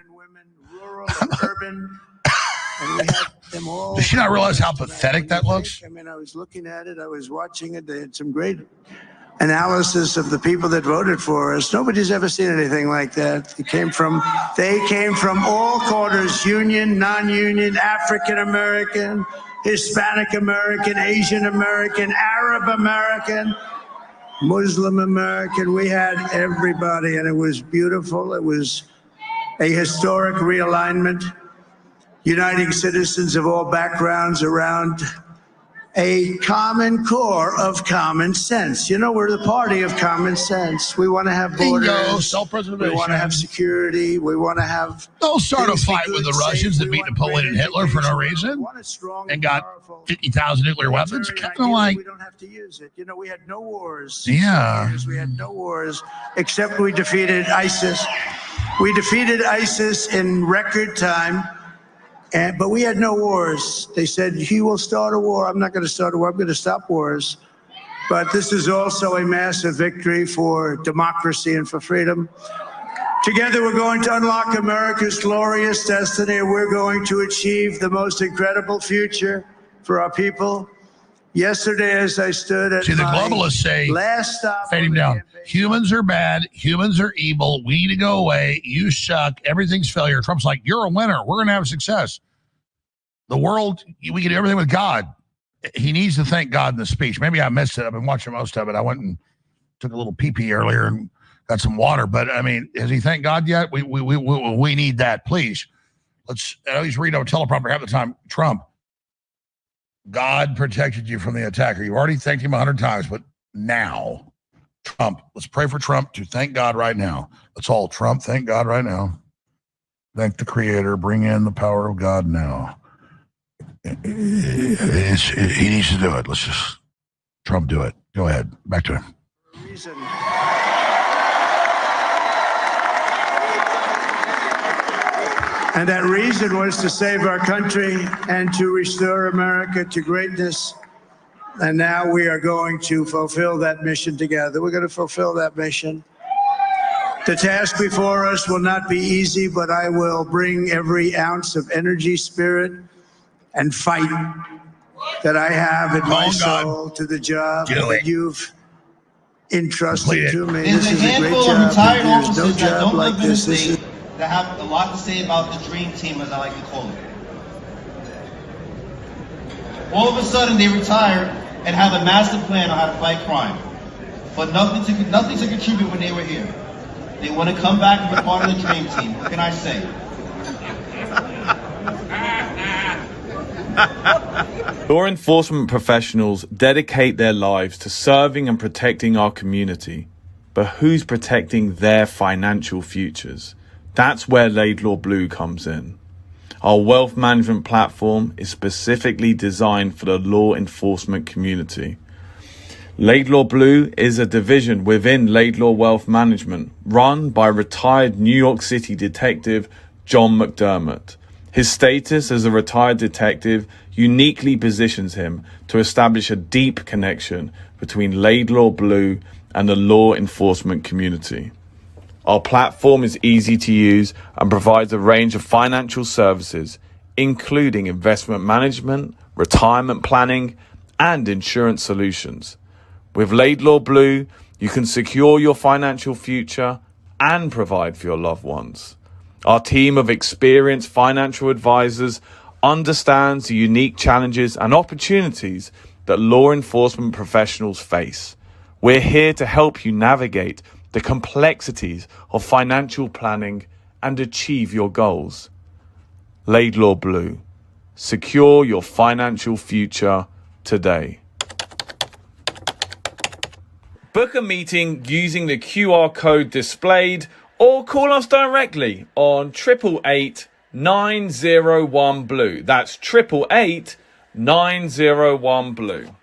does she not realize how pathetic that looks? I mean, I was looking at it. I was watching it. They had some great analysis of the people that voted for us. Nobody's ever seen anything like that. They came from all quarters, union, non-union, African American, Hispanic American, Asian American, Arab American, Muslim American. We had everybody, and it was beautiful. It was a historic realignment, uniting citizens of all backgrounds around a common core of common sense. You know, we're the party of common sense. We want to have borders. Bingo, self-preservation. We want to have security. We want to have... Don't start a fight with the Russians that beat Napoleon and Hitler for no reason and got 50,000 nuclear weapons. Kind of like... We don't have to use it. You know, we had no wars. Yeah. We had no wars, except we defeated ISIS. We defeated ISIS in record time. But we had no wars. They said, he will start a war. I'm not going to start a war. I'm going to stop wars. But this is also a massive victory for democracy and for freedom. Together, we're going to unlock America's glorious destiny. We're going to achieve the most incredible future for our people. Yesterday, as I stood at the globalists say, last stop, fade him down. Humans are bad. Humans are evil. We need to go away. You suck. Everything's failure. Trump's like, you're a winner. We're going to have success. The world, we can do everything with God. He needs to thank God in the speech. Maybe I missed it. I've been watching most of it. I went and took a little pee-pee earlier and got some water. But, I mean, has he thanked God yet? We need that, please. I know he's reading a teleprompter half the time. Trump. God protected you from the attacker. You already thanked him 100 times, but now, Trump, let's pray for Trump to thank God right now. Let's all, Trump, thank God right now. Thank the Creator. Bring in the power of God now. He needs to do it. Let's just, Trump, do it. Go ahead. Back to him. And that reason was to save our country and to restore America to greatness. And now we are going to fulfill that mission together. We're going to fulfill that mission. The task before us will not be easy, but I will bring every ounce of energy, spirit, and fight that I have in my soul to the job that you've entrusted to me. There's This a is a great handful of job. retired There's officers no that job don't like live in the this. This is state that have a lot to say about the dream team, as I like to call it. All of a sudden, they retire and have a master plan on how to fight crime, but nothing to contribute when they were here. They want to come back and be part of the dream team. What can I say? Law enforcement professionals dedicate their lives to serving and protecting our community. But who's protecting their financial futures? That's where Laidlaw Blue comes in. Our wealth management platform is specifically designed for the law enforcement community. Laidlaw Blue is a division within Laidlaw Wealth Management, run by retired New York City detective John McDermott. His status as a retired detective uniquely positions him to establish a deep connection between Laidlaw Blue and the law enforcement community. Our platform is easy to use and provides a range of financial services, including investment management, retirement planning, and insurance solutions. With Laidlaw Blue, you can secure your financial future and provide for your loved ones. Our team of experienced financial advisors understands the unique challenges and opportunities that law enforcement professionals face. We're here to help you navigate the complexities of financial planning and achieve your goals. Laidlaw Blue. Secure your financial future today. Book a meeting using the QR code displayed or call us directly on 888 901 Blue. That's 888 901 Blue.